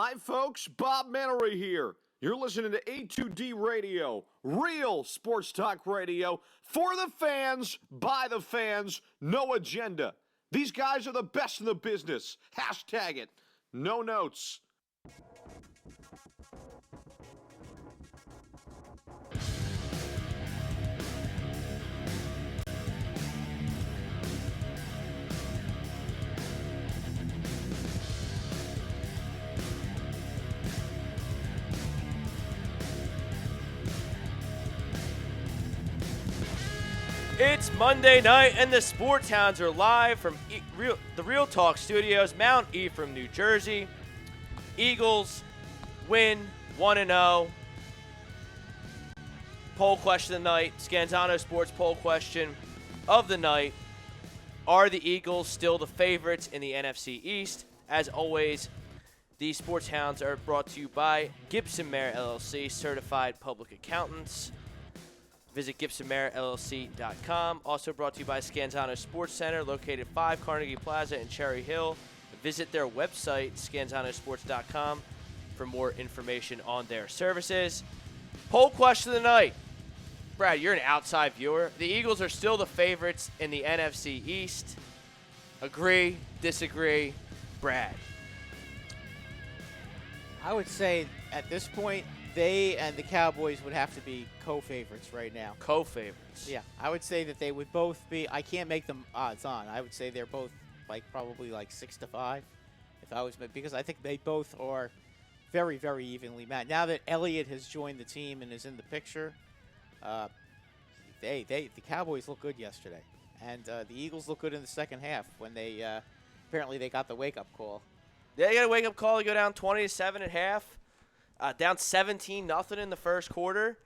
Hi, folks. Bob Mannery here. You're listening to A2D Radio, real sports talk radio for the fans, by the fans, no agenda. These guys are the best in the business. Hashtag it. No notes. It's Monday night, and the Sports Hounds are live from the Real Talk Studios, Mount Ephraim, New Jersey. Eagles win 1-0. Poll question of the night, Scanzano Sports poll question of the night. Are the Eagles still the favorites in the NFC East? As always, the Sports Hounds are brought to you by Gibson Mayer LLC, certified public accountants. Visit GibsonMayerLLC.com. Also brought to you by Scanzano Sports Center, located 5 Carnegie Plaza in Cherry Hill. Visit their website, ScanzanoSports.com, for more information on their services. Poll question of the night. Brad, you're an outside viewer. The Eagles are still the favorites in the NFC East. Agree, disagree? Brad. I would say at this point, they and the Cowboys would have to be co-favorites right now. Co-favorites. Yeah, I would say that they would both be. I can't make them odds on. I would say they're both probably 6-5, if I was, because I think they both are very, very evenly matched. Now that Elliott has joined the team and is in the picture, the Cowboys look good yesterday, and the Eagles look good in the second half when they apparently they got the wake-up call. Yeah, you got a wake-up call. You go down 20-7 at half. Down 17-0 in the first quarter.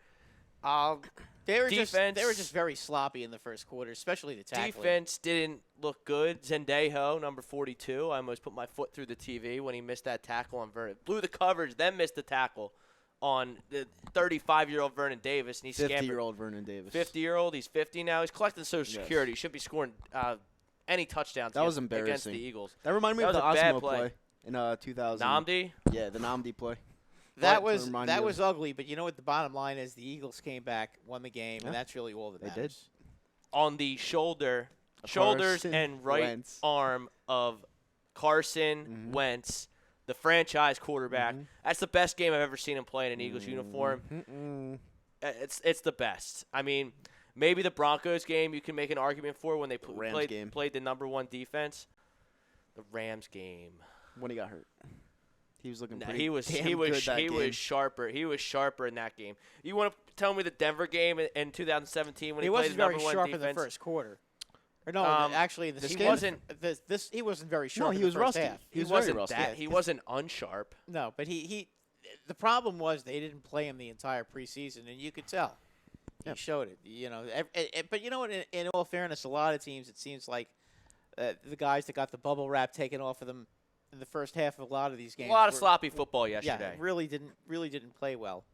They were just very sloppy in the first quarter, especially the tackling. Defense didn't look good. Zendejo, number 42. I almost put my foot through the TV when he missed that tackle on Vernon. Blew the coverage, then missed the tackle on the 35-year-old Vernon Davis. And he's 50-year-old Vernon Davis. 50-year-old. He's 50 now. He's collecting Social Security. He should be scoring any touchdowns that was embarrassing. Against the Eagles. That reminded me of the Osmo play in 2000. Namdi? Yeah, the Namdi play. That was ugly, but you know what the bottom line is? The Eagles came back, won the game, and that's really all that matters. They did. On the shoulders and right arm of Carson Wentz, the franchise quarterback. That's the best game I've ever seen him play in an Eagles uniform. It's the best. I mean, maybe the Broncos game you can make an argument for when they played the number one defense. The Rams game. When he got hurt. He was looking He was sharper. He was sharper in that game. You want to tell me the Denver game in 2017 when he played the number one defense? He wasn't very sharp in the first quarter. Or no, actually, he wasn't very sharp. No, he was rusty. Half. He was very rusty. He wasn't unsharp. No, but the problem was they didn't play him the entire preseason, and you could tell. He showed it. But you know what? In all fairness, a lot of teams, it seems like the guys that got the bubble wrap taken off of them in the first half of a lot of these games. A lot of sloppy football yesterday. Yeah, really didn't play well.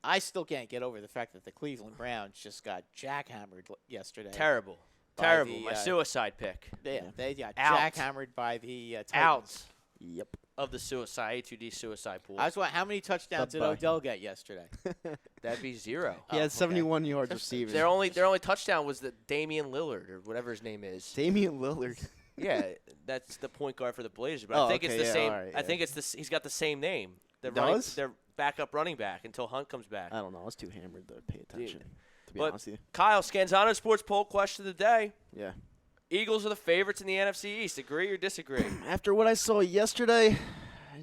I still can't get over the fact that the Cleveland Browns just got jackhammered yesterday. Terrible. My suicide pick. Yeah, they got jackhammered by the Titans. Out. Yep. Of the A2D suicide pool. How many touchdowns did Odell get yesterday? That'd be 0. He had 71 yards receiving. Their only touchdown was the Damian Lillard or whatever his name is. Damian Lillard. Yeah, that's the point guard for the Blazers. But I think it's the same. Right, I think he's got the same name. Their backup running back until Hunt comes back. I don't know. I was too hammered to pay attention. To be honest with you. Kyle, Scanzano Sports poll question of the day. Yeah. Eagles are the favorites in the NFC East. Agree or disagree? After what I saw yesterday,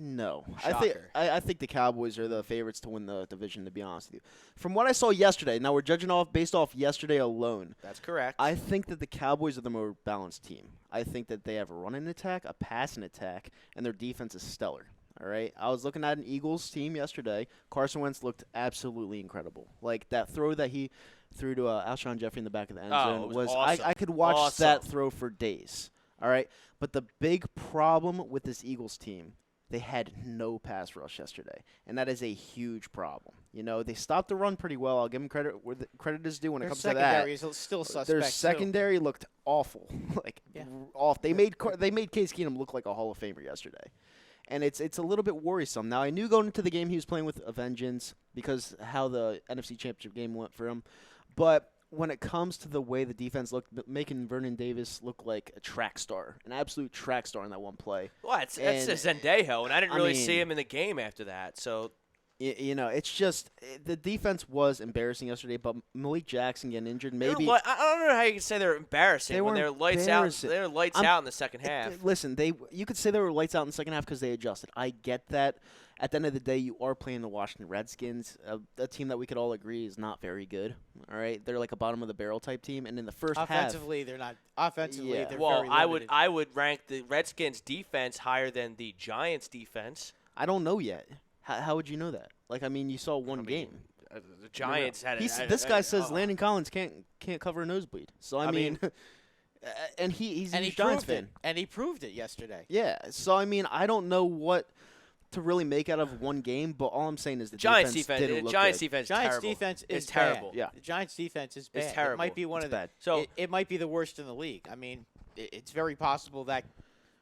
no. Shocker. I think the Cowboys are the favorites to win the division, to be honest with you. From what I saw yesterday, now we're judging based off yesterday alone. That's correct. I think that the Cowboys are the more balanced team. I think that they have a running attack, a passing attack, and their defense is stellar. All right? I was looking at an Eagles team yesterday. Carson Wentz looked absolutely incredible. Like that throw that he threw to Alshon Jeffrey in the back of the end zone was awesome. I could watch that throw for days. All right? But the big problem with this Eagles team, they had no pass rush yesterday, and that is a huge problem. You know, they stopped the run pretty well. I'll give them credit where the credit is due when it comes to that. Their secondary is still suspect. Their secondary looked awful, off. They made Case Keenum look like a Hall of Famer yesterday, and it's a little bit worrisome. Now, I knew going into the game he was playing with a vengeance because how the NFC Championship game went for him, but when it comes to the way the defense looked, making Vernon Davis look like a track star, an absolute track star in that one play. Well, it's a Zendejo, and I didn't really see him in the game after that. So, it's just the defense was embarrassing yesterday. But Malik Jackson getting injured, maybe I don't know how you can say they're embarrassing when they're lights out. They're lights out in the second half. Listen, you could say they were lights out in the second half because they adjusted. I get that. At the end of the day, you are playing the Washington Redskins, a team that we could all agree is not very good. All right, they're like a bottom of the barrel type team, and in the first offensively, they're not. Offensively, they're well, very limited. I would rank the Redskins defense higher than the Giants defense. I don't know yet. How would you know that? Like, I mean, you saw one game. The Giants had. This guy says Landon Collins can't cover a nosebleed. So I mean, and he's a Giants fan, and he proved it yesterday. Yeah. So I mean, I don't know what to really make out of one game, but all I'm saying is the Giants defense didn't look Giants good. defense is terrible. Bad. Yeah. The Giants defense is bad. It's terrible. It might be one of the bad. So it might be the worst in the league. I mean, it's very possible that.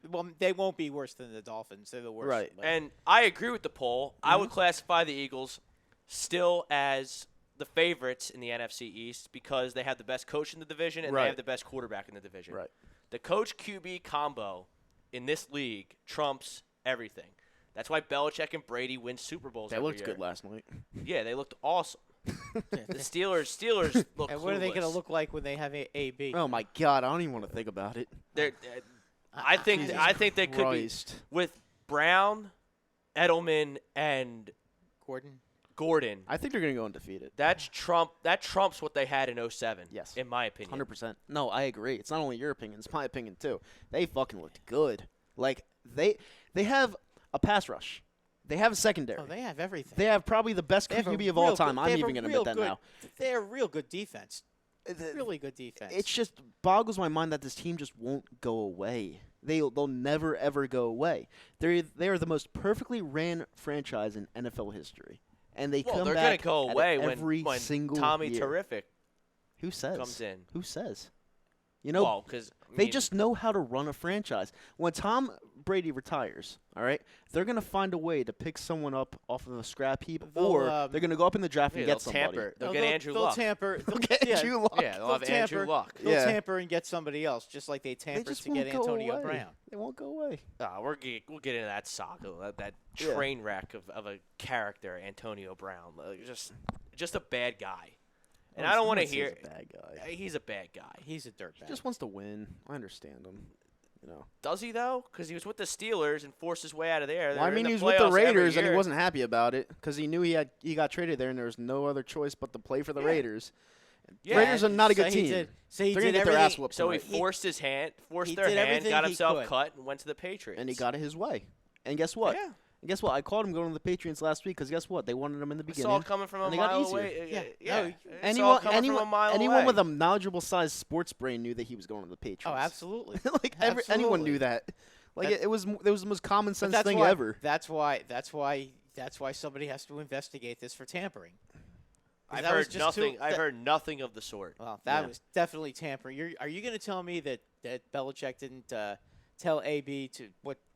Well, they won't be worse than the Dolphins. They're the worst. Right. And I agree with the poll. I would classify the Eagles still as the favorites in the NFC East because they have the best coach in the division and they have the best quarterback in the division. Right. The coach-QB combo in this league trumps everything. That's why Belichick and Brady win Super Bowls They every looked year. good last night. Yeah, they looked awesome. The Steelers look And what are they going to clueless. look like when they have AB? Oh my God, I don't even want to think about it. I think they could be with Brown, Edelman, and Gordon. I think they're going to go undefeated. That trumps what they had in 07. Yes. In my opinion. 100%. No, I agree. It's not only your opinion; it's my opinion too. They fucking looked good. Like they have a pass rush. They have a secondary. Oh, they have everything. They have probably the best QB of all time. I'm even going to admit that now. They're a real good defense. Really good defense. It just boggles my mind that this team just won't go away. They'll never ever go away. They are the most perfectly ran franchise in NFL history, and they come they're back gonna go away when single Tommy year. Terrific Who says comes in. Who says? You know, because they just know how to run a franchise. When Tom Brady retires, all right, they're going to find a way to pick someone up off of a scrap heap, or they're going to go up in the draft and get somebody. They'll get Andrew Luck. They'll get Andrew Luck. Yeah, they'll have Andrew Luck. They'll tamper and get somebody else, just like they tampered just to get won't go Antonio away. Brown. They won't go away. We'll get into that saga, that train wreck of a character, Antonio Brown. Just a bad guy. And I don't want to hear. He's a bad guy. He's a bad guy. He's a dirtbag. He just wants to win. I understand him. You know. Does he though? Because he was with the Steelers and forced his way out of there. Well, I mean, he was with the Raiders and he wasn't happy about it because he knew he got traded there and there was no other choice but to play for the Raiders. Yeah. Raiders are not a good team. They're gonna get their ass whooped. So he tonight. forced their hand, everything got he himself could. cut, and went to the Patriots. And he got it his way. And guess what? Yeah. And guess what? I called him going to the Patriots last week because guess what? They wanted him in the I beginning. saw it coming from a and they got mile easier. away. Yeah. Anyone with a knowledgeable sized sports brain knew that he was going to the Patriots. Oh, absolutely. Anyone knew that. Like it was the most common sense thing ever. That's why somebody has to investigate this for tampering. I've heard nothing of the sort. Well, that was definitely tampering. Are you going to tell me that Belichick didn't tell AB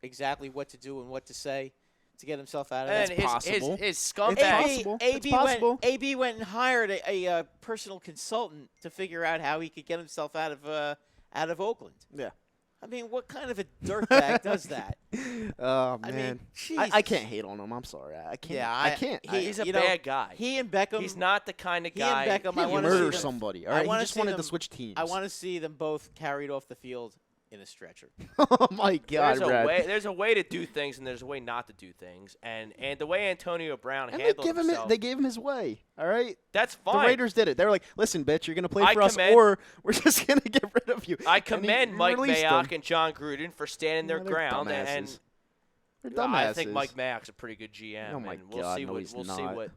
exactly what to do and what to say to get himself out of that? And possible. his scumbag. It's possible. AB went and hired a personal consultant to figure out how he could get himself out of Oakland. Yeah. I mean, what kind of a dirtbag does that? Oh man, I mean, I can't hate on him. I'm sorry, I can't. Yeah, I can't. He's a bad guy. He and Beckham. He's not the kind of guy. He and Beckham. He I want to murder somebody. All right, he just wanted to switch teams. I want to see them both carried off the field in a stretcher. Oh my God, Brad. There's a way to do things, and there's a way not to do things. And the way Antonio Brown And handled himself, they gave him his way. All right. that's fine. The Raiders did it. They were like, "Listen, bitch, you're gonna play for us, or we're just gonna get rid of you." I commend Mike released Mayock them. and John Gruden for standing their They're ground, dumbasses. and They're dumbasses. I think Mike Mayock's a pretty good GM. Oh my and we'll God, see no, what he's we'll not. see what.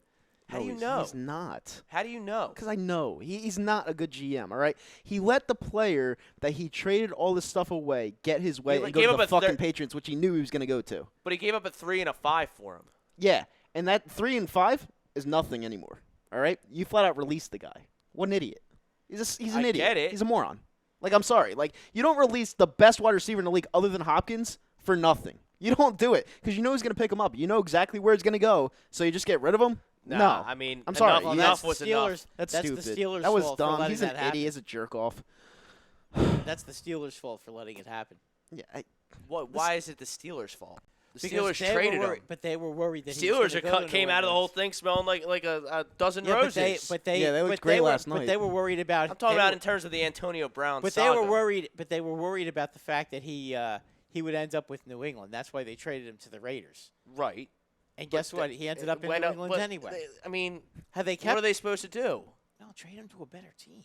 How do you No, know? He's not. How do you know? Because I know. He's not a good GM, all right? He let the player that he traded all this stuff away get his way and go gave to up the a fucking Patriots, which he knew he was going to go to. But he gave up a 3 and a 5 for him. Yeah, and that 3 and 5 is nothing anymore, all right? You flat out released the guy. What an idiot. He's an idiot. Get it. He's a moron. Like, I'm sorry. Like, you don't release the best wide receiver in the league other than Hopkins for nothing. You don't do it because you know he's going to pick him up. You know exactly where it's going to go, so you just get rid of him? Nah, No. I mean, I'm sorry. Enough was enough. That's the stupid. Steelers' That was fault for dumb. letting He's an that happen. idiot. He's a jerk-off. That's the Steelers' fault for letting it happen. Yeah, Why is it the Steelers' fault? The Because Steelers they were traded worried, him. but they were worried that he was Steelers gonna go to came New out of the whole England. thing smelling like a dozen Yeah, roses. Yeah, they looked great last night. But they were worried about. I'm talking they about were- in terms of the Antonio Brown But saga. they were worried. But they were worried about the fact that he would end up with New England. That's why they traded him to the Raiders. Right. And guess what? He ended up in New England but anyway. I mean, Have they what kept? are they supposed to do? No, trade him to a better team.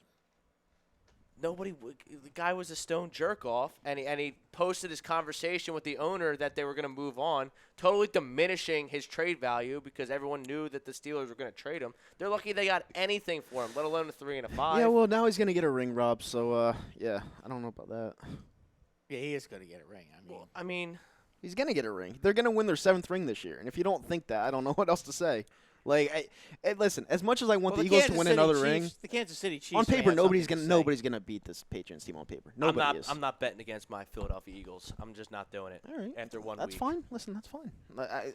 The guy was a stone jerk off, and he posted his conversation with the owner that they were going to move on, totally diminishing his trade value because everyone knew that the Steelers were going to trade him. They're lucky they got anything for him, let alone a 3 and a 5. Yeah, well, now he's going to get a ring, Rob, so, yeah, I don't know about that. Yeah, he is going to get a ring. I mean, He's going to get a ring. They're going to win their 7th ring this year, and if you don't think that, I don't know what else to say. Like, listen, as much as I want the Eagles to win another ring, The Kansas City Chiefs. on may paper, have nobody's something gonna to say. gonna beat this Patriots team on paper. Nobody is. I'm not betting against my Philadelphia Eagles. I'm just not doing it. All right. After 1 That's week. fine. Listen, that's fine.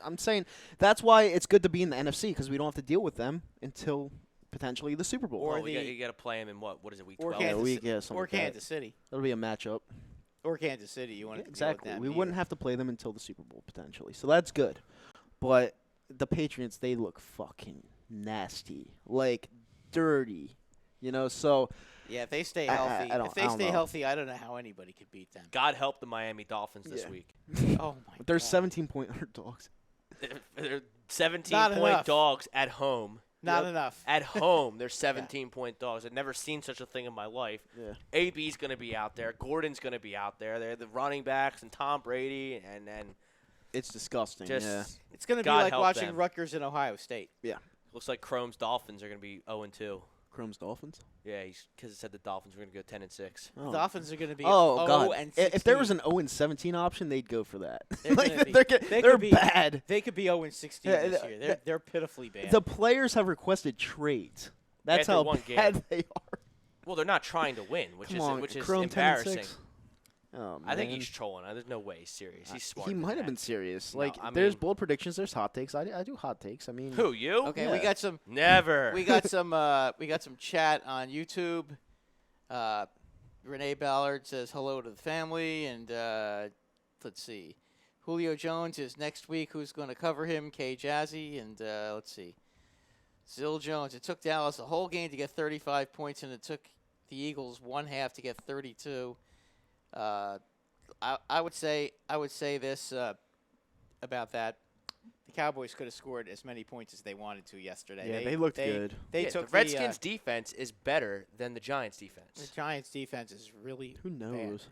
I'm saying that's why it's good to be in the NFC because we don't have to deal with them until potentially the Super Bowl. Or Well, the- you got to play him in what is it, week Or 12? yeah, Kansas, we something or like that. Kansas City. That'll be a matchup. Or Kansas City. You want to Exactly. Deal with We them wouldn't either. have to play them until the Super Bowl potentially, so that's good. But the Patriots, they look fucking nasty, like dirty, So Yeah, if they stay I healthy, don't- if they I don't stay know. healthy, I don't know how anybody could beat them. God help the Miami Dolphins this Yeah. week. Oh my they're God. 17-point underdogs. They're Not 17-point enough. dogs at home. Not enough. At home, they're 17-point dogs. I've never seen such a thing in my life. Yeah. AB's going to be out there. Gordon's going to be out there. They're the running backs and Tom Brady and It's disgusting. just yeah. It's going to be God like help watching them. Rutgers and Ohio State. looks like Chrome's Dolphins are going to be 0-2. Chrome's Dolphins. Yeah, because it said the Dolphins were going to go 10-6. Oh. The Dolphins are going to be Oh 0 God! and If there was 16. an 0-17 option, they'd go for that. They're Like, gonna be- they're they they're could be- bad. They could be 0 and 16 Yeah, this year. They're pitifully bad. The players have requested trades. That's After how one bad game. they are. Well, they're not trying to win, which Come is on, which is Chrome 10 and embarrassing. 6. Oh, I think man. he's trolling. There's no way he's serious. He's smart. He than might have that. been serious. No, Like, I there's mean- bold predictions. There's hot takes. I do hot takes. I mean, Who, you? okay, Yeah. we got some. Never. We got some. We got some chat on YouTube. Renee Ballard says hello to the family, and let's see, Julio Jones is next week. Who's going to cover him? Kay Jazzy, and let's see, Zill Jones. It took Dallas a whole game to get 35 points, and it took the Eagles one half to get 32. I would say this about that. The Cowboys could have scored as many points as they wanted to yesterday. Yeah, they looked good. They Yeah, took the Redskins' defense is better than the Giants' The defense. Giants' defense is really who knows?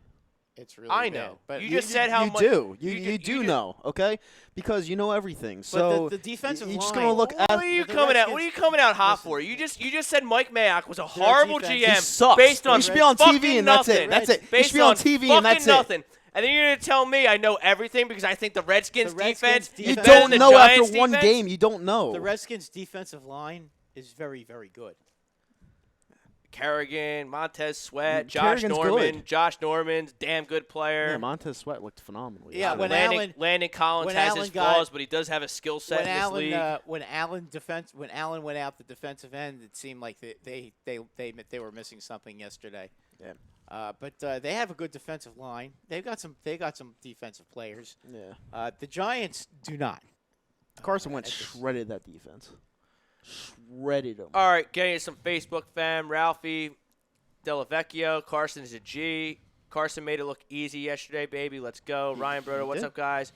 It's really I bad. know. But You just said how you much. do. you You ju- do you ju- know, okay? Because you know everything. So the defensive you're just line- gonna look What at. are you the coming out? What are Redskins- you coming out hot Listen. for? You just said Mike Mayock was a horrible defense- GM He sucks. based on He should be on fucking TV and that's it. nothing. That's it. He Based should be on on TV and fucking that's it. nothing. And then you're gonna tell me I know everything because I think the Redskins' The Redskins' defense defense- You is better than don't the know after Giants' one defense? game. You don't know. The Redskins' defensive line is very, very good. Kerrigan, Montez Sweat, Kerrigan's Norman. good. Josh Norman's damn good player. Yeah, Montez Sweat looked phenomenal. Yeah, yesterday. when Landon, Landon Collins when has Allen his got- flaws, but he does have a skill set When in this Allen, league. when Allen went out the defensive end, it seemed like they were missing something yesterday. Yeah. But they have a good defensive line. They got some defensive players. Yeah. The Giants do not. Carson Wentz at this- shredded that defense. Shredded them. All right, getting some Facebook fam. Ralphie Delavecchio. Carson is a G. Carson made it look easy yesterday, baby. Let's go. Ryan Broder, what's did. up, guys?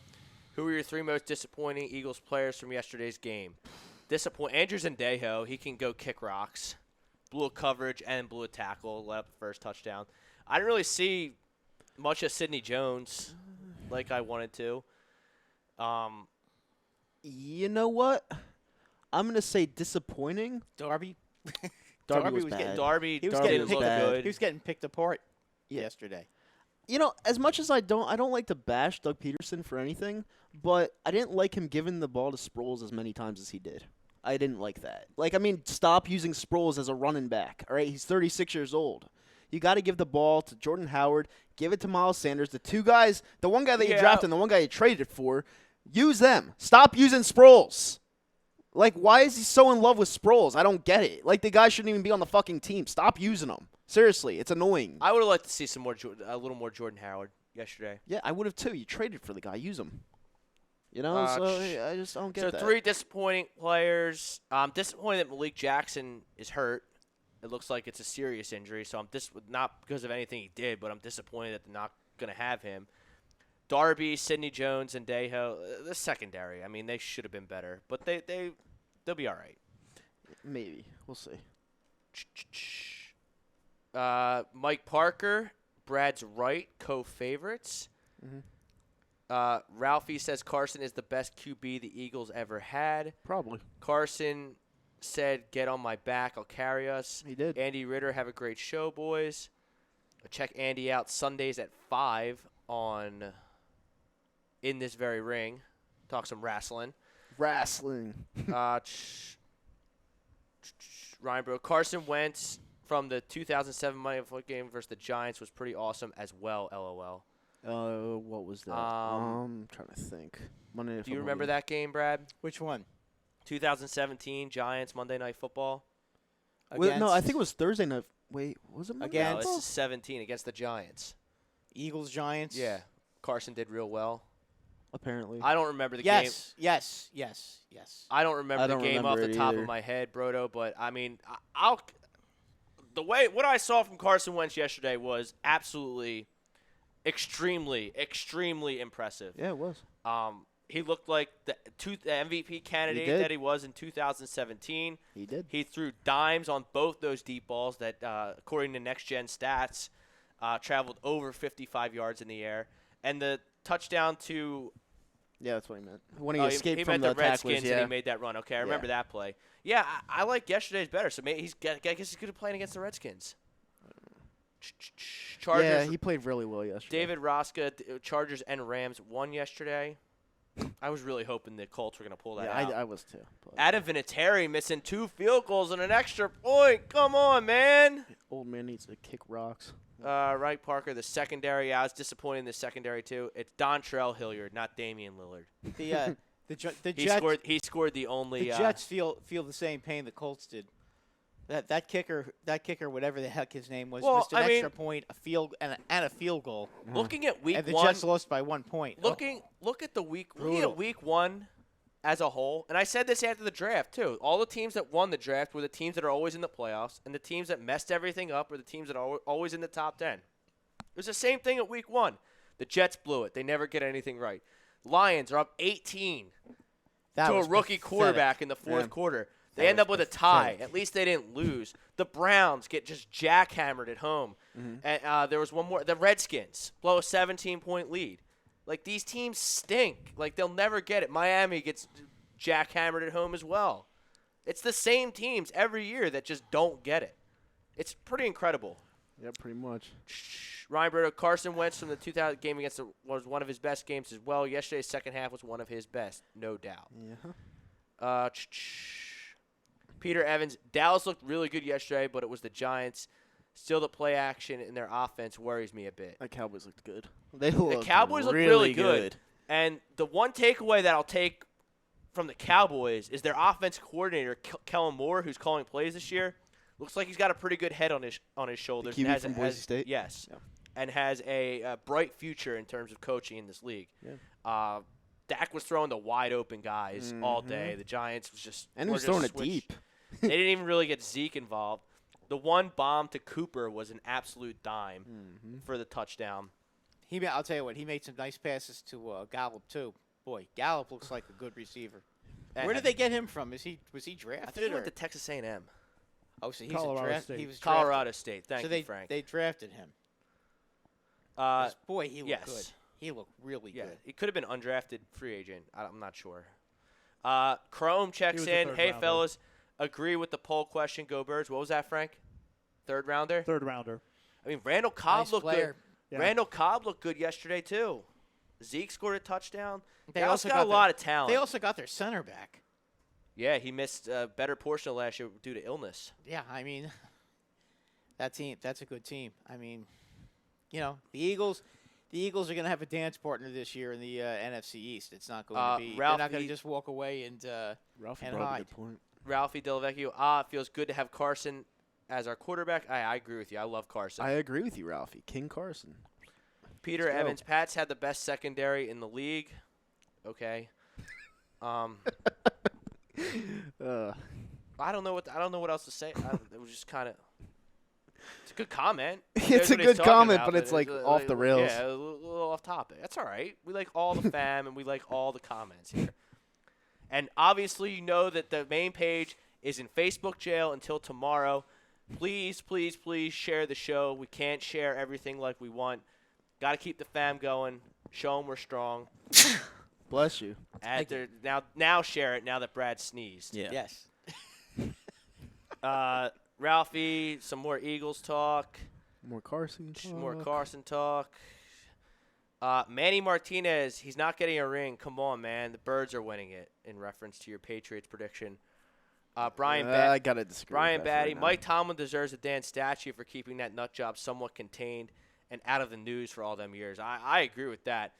Who were your three most disappointing Eagles players from yesterday's game? Andrew Zendejo. He can go kick rocks. Blew a coverage and blew a tackle. Let up the first touchdown. I didn't really see much of Sidney Jones like I wanted to. You know what? I'm gonna say disappointing. Darby. Darby was getting bad. Darby He was Darby getting didn't was look bad. good. He was getting picked apart Yeah. yesterday. You know, as much as I don't like to bash Doug Peterson for anything, but I didn't like him giving the ball to Sproles as many times as he did. I didn't like that. Like, I mean, stop using Sproles as a running back. All right, he's 36 years old. You got to give the ball to Jordan Howard, give it to Miles Sanders. The two guys, the one guy that you Yeah. drafted and the one guy you traded for, use them. Stop using Sproles. Like, why is he so in love with Sproles? I don't get it. Like, the guy shouldn't even be on the fucking team. Stop using him. Seriously, it's annoying. I would have liked to see a little more Jordan Howard yesterday. Yeah, I would have too. You traded for the guy. Use him. You know, so I just don't get So that. 3 disappointing players. I'm disappointed that Malik Jackson is hurt. It looks like it's a serious injury, so I'm not because of anything he did, but I'm disappointed that they're not going to have him. Darby, Sidney Jones, and Dejo, the secondary. I mean, they should have been better, but they'll be all right. Maybe. We'll see. Mike Parker, Brad's right, co-favorites. Ralphie says Carson is the best QB the Eagles ever had. Probably. Carson said, "Get on my back, I'll carry us." He did. Andy Ritter, have a great show, boys. Check Andy out Sundays at 5 on In This Very Ring. Talk some wrestling. Wrestling. Ryan Bro, Carson Wentz from the 2007 Monday Night Football game versus the Giants was pretty awesome as well, LOL. What was that? I'm trying to think. Monday Night Do you Football remember game. that game, Brad? Which one? 2017 Giants Monday Night Football. Well, no, I think it was Thursday night. Wait, was it Monday No, Night this Football? is 17 against the Giants. Eagles, Giants. Yeah. Carson did real well. Apparently. I don't remember the game. Yes. I don't remember I the don't game off remember the it top either. of my head, Brodo, but I mean, what I saw from Carson Wentz yesterday was absolutely extremely impressive. Yeah, it was. He looked like the MVP candidate did. that he was in 2017. He did. He threw dimes on both those deep balls that, according to Next Gen Stats, traveled over 55 yards in the air. And the touchdown to Yeah, that's what he meant. When he he escaped meant from the the tacklers, Redskins yeah. and he made that run. Okay, I remember that play. Yeah, I like yesterday's better. So maybe I guess he's good at playing against the Redskins. Chargers. Yeah, he played really well yesterday. David Roska, Chargers and Rams won yesterday. I was really hoping the Colts were going to pull that out. I was too. But Adam Vinatieri missing 2 field goals and an extra point. Come on, man. old man needs to kick rocks. Right, Parker, the secondary. I was disappointed in the secondary, too. It's Dontrell Hilliard, not Damian Lillard. The He Jets scored the only. the Jets feel the same pain the Colts did. That kicker, whatever the heck his name was, Well, missed an I mean- extra point, a field and a field goal, Looking at week and the one. Jets lost by 1 point. Look at looking Brutal. at week one as a whole, and I said this after the draft too. All the teams that won the draft were the teams that are always in the playoffs, and the teams that messed everything up were the teams that are always in the top 10. It was the same thing at week one. The Jets blew it. They never get anything right. Lions are up 18 That to a was rookie pathetic. quarterback in the fourth Yeah. quarter. They That end was up with a tie. pathetic. At least they didn't lose. The Browns get just jackhammered at home. Mm-hmm. And there was one more. The Redskins blow a 17-point lead. Like, these teams stink. Like, they'll never get it. Miami gets jackhammered at home as well. It's the same teams every year that just don't get it. It's pretty incredible. Yeah, pretty much. Ryan Berto, Carson Wentz from the 2000 game was one of his best games as well. Yesterday's second half was one of his best, no doubt. Yeah. Peter Evans, Dallas looked really good yesterday, but it was the Giants. Still, the play action in their offense worries me a bit. The Cowboys looked good. They The looked Cowboys look really good. And the one takeaway that I'll take from the Cowboys is their offense coordinator, Kellen Moore, who's calling plays this year. Looks like he's got a pretty good head on his shoulders. QB and from Boise State? Yes. Yeah. And has a bright future in terms of coaching in this league. Yeah. Dak was throwing the wide open guys all day. The Giants was just And he we're was gonna throwing it switch. deep. They didn't even really get Zeke involved. The one bomb to Cooper was an absolute dime for the touchdown. I'll tell you what, he made some nice passes to Gallup too. Boy, Gallup looks like a good receiver. Where did they get him from? Was he drafted? I think he or? went to Texas A&M. Oh, so he's Colorado a draft. State. He was drafted. Colorado State. Thank so you, Frank. they drafted him. Boy, he looked yes. good. He looked really Yeah, good. he could have been undrafted free agent. I'm not sure. Chrome checks was a in. third Hey, rounder. fellas, agree with the poll question. Go Birds. What was that, Frank? Third rounder? Third rounder. I mean, Randall Cobb Nice looked player. good. Yeah. Randall Cobb looked good yesterday, too. Zeke scored a touchdown. They Dallas also got a got lot of talent. They also got their center back. Yeah, he missed a better portion of last year due to illness. Yeah, I mean, That's a good team. I mean, the Eagles are going to have a dance partner this year in the NFC East. It's not going to be. They're not going to just walk away and Ralphie and brought up a hide. good point. Ralphie Delavecchio. It feels good to have Carson as our quarterback. I agree with you. I love Carson. I agree with you, Ralphie. King Carson. Peter Let's go. Evans. Pats had the best secondary in the league. Okay. I don't know what else to say. It was just kind of. It's a good comment. It's Here's a what he's good talking comment, about, but it's like off the rails. Yeah, a little off topic. That's all right. We like all the fam and we like all the comments here. And obviously, you know that the main page is in Facebook jail until tomorrow. Please, please, please share the show. We can't share everything like we want. Got to keep the fam going. Show them we're strong. Bless you. Now share it now that Brad sneezed. Yeah. Yes. Ralphie, some more Eagles talk. More Carson talk. More Carson talk. Manny Martinez, he's not getting a ring. Come on, man. The Birds are winning it, in reference to your Patriots prediction. Brian I got to disagree. Brian with that Batty. right now. Mike Tomlin deserves a Dan statue for keeping that nut job somewhat contained and out of the news for all them years. I agree with that.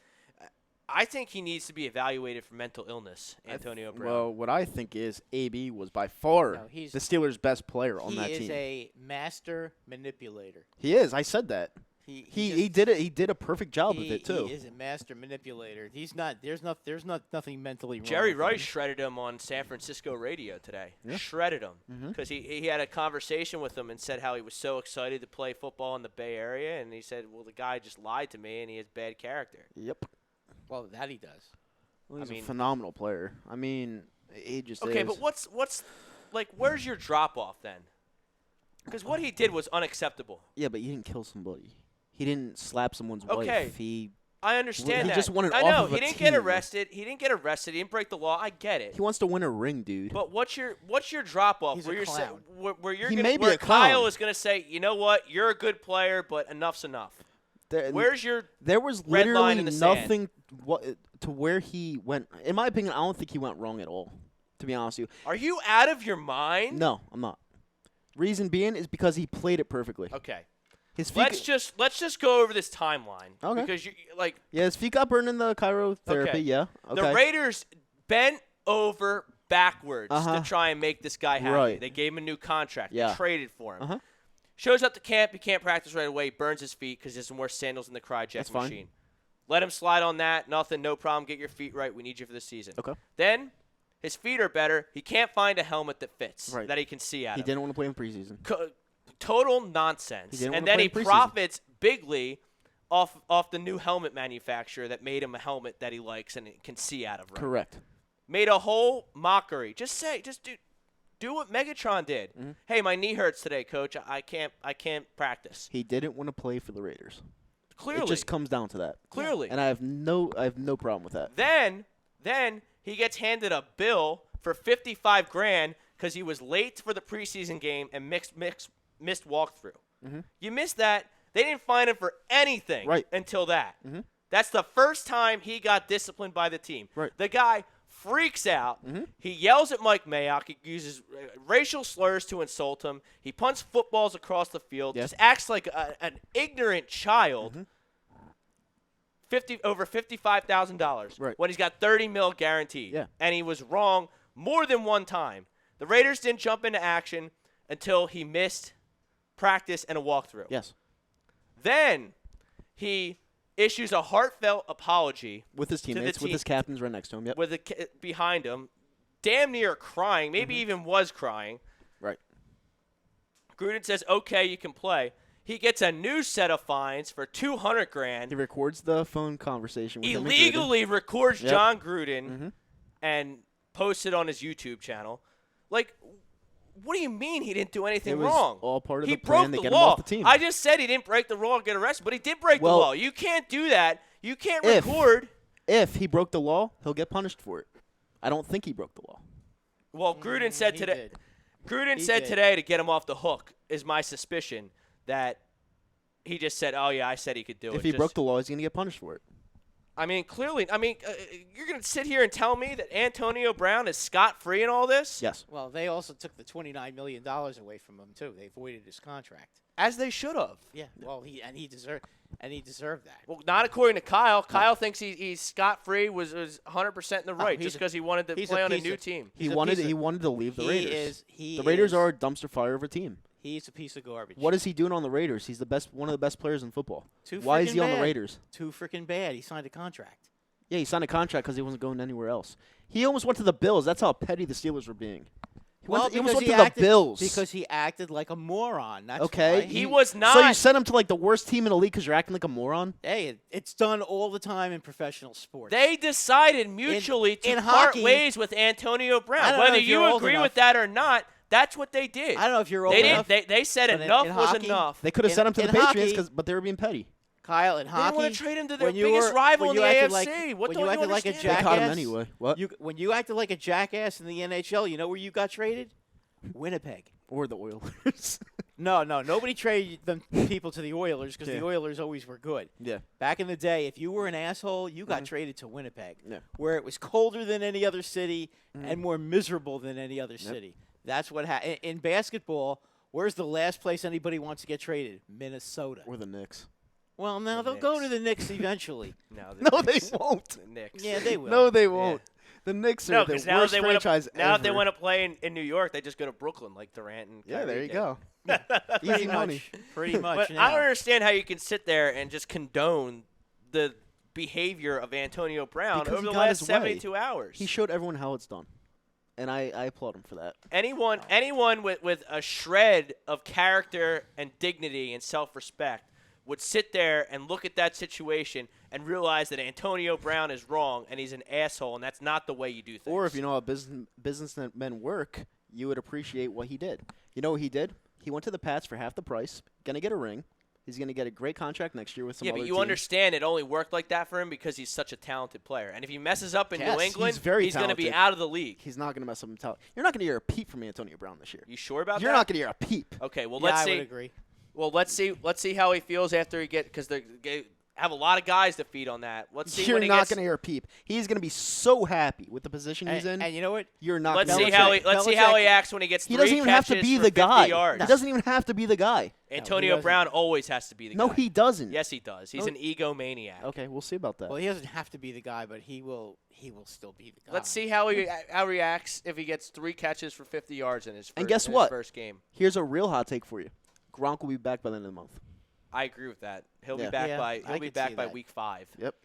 I think he needs to be evaluated for mental illness, Antonio Brown. Well, what I think is AB was by far he's- the Steelers' best player on that He is team. a master manipulator. He is. I said that. He did it. He did a perfect job with it too. He is a master manipulator. He's not. There's nothing mentally wrong. Jerry with Rice him. shredded him on San Francisco radio today. Yeah. Shredded him because he had a conversation with him and said how he was so excited to play football in the Bay Area, and he said, "Well, the guy just lied to me, and he has bad character." Yep. Well, that he does. Well, he's I mean- a phenomenal player. I mean, he just Okay, is. but what's like? Where's your drop off then? Because what he did was unacceptable. Yeah, but you didn't kill somebody. He didn't slap someone's Okay. wife. He I understand He that. just wanted I off know of he a didn't get team. arrested. He didn't get arrested. He didn't break the law. I get it. wants to win a ring, dude. But what's your drop off He's where a you're clown. where you're He gonna may be where a clown. Kyle is gonna say, you know what, you're a good player, but enough's enough. Where's your there was red line literally in the sand? nothing to where he went. In my opinion, I don't think he went wrong at all. To be honest with Are you out of your mind? you, no, I'm not. Reason being is because he played it perfectly. Okay. His feet. Let's just go over this timeline. Okay. Because you like Yeah, his feet got burned in the chirotherapy. Okay. Yeah. Okay. the Raiders bent over backwards Uh-huh. to try and make this guy happy. Right. They gave him a new contract. Yeah. They traded for him. Uh-huh. Shows up to camp. He can't practice right away. He burns his feet because there's some more sandals in the cryogenic That's fine. machine. Let him slide on that. Nothing. No problem. Get your feet right. We need you for the season. Okay. Then his feet are better. He can't find a helmet that fits Right. that he can see out He of. didn't want to play in preseason. Total nonsense. He didn't And wanna then play he in preseason. profits bigly off the new helmet manufacturer that made him a helmet that he likes and can see out of. Right. Correct. Made a whole mockery. Just do what Megatron did. Mm-hmm. Hey, my knee hurts today, coach. I can't practice. He didn't want to play for the Raiders. Clearly. It just comes down to that. Clearly. And I have no problem with that. Then he gets handed a bill for $55,000 because he was late for the preseason game and missed walkthrough. Mm-hmm. You missed that. They didn't fine him for anything Right. until that. Mm-hmm. That's the first time he got disciplined by the team. Right. The guy freaks out. Mm-hmm. He yells at Mike Mayock. He uses racial slurs to insult him. He punts footballs across the field. Yeah. Just acts like an ignorant child. Mm-hmm. Over $55,000 Right. when he's got $30 million guaranteed. Yeah. And he was wrong more than one time. The Raiders didn't jump into action until he missed practice and a walkthrough. Yes. Then he issues a heartfelt apology With his teammates, with his captains right next to him. Yep. with behind him, damn near crying, maybe even was crying. Right. Gruden says, "Okay, you can play." He gets a new set of fines for $200,000. He records the phone conversation with him and Gruden. Illegally records Yep. John Gruden Mhm. and posts it on his YouTube channel. Like, what do you mean he didn't do anything It was wrong? all part of he the plan broke to the get him law. off the team. I just said he didn't break the law and get arrested, but he did break the Well, law. You can't do that. You can't if- record. If he broke the law, he'll get punished for it. I don't think he broke the law. Well, Gruden said he today. did. Gruden He said did. today to get him off the hook is my suspicion that he just said, "Oh yeah, I said he could do it." If he Just- broke the law, he's going to get punished for it. I mean, clearly, you're going to sit here and tell me that Antonio Brown is scot-free in all this? Yes. Well, they also took the $29 million away from him too. They voided his contract. As they should have. Yeah. Well, he deserved that. Well, not according to Kyle. Kyle thinks he's scot-free, was 100% in the right just because he wanted to play on a new team. He wanted to leave the Raiders. The Raiders are a dumpster fire of a team. He's a piece of garbage. What is he doing on the Raiders? He's one of the best players in football. Why is he on the bad. Raiders? Too freaking bad. He signed a contract. Yeah, he signed a contract because he wasn't going anywhere else. He almost went to the Bills. That's how petty the Steelers were being. He almost went to the Bills. Because he acted like a moron. That's okay. why. He was not. So you sent him to like the worst team in the league because you're acting like a moron? Hey, it's done all the time in professional sports. They decided mutually to part hockey, ways with Antonio I Brown. don't know Whether if you're you old agree enough. with that or not, that's what they did. I don't know if you're old They enough. didn't. They said but enough in was hockey, enough. They could have sent him to the in Patriots, hockey- but they were being petty. Kyle, in They hockey, didn't want to trade him to their when you biggest were- rival when in you the acted AFC. like- What when don't you acted like a understand? They caught him jackass. anyway. What? When you acted like a jackass in the NHL, you know where you got traded? Winnipeg. Or the Oilers. No, nobody traded them people to the Oilers because Yeah. the Oilers always were good. Yeah. Back in the day, if you were an asshole, you got traded to Winnipeg, Yeah. where it was colder than any other city and more miserable than any other city. That's what happened. In basketball, where's the last place anybody wants to get traded? Minnesota. Or the Knicks. Well, now The they'll go Knicks. to the Knicks eventually. No, No, they won't. The Knicks. Yeah, they will. No, they won't. The Knicks are No, the because now worst they want franchise to. Now if they ever. want to play in New York, they just go to Brooklyn like Durant and Yeah, Kyrie there you did. go. Pretty Easy money. much. Pretty much. But now. I don't understand how you can sit there and just condone the behavior of Antonio Brown Because over he the got last his way. 72 hours. He showed everyone how it's done. And I applaud him for that. Anyone with a shred of character and dignity and self-respect would sit there and look at that situation and realize that Antonio Brown is wrong and he's an asshole, and that's not the way you do things. Or if you know how businessmen work, you would appreciate what he did. You know what he did? He went to the Pats for half the price, going to get a ring. He's going to get a great contract next year with some yeah, other but you team. understand it only worked like that for him because he's such a talented player. And if he messes up in Yes, New England, he's very going to be talented. out of the league. He's not going to mess up himself. You're not going to hear a peep from Antonio Brown this year. You sure about You're that? not going to hear a peep. Okay, well, Yeah, let's I see. would agree. Well, let's see how he feels after he because they have a lot of guys to feed on that. Let's see You're when he not gets. going to hear a peep. He's going to be so happy with the position he's in. And you know what? You're not. Let's gonna see hear how a he peep. let's see how he Belichick- acts when he gets He three doesn't even have to catches be for the 50 guy. yards. He doesn't even have to be the guy. Antonio doesn't. Brown always has to be the No, guy. he doesn't. Yes, he does. He's No. an egomaniac. Okay, we'll see about that. Well, he doesn't have to be the guy, but he will still be the guy. Let's see how he reacts if he gets 3 catches for 50 yards in his first, And guess in what? his first game. Here's a real hot take for you. Gronk will be back by the end of the month. I agree with that. He'll Yeah. be back Yeah, by I he'll be could back see by that. week 5. Yep.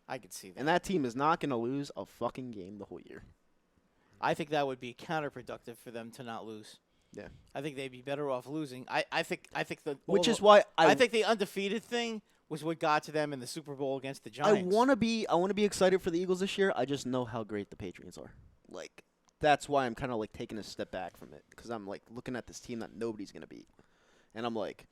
I could see that. And that team is not going to lose a fucking game the whole year. I think that would be counterproductive for them to not lose. Yeah. I think they'd be better off losing. I think the Which is why I think the undefeated thing was what got to them in the Super Bowl against the Giants. I want to be excited for the Eagles this year. I just know how great the Patriots are. Like that's why I'm kind of like taking a step back from it because I'm like looking at this team that nobody's going to beat. And I'm like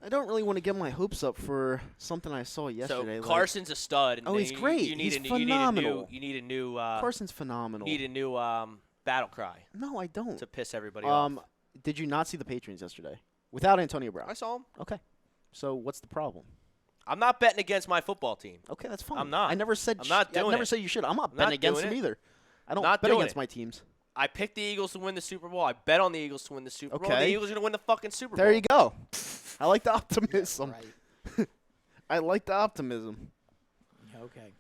I don't really want to get my hopes up for something I saw yesterday. So like, Carson's a stud. And Oh, then he's you- great. You need He's a new, phenomenal. You need a new. Carson's phenomenal. Need a new battle cry No, I don't. to piss everybody off. Did you not see the Patriots yesterday without Antonio Brown? I saw him. Okay. So what's the problem? I'm not betting against my football team. Okay, that's fine. I'm not. I never said. I'm not I doing never it. said you should. I'm not I'm betting not against doing them it. either. I don't Not bet doing against it. my teams. I picked the Eagles to win the Super Bowl. I bet on the Eagles to win the Super Bowl. The Okay. Eagles are going to win the fucking Super Bowl. There you go. I like the optimism. Right. I like the optimism. Okay.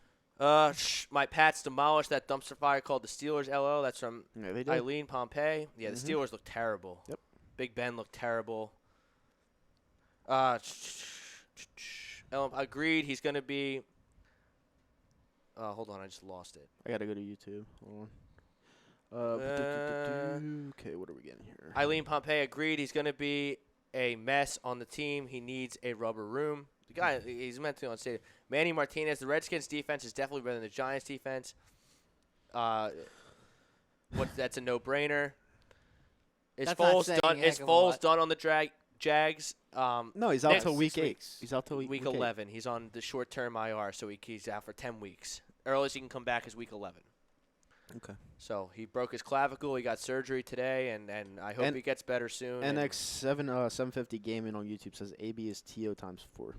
My Pats demolished that dumpster fire called the Steelers LO. That's from Yeah, they did. Eileen Pompey. Yeah, the Steelers look terrible. Yep. Big Ben looked terrible. Agreed. He's going to be. Hold on, I just lost it. I gotta go to YouTube. Hold on. Okay, what are we getting here? Eileen Pompey agreed. He's going to be a mess on the team. He needs a rubber room. The guy, he's mentally unstable. Manny Martinez, the Redskins' defense is definitely better than the Giants' defense. That's a no-brainer. Is That's not Foles saying done? a heck Is of a Foles lot. done on the Jags? No, he's out next till week 6 8. weeks. He's out till week 8. 11. He's on the short-term IR, so he's out for 10 weeks. Earliest he can come back is week 11. Okay. So he broke his clavicle. He got surgery today, and I hope he gets better soon. NX 750 Gaming on YouTube says AB is TO times 4.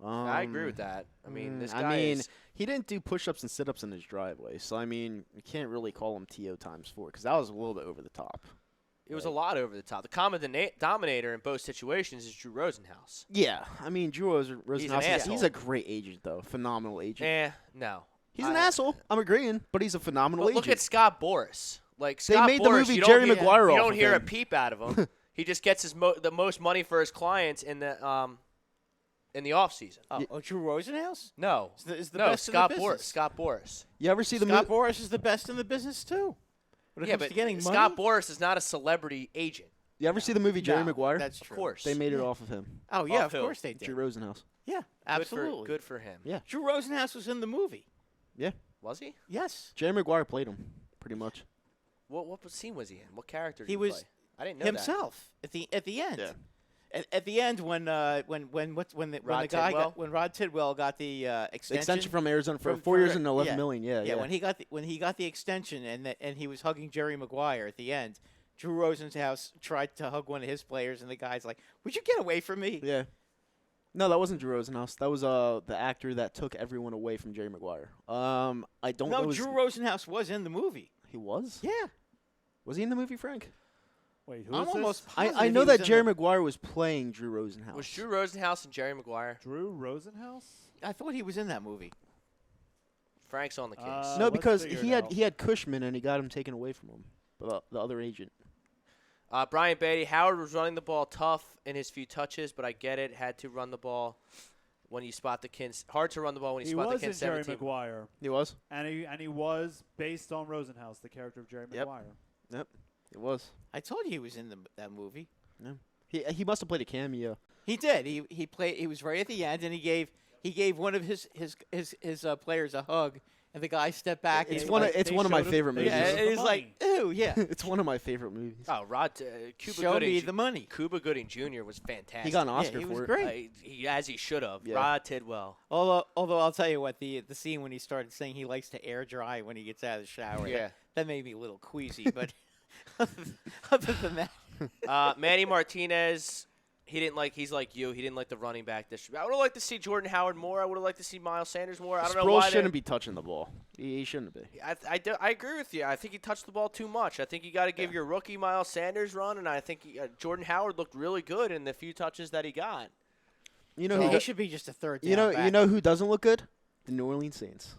I agree with that. I mean, this guy is. He didn't do push-ups and sit-ups in his driveway, so I mean, you can't really call him T.O. times 4 because that was a little bit over the top. It was a lot over the top. The common dominator in both situations is Drew Rosenhaus. Yeah, I mean, Drew Rosenhaus, he's a great agent, though. Phenomenal agent. No. He's an asshole. I'm agreeing, but he's a phenomenal agent. Look at Scott Boras. Like, they Scott made Boras, the movie Jerry Maguire You off don't of hear a him. peep out of him. He just gets the most money for his clients in the off season. Oh, Drew Rosenhaus? No, Is the no, best Scott in the Boras. business. Scott Boras. You ever see the Scott movie? Boras is the best in the business too. When it Yeah, comes but to getting money? Scott Boras is not a celebrity agent. You ever see the movie Jerry No, Maguire? That's true. Of course. They made it off of him. Oh yeah, Off of who? course they did. Drew Rosenhaus. Yeah, absolutely. Good for him. Yeah. Drew Rosenhaus was in the movie. Was he? Yes. Jerry Maguire played him, pretty much. What scene was he in? What character did He he was play? I didn't know Himself at the end. Yeah. At the end, when Rod Tidwell got the extension. Extension from Arizona for From- 4 years for- and 11 yeah. million. Yeah. When he got the extension and he was hugging Jerry Maguire at the end, Drew Rosenhaus tried to hug one of his players, and the guy's like, "Would you get away from me?" Yeah. No, that wasn't Drew Rosenhaus. That was the actor that took everyone away from Jerry Maguire. I don't know. No, Drew Rosenhaus was in the movie. He was? Yeah. Was he in the movie, Frank? Wait, who I'm is this? almost positive I know he was that in Jerry the- Maguire was playing Drew Rosenhaus. Was Drew Rosenhaus and Jerry Maguire? Drew Rosenhaus? I thought he was in that movie. Frank's on the case. No, let's because figure he it had out. he had Cushman and he got him taken away from him. The other agent. Brian Beatty, Howard was running the ball tough in his few touches, but I get it. Had to run the ball when you spot the Kins. Hard to run the ball when you He spot the was in Kins Jerry 17. Maguire, He was? and he was based on Rosenhaus, the character of Jerry Yep. Maguire. Yep. It was. I told you he was in that movie. He must have played a cameo. He did. He played. He was right at the end, and he gave one of his players a hug, and the guy stepped back. It's and one he, of my showed him- favorite they movies. yeah, showed and the he's like, money. "Ew, yeah." It's one of my favorite movies. Oh, Cuba Show Gooding. me the money. Cuba Gooding Jr. was fantastic. He got an Oscar he for was it. great. As he should have. Yeah. Rod Tidwell. Although I'll tell you what, the scene when he started saying he likes to air dry when he gets out of the shower, Yeah. that made me a little queasy. But other than that, Manny Martinez, he's like you. He didn't like the running back distribution. I would have liked to see Jordan Howard more. I would have liked to see Miles Sanders more. I don't know Sproles why. shouldn't be touching the ball. He shouldn't be. I agree with you. I think he touched the ball too much. I think you got to give your rookie Miles Sanders run, and I think Jordan Howard looked really good in the few touches that he got. You know he who? should be just a third down You back. know who doesn't look good? The New Orleans Saints.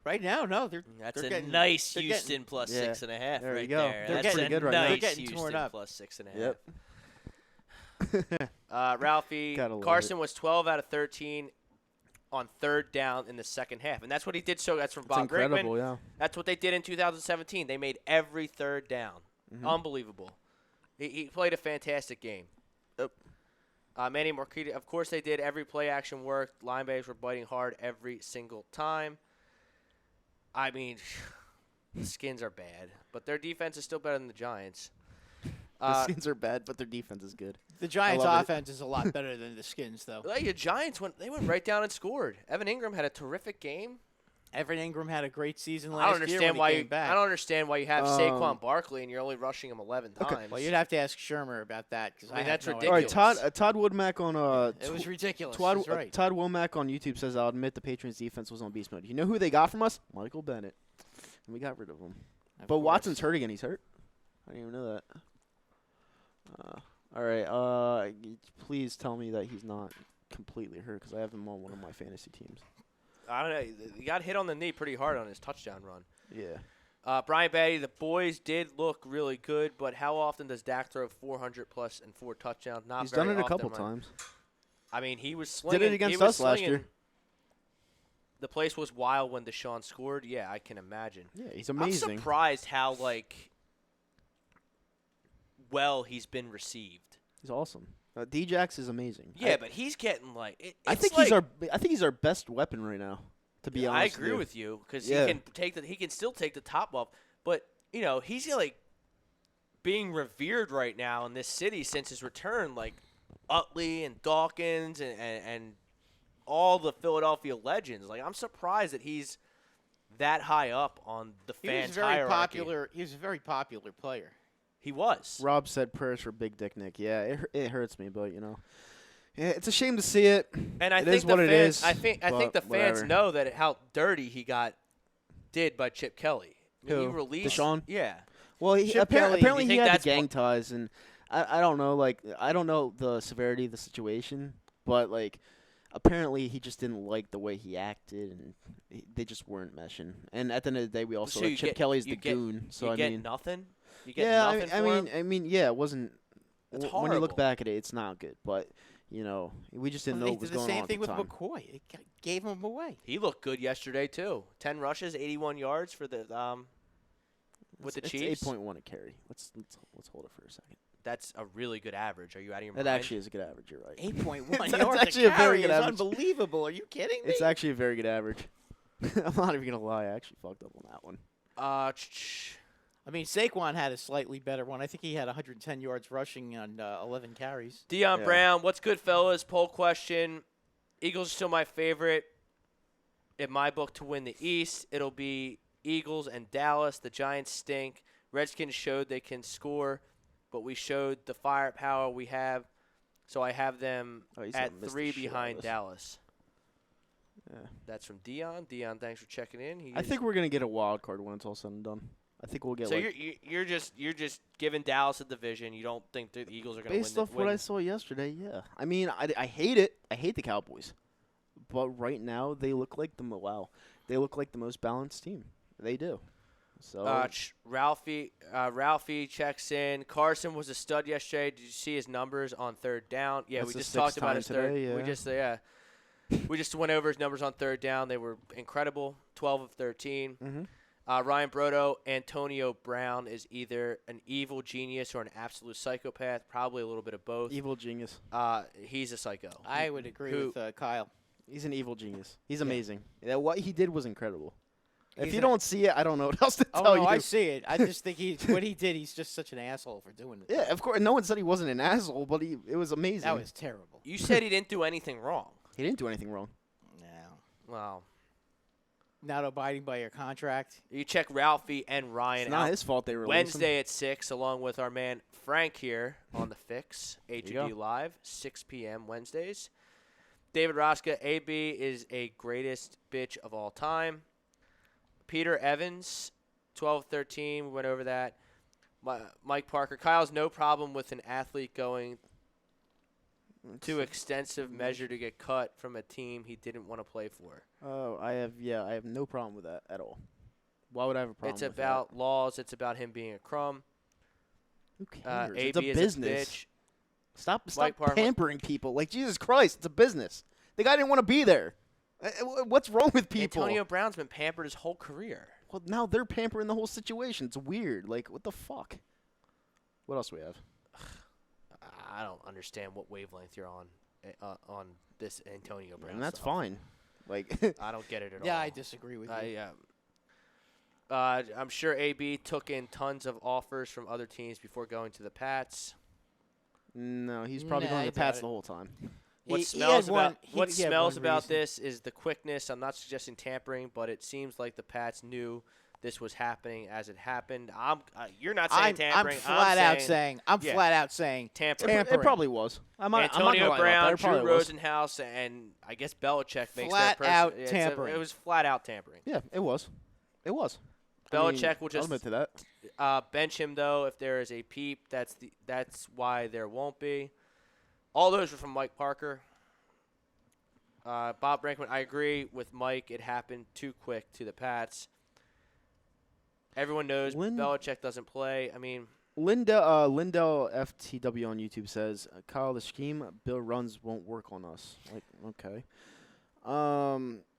Right now, no, they're That's they're a getting, nice they're Houston getting, plus Yeah. 6.5 There you right go. there. They're That's getting a good right now. nice They're getting Houston torn up. plus 6.5. Yep. Ralphie, Gotta love Carson was 12 out of 13 on third down in the second half, and that's what he did. So that's from It's Bob Grigman. incredible, yeah. That's what they did in 2017. They made every third down. Mm-hmm. Unbelievable. He played a fantastic game. Yep. Manny Marquita, of course they did. Every play action worked. Linebackers were biting hard every single time. I mean, the Skins are bad, but their defense is still better than the Giants. The Skins are bad, but their defense is good. The Giants' love it. offense is a lot better than the Skins, though. Like, the Giants went right down and scored. Evan Ingram had a terrific game. Evan Ingram had a great season I last don't year understand when why he came back. I don't understand why you have Saquon Barkley and you're only rushing him 11 times. Well, you'd have to ask Shermer about that because I mean, that's no ridiculous. All right, Ridiculous. Todd Woodmack on It was ridiculous. Todd He's right. Todd Womack on YouTube says, "I'll admit the Patriots defense was on beast mode." You know who they got from us? Michael Bennett, and we got rid of him. Of But course. Watson's hurt again. He's hurt. I didn't even know that. All right. Please tell me that he's not completely hurt because I have him on one of my fantasy teams. I don't know. He got hit on the knee pretty hard on his touchdown run. Yeah. Brian Batty, the boys did look really good, but how often does Dak throw 400 plus and 4 touchdowns? Not He's very done it a often, couple man. times. I mean, he was slinging. Did it against he was us last slinging. year. The place was wild when Deshaun scored. Yeah, I can imagine. Yeah, he's amazing. I'm surprised how well he's been received. He's awesome. Djax is amazing. Yeah, but he's getting I think he's our best weapon right now. To be I honest, agree with you because Yeah. he can still take the top off, but he's being revered right now in this city since his return. Like Utley and Dawkins and all the Philadelphia legends. Like I'm surprised that he's that high up on the He fans' was very hierarchy. popular. He was a very popular player. He was. Rob said prayers for Big Dick Nick. Yeah, it hurts me, but Yeah, it's a shame to see it. And I It think is what the it fans, is, I think the but fans whatever. know that how dirty he did by Chip Kelly. When he Who? released, Deshaun? yeah. Well, Chip Kelly, apparently you he think had that's the gang ties, and I don't know, I don't know the severity of the situation, but apparently he just didn't like the way he acted, and they just weren't meshing. And at the end of the day, we also So you Chip get- Kelly's you the get- goon. So you I get mean, nothing. You get yeah, nothing for him? yeah, it wasn't. That's When you horrible. look back at it, it's not good, but. We just didn't know They what was did the going same on thing at with the time. McCoy. It gave him away. He looked good yesterday too. 10 rushes, 81 yards for the with the Chiefs. It's 8.1 a carry. Let's hold it for a second. That's a really good average. Are you out of your That mind? actually is a good average. You're right. 8.1 It's yards actually a very carry good is average. unbelievable. Are you kidding me? It's actually a very good average. I'm not even gonna lie. I actually fucked up on that one. I mean, Saquon had a slightly better one. I think he had 110 yards rushing on 11 carries. Deion Yeah. Brown, what's good, fellas? Poll question. Eagles are still my favorite. In my book, to win the East, it'll be Eagles and Dallas. The Giants stink. Redskins showed they can score, but we showed the firepower we have. So I have them He's at gonna miss the 3 shit out of behind us. Dallas. Yeah. That's from Deion. Deion, thanks for checking in. I think we're gonna get a wild card when it's all said and done. I think we'll get so. You're just giving Dallas a division. You don't think the Eagles are going to win? based off what I saw yesterday. Yeah. I mean, I hate it. I hate the Cowboys, but right now they look like They look like the most balanced team. They do. So Ralphie checks in. Carson was a stud yesterday. Did you see his numbers on third down? Yeah, That's we the just talked sixth about time his third. today, We just went over his numbers on third down. They were incredible. 12 of 13. Mhm. Ryan Brodo, Antonio Brown is either an evil genius or an absolute psychopath. Probably a little bit of both. Evil genius. He's a psycho. I would agree with Kyle. He's an evil genius. He's amazing. Yeah, what he did was incredible. If He's you a- don't see it, I don't know what else to Oh, tell no, you. I see it. I just think what he did, he's just such an asshole for doing it. Yeah, of course. No one said he wasn't an asshole, but it was amazing. That was terrible. You said he didn't do anything wrong. He didn't do anything wrong. No. Wow. Not abiding by your contract. You check Ralphie and It's Ryan not out his fault they released Wednesday at 6, along with our man Frank here on the Fix, you A2D go. Live, 6 p.m. Wednesdays. David Roska, AB is a greatest bitch of all time. Peter Evans, 12-13, we went over that. Mike Parker, Kyle's no problem with an athlete going to extensive measure to get cut from a team he didn't want to play for. Oh, I have no problem with that at all. Why would I have a problem It's with about laws. It's about him being a crumb. that? Who cares? AB It's a is business. a bitch. Stop Mike Parker- pampering people. Like, Jesus Christ, it's a business. The guy didn't want to be there. What's wrong with people? Antonio Brown's been pampered his whole career. Well, now they're pampering the whole situation. It's weird. Like, what the fuck? What else do we have? I don't understand what wavelength you're on this Antonio Brown. And that's stuff. fine. Like, I don't get it at all. Yeah, I disagree with you. I'm sure AB took in tons of offers from other teams before going to the Pats. no, he's probably Nah, going I to the Pats doubt the it. whole time. What He smells had one- about he- what he had smells one about reason. this is the quickness. I'm not suggesting tampering, but it seems like the Pats knew this was happening as it happened. You're not saying I'm tampering. flat out saying yeah. flat out saying tampering. It probably was. I'm not gonna Antonio lie about Brown, that. It Drew probably was. Rosenhaus, and I guess Belichick makes Flat that person. out It's tampering. It was flat out tampering. Yeah, it was. It was. Belichick will I'll just admit to that. bench him though if there is a peep. That's why there won't be. All those are from Mike Parker. Bob Brankman, I agree with Mike. It happened too quick to the Pats. Everyone knows Belichick doesn't play. I mean, Lindell FTW on YouTube says, Kyle, the scheme Bill runs won't work on us. Like, okay.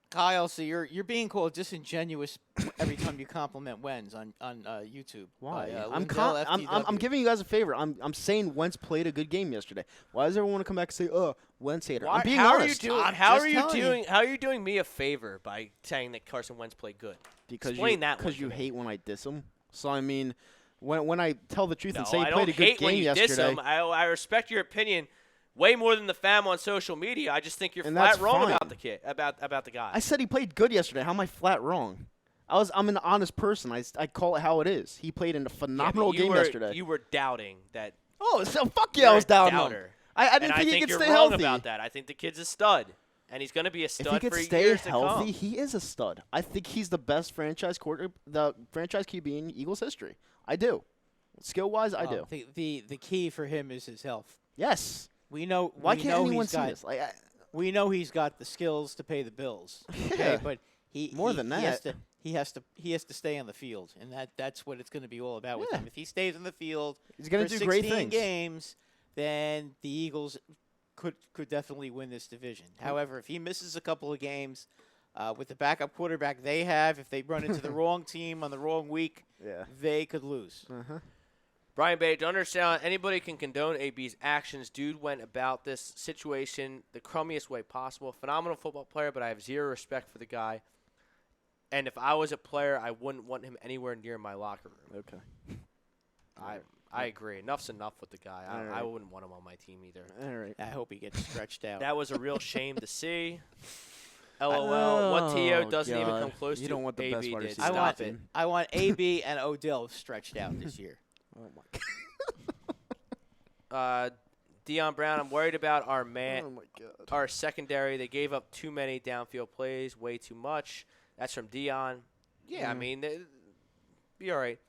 Kyle, so you're being called disingenuous every time you compliment Wentz on YouTube. Why? by, I'm Lindell FTW. giving you guys a favor. I'm saying Wentz played a good game yesterday. Why does everyone want to come back and say, "Oh, Wentz hater"? I'm being how honest. How are you doing me a favor by saying that Carson Wentz played good? Explain that one because to you me. hate when I diss him. So I mean, when I tell the truth and No, say he I played don't a good hate when game you diss yesterday, him. I respect your opinion way more than the fam on social media. I just think you're And flat that's wrong fine. about the kid, about the guy. I said he played good yesterday. How am I flat wrong? I'm an honest person. I call it how it is. He played in a phenomenal game yesterday. You were doubting that. Oh, so fuck yeah, You're I was a doubting him. doubter. I didn't And I think he think could you're stay wrong healthy. about that. I think the kid's a stud, and he's going to be a If stud he could for stay years healthy, to he is a stud. I think he's the best the franchise QB in Eagles history. I do. Skill-wise, I do. The key for him is his health. Yes. We know. Why we can't know anyone he's see got, this? Like, we know he's got the skills to pay the bills. Okay, Yeah. but he has to stay on the field, and that's what it's going to be all about with Yeah. him. If he stays on the field, he's going for to do great 16 things. games, then the Eagles could definitely win this division. However, if he misses a couple of games with the backup quarterback they have, if they run into the wrong team on the wrong week, Yeah. they could lose. Uh-huh. Brian Bates, to understand anybody can condone AB's actions. Dude went about this situation the crummiest way possible. Phenomenal football player, but I have zero respect for the guy. And if I was a player, I wouldn't want him anywhere near my locker room. Okay. I agree. Enough's enough with the guy. All I right. wouldn't want him on my team either. All right. I hope he gets stretched out. That was a real shame to see. LOL. What TO doesn't even God. come close You to don't want the AB best wide did. receiver. Stop it. I want AB and Odell stretched out this year. Oh, my God. Deion Brown, I'm worried about our Oh, my God. our secondary. They gave up too many downfield plays, way too much. That's from Deion. Yeah, I mean, be all right.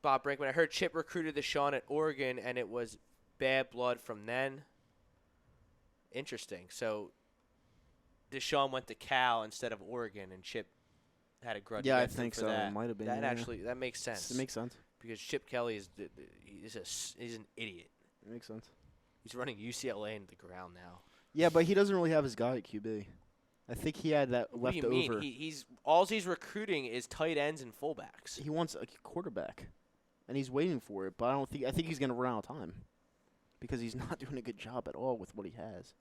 Bob Brinkman, I heard Chip recruited Deshaun at Oregon, and it was bad blood from then. Interesting. So Deshaun went to Cal instead of Oregon, and Chip had a grudge Yeah, I against him think for so. that. It might have been, That yeah. that makes sense. It makes sense. Because Chip Kelly is he's an idiot. It makes sense. He's running UCLA into the ground now. Yeah, but he doesn't really have his guy at QB. I think he had that What left do you over. mean? He's recruiting is tight ends and fullbacks. He wants a quarterback, and he's waiting for it. But I think he's going to run out of time because he's not doing a good job at all with what he has.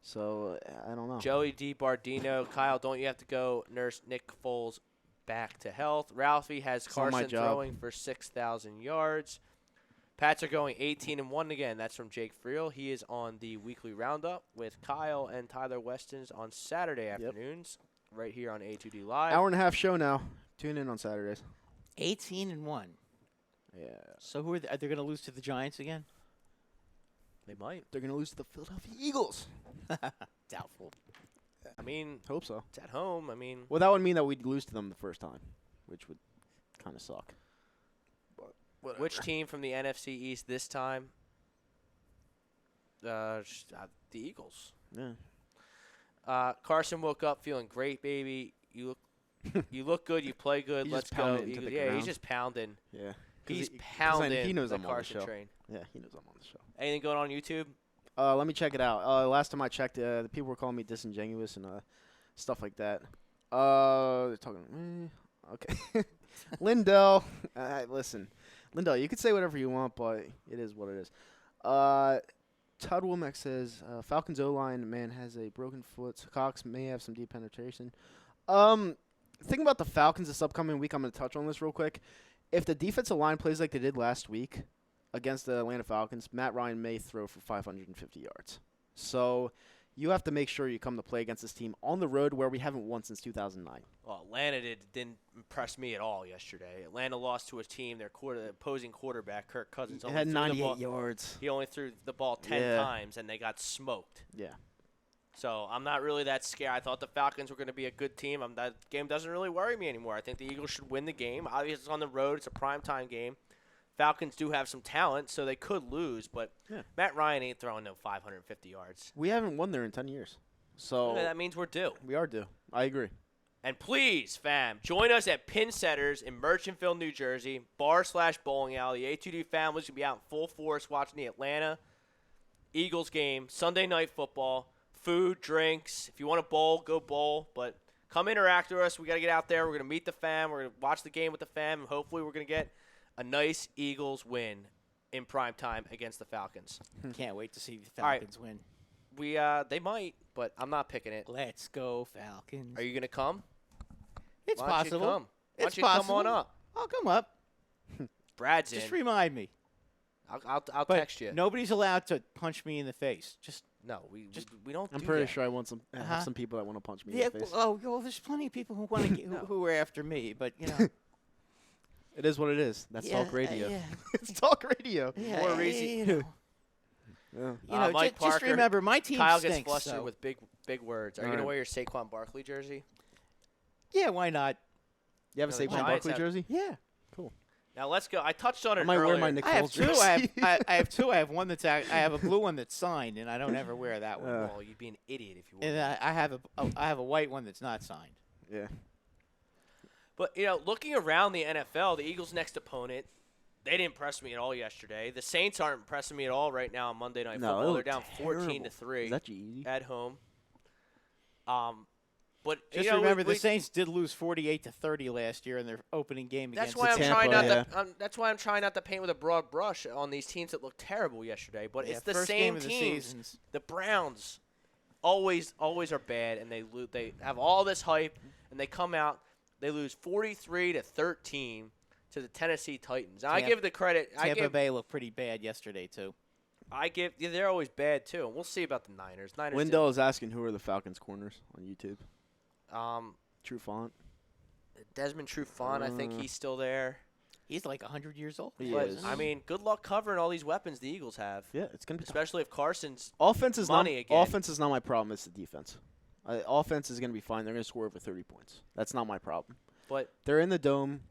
So I don't know. Joey D. Bardino, Kyle, don't you have to go nurse Nick Foles back to health? Ralphie has It's not my Carson job. throwing for 6,000 yards. Pats are going 18-1 again. That's from Jake Friel. He is on the weekly roundup with Kyle and Tyler Weston's on Saturday afternoons, right here on A2D Live. Hour and a half show now. Tune in on Saturdays. 18-1. Yeah. So who are they going to lose to the Giants again? They might. They're going to lose to the Philadelphia Eagles. Doubtful. I mean, Hope so. it's at home. I mean, Well, that would mean that we'd lose to them the first time, which would kind of suck. which team from the NFC East this time? The Eagles. Yeah. Carson woke up feeling great, baby. You look good. You play good. He's Let's just go. pounding into the Yeah, ground. he's just pounding. Yeah. He's 'Cause pounding he knows the I'm on the Carson show. train. Yeah, he knows I'm on the show. Anything going on YouTube? Let me check it out. Last time I checked, the people were calling me disingenuous and stuff like that. They're talking. Okay. Lindell, listen, Lindell, you could say whatever you want, but it is what it is. Todd Womack says Falcons O-line man has a broken foot. Cox may have some deep penetration. Think about the Falcons this upcoming week. I'm going to touch on this real quick. If the defensive line plays like they did last week against the Atlanta Falcons, Matt Ryan may throw for 550 yards. So you have to make sure you come to play against this team on the road where we haven't won since 2009. Well, Atlanta didn't impress me at all yesterday. Atlanta lost to a team. Their opposing quarterback, Kirk Cousins, It only had threw the 98 ball. yards. He only threw the ball 10 Yeah. times, and they got smoked. Yeah. So I'm not really that scared. I thought the Falcons were going to be a good team. That game doesn't really worry me anymore. I think the Eagles should win the game. Obviously, it's on the road. It's a primetime game. Falcons do have some talent, so they could lose. But Yeah. Matt Ryan ain't throwing no 550 yards. We haven't won there in 10 years. So That means we're due. we are due. I agree. And please, fam, join us at Pin Setters in Merchantville, New Jersey, bar/bowling alley. The A2D families will be out in full force watching the Atlanta Eagles game, Sunday night football, food, drinks. If you want to bowl, go bowl. But come interact with us. We got to get out there. We're going to meet the fam. We're going to watch the game with the fam. And hopefully we're going to get a nice Eagles win in prime time against the Falcons. Can't wait to see the All right. Falcons win. They might, but I'm not picking it. Let's go Falcons. Are you going to come? It's Why don't you possible. come? Why It's don't you come possible. on up? I'll come up. Brad's Just in. remind me. I'll But text you. nobody's allowed to punch me in the face. Just No, we don't. I'm do pretty that. sure I want have Uh-huh. some people that want to punch me yeah. in the face. Oh, well, there's plenty of people who want to who are after me, but you know. It is what it is. That's Yeah, talk radio. yeah. It's talk radio. Yeah, More reason- you know, Yeah. Mike just Parker, remember, my team Kyle stinks. gets flustered so- with big words. Are you All going to right. wear your Saquon Barkley jersey? Yeah, why not? You have a No, the Saquon Giants Barkley have- jersey? Yeah. Now let's go. I touched on it I might wear earlier. my Nick I have Foles two. jersey. I have two. I have one that's I have a blue one that's signed, and I don't ever wear that one. Uh, Well, you'd be an idiot if you wore And that. I have a white one that's not signed. Yeah. But, looking around the NFL, the Eagles' next opponent, they didn't impress me at all yesterday. The Saints aren't impressing me at all right now on Monday Night No, Football. they They're look down terrible. 14-3 Is that easy? at home. But Just remember, the Saints did lose 48-30 last year in their opening game That's against why I'm the trying Tampa, not to. That's why I'm trying not to paint with a broad brush on these teams that looked terrible yesterday. But Yeah, it's the first same game of the teams. seasons. The Browns always are bad, and they have all this hype, and they come out, they lose 43-13 to the Tennessee Titans. I give the credit. Tampa Bay looked pretty bad yesterday too. They're always bad too, and we'll see about the Niners. Wendell is asking who are the Falcons corners on YouTube. True Font. Desmond Trufant, I think he's still there. He's like 100 years old. He But is. I mean, good luck covering all these weapons the Eagles have, Yeah, it's gonna be tough. especially if Carson's Offense is money not. again. Offense is not my problem. It's the defense. Offense is gonna be fine. They're gonna score over 30 points. That's not my problem. But They're in the dome.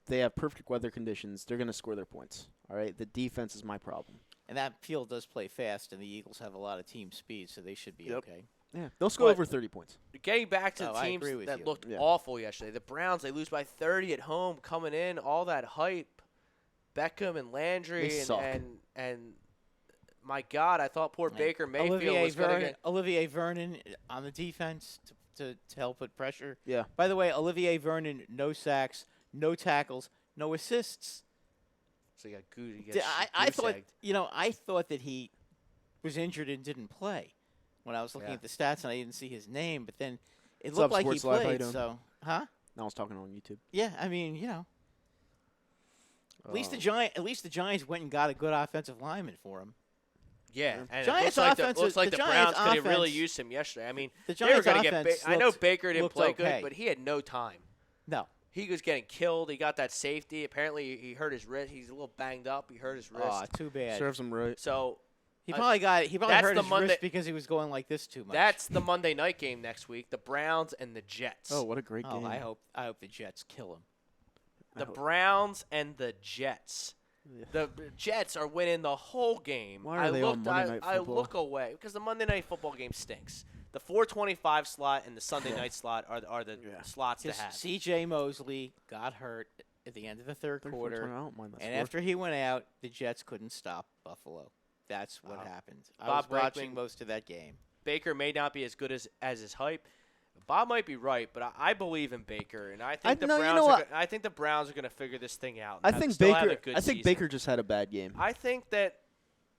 They have perfect weather conditions. They're gonna score their points. All right. The defense is my problem. And that field does play fast, and the Eagles have a lot of team speed, so they should be okay. Yeah, they'll score But- over 30 points. getting back to Oh, the I teams agree with that you. looked Yeah. awful yesterday, the Browns, they lose by 30 at home, coming in, all that hype, Beckham and Landry, They and, suck. and my God, I thought poor Baker Mayfield was going to get. Olivier Vernon on the defense to help put pressure. Yeah. By the way, Olivier Vernon, no sacks, no tackles, no assists. So you got Goose. I thought, I thought that he was injured and didn't play when I was looking Yeah. at the stats and I didn't see his name. But then it What's looked up, like he Sports Live? How you played. doing? So, huh? Now I was talking on YouTube. Yeah, I mean, at least the Giants went and got a good offensive lineman for him. Yeah, and Giants it looks like offense- looks like the the Giants Browns could have really offense- used him yesterday. I mean, The they were Giants going to get. offense I know looked- Baker didn't looked play okay. good, but he had no time. No. He was getting killed. He got that safety. Apparently, he hurt his wrist. He's a little banged up. He hurt his wrist. Aw, too bad. Serves them right. So He probably that's hurt the his Monday- wrist because he was going like this too much. that's the Monday night game next week. The Browns and the Jets. Oh, what a great Oh, game. I hope the Jets kill him. The Browns and the Jets. Yeah. The Jets are winning the whole game. Why are they on Monday Night I Football? look away because the Monday Night Football game stinks. The 4:25 slot and the Sunday night slot are the slots to Because have. C.J. Mosley got hurt at the end of the third 34-20, quarter, I don't mind that and score. after he went out, the Jets couldn't stop Buffalo. That's what happened. I Bob was watching Brakeman- most of that game. Baker may not be as good as his hype. Bob might be right, but I believe in Baker, and I think I think the Browns are going to figure this thing out. And I have- think still have a Baker. good I think season. Baker just had a bad game. I think that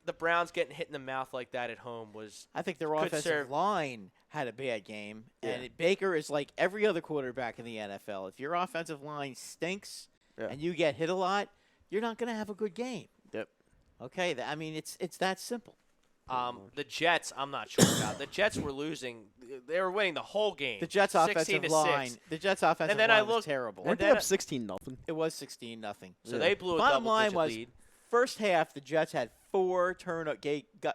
the Browns getting hit in the mouth like that at home was I think their Could offensive serve- line had a bad game, and Yeah. Baker is like every other quarterback in the NFL. If your offensive line stinks Yeah. and you get hit a lot, you're not going to have a good game. Yep. Okay, it's that simple. the Jets. I'm not sure about. The Jets were losing. They were winning the whole game. The Jets' 16 offensive to line. 6. The Jets' offensive then I line was looked- terrible. Weren't they then up 16-0? It was 16-0. So Yeah. they blew a Bottom line double-digit was lead. first half the Jets had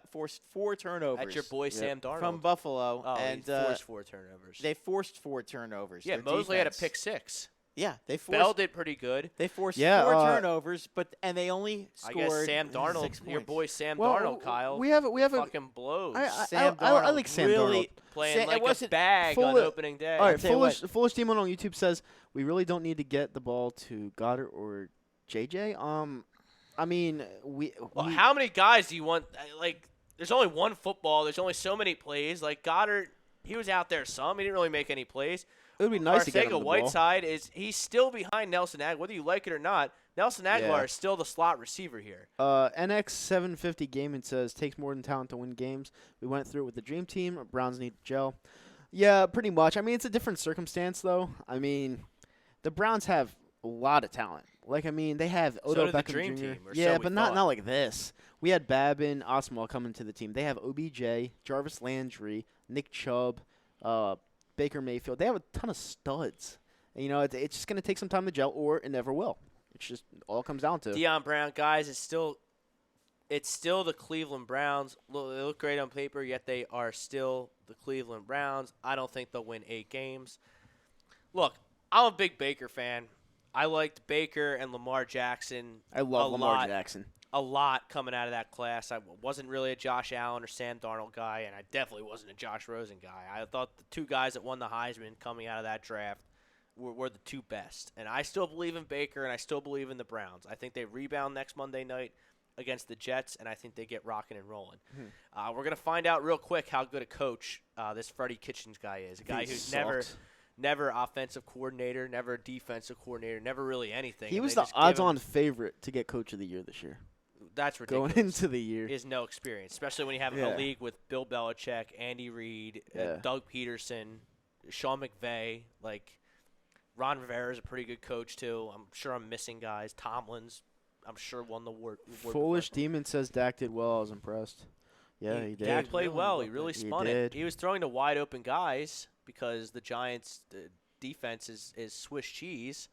forced four turnovers. At your boy Sam Darnold. from Buffalo, oh, and he forced 4 turnovers. they forced 4 turnovers. yeah, Their Mosley had a defense- pick 6. Yeah, they Bell forced. did pretty good. They forced Yeah, 4 turnovers, and they only I scored guess Sam 6 Darnold, your points. boy Sam Well, Darnold, Kyle, we have a. fucking blows. Sam I Darnold like Sam really Darnold. Playing Sam- it like a wasn't bag on full of- opening day. All right, tell you what. Foolish Demon on YouTube says we really don't need to get the ball to Goddard or JJ. I mean, Well, how many guys do you want? Like, there's only one football. There's only so many plays. Like, Goddard, he was out there some. He didn't really make any plays. it would be nice to get him the ball. Whiteside he's still behind Nelson Aguilar. Whether you like it or not, Nelson Aguilar Yeah. is still the slot receiver here. NX750 Gaming says takes more than talent to win games. We went through it with the Dream Team. Browns need to gel. Yeah, pretty much. I mean, it's a different circumstance though. I mean, the Browns have a lot of talent. Like, I mean, they have Odell did the Beckham Dream Jr. Team, or so yeah, we but thought. not like this. We had Babin, Oswald coming to the team. They have OBJ, Jarvis Landry, Nick Chubb, Baker Mayfield. They have a ton of studs. And, you know, it's just going to take some time to gel, or it never will. It's just all it comes down to. Deion Brown, guys, it's still the Cleveland Browns. They look great on paper, yet they are still the Cleveland Browns. I don't think they'll win 8 games. Look, I'm a big Baker fan. I liked Baker and Lamar Jackson. I love Lamar Jackson. A lot coming out of that class. I wasn't really a Josh Allen or Sam Darnold guy, and I definitely wasn't a Josh Rosen guy. I thought the 2 guys that won the Heisman coming out of that draft were the 2 best. And I still believe in Baker, and I still believe in the Browns. I think they rebound next Monday night against the Jets, and I think they get rocking and rolling. We're going to find out real quick how good a coach this Freddie Kitchens guy is, a guy who's never offensive coordinator, never defensive coordinator, never really anything. He was the odds-on favorite to get Coach of the Year this year. That's ridiculous. Going into the year. He has no experience, especially when you have a league with Bill Belichick, Andy Reid, Doug Peterson, Sean McVay. Like, Ron Rivera is a pretty good coach, too. I'm sure I'm missing guys. Tomlin's, I'm sure, won the award. Foolish Demon says Dak did well. I was impressed. Yeah, he did. Dak played well. He really spun it. He was throwing to wide-open guys because the Giants' defense is Swiss cheese.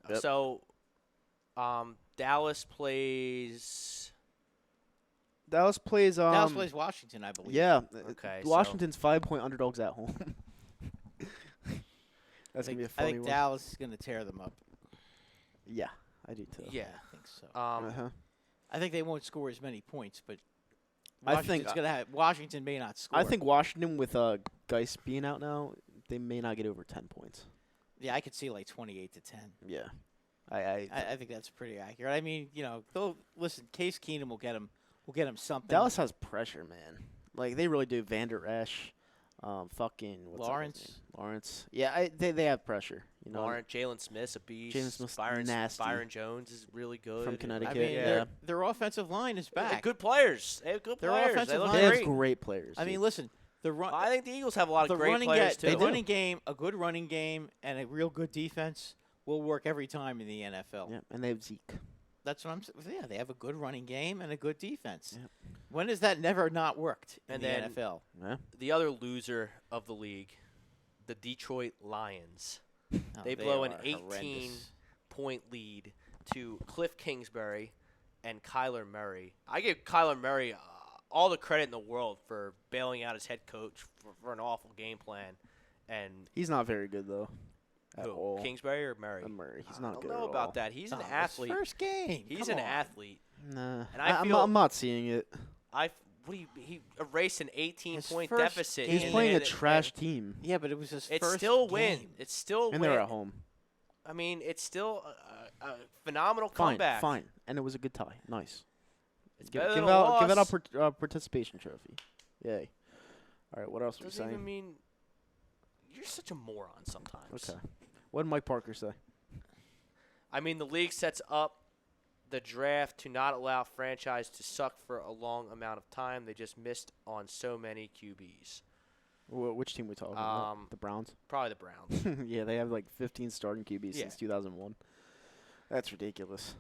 Yep. So Dallas plays Washington, I believe. Yeah. Okay. Washington's 5-point underdogs at home. That's going to be a funny I think one. Dallas is going to tear them up. Yeah, I do too. Yeah. I think so. Uh-huh. I think they won't score as many points, but Washington may not score. I think Washington, with Geis being out now, they may not get over 10 points. Yeah, I could see like 28 to 10. Yeah. I think that's pretty accurate. I mean, listen, Case Keenum will get him something. Dallas has pressure, man. Like, they really do. Vander Esch, Lawrence. Yeah, they have pressure. Lawrence, Jalen Smith's a beast. Jalen Smith's nasty. Byron Jones is really good. From Connecticut. I mean, their offensive line is back. They're good players. They have good Their players. offensive They look line- They great. have great players. I mean, listen, I think the Eagles have a lot of great players, too. The running game, a good running game, and a real good defense will work every time in the NFL. Yeah, and they have Zeke. That's what I'm saying. Yeah, they have a good running game and a good defense. Yep. When has that never not worked in And the then- NFL? Yeah. The other loser of the league, the Detroit Lions. Oh, They blow an 18-point lead to Cliff Kingsbury and Kyler Murray. I give Kyler Murray all the credit in the world for bailing out his head coach for an awful game plan. And He's not very good, though, at who, all. Kingsbury or Murray? Murray. He's I not don't good know at about all. that. He's an His athlete. first game. He's Come an on. athlete. Nah. And I feel- I'm not seeing it. He erased an 18-point first deficit. game. He's in playing the- a trash team. Yeah, but it was his It's first still game. win. It's still And win. they're at home. I mean, it's still a phenomenal Fine, comeback. fine. And it was a good tie. Nice. It's Give better it than a out loss. participation trophy. Yay. All right, what else are we Doesn't even saying? mean you're such a moron sometimes. Okay. What did Mike Parker say? I mean, the league sets up the draft to not allow franchise to suck for a long amount of time. They just missed on so many QBs. Which team we talking about? The Browns? Probably the Browns. Yeah, they have like 15 starting QBs Yeah. since 2001. That's ridiculous.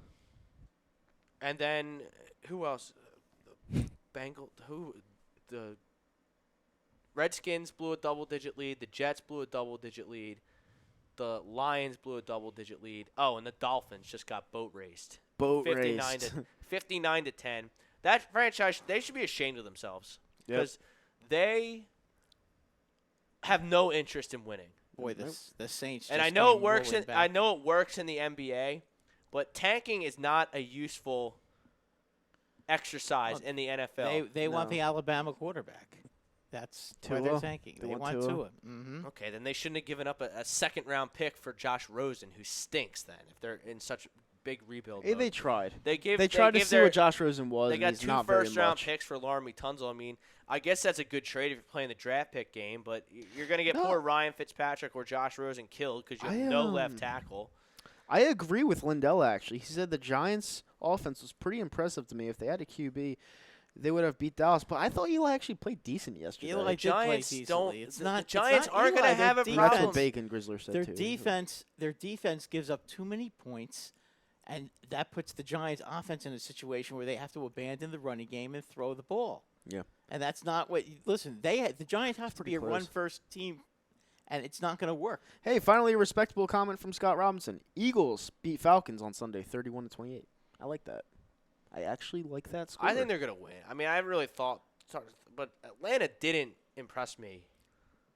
And then who else? The Redskins blew a double-digit lead. The Jets blew a double-digit lead. The Lions blew a double-digit lead. Oh, and the Dolphins just got boat raced. 59 to 10. That franchise, they should be ashamed of themselves because they have no interest in winning. Boy, the Saints. And just I know it came works rolling in back. I know it works in the NBA, but tanking is not a useful exercise in the NFL. They want No. the Alabama quarterback. That's why they're Tua. tanking. They They want want Tua. Tua. Mm-hmm. Okay, then they shouldn't have given up a second-round pick for Josh Rosen, who stinks. Then, if they're in such big rebuild, Hey, mode. they tried. They They tried to give see their- what Josh Rosen was, They and got he's two not very first-round much. picks for Laramie Tunzel. I mean, I guess that's a good trade if you're playing the draft pick game, but you're going to get No. poor Ryan Fitzpatrick or Josh Rosen killed because you have no left tackle. I agree with Lindell, actually. He said the Giants' offense was pretty impressive to me. If they had a QB, they would have beat Dallas. But I thought Eli actually played decent yesterday. Eli did play Giants decently. don't. It's the not. Giants it's not aren't going Eli. to have a Their That's problem. what Bacon Grizzler said, Their too. defense gives up too many points, and that puts the Giants' offense in a situation where they have to abandon the running game and throw the ball. Yeah. And that's not what. Listen, the Giants have to be pretty a close. run-first team, and it's not going to work. Hey, finally a respectable comment from Scott Robinson. Eagles beat Falcons on Sunday, 31-28. I like that. I actually like that score. I think they're going to win. I mean, I really thought, but Atlanta didn't impress me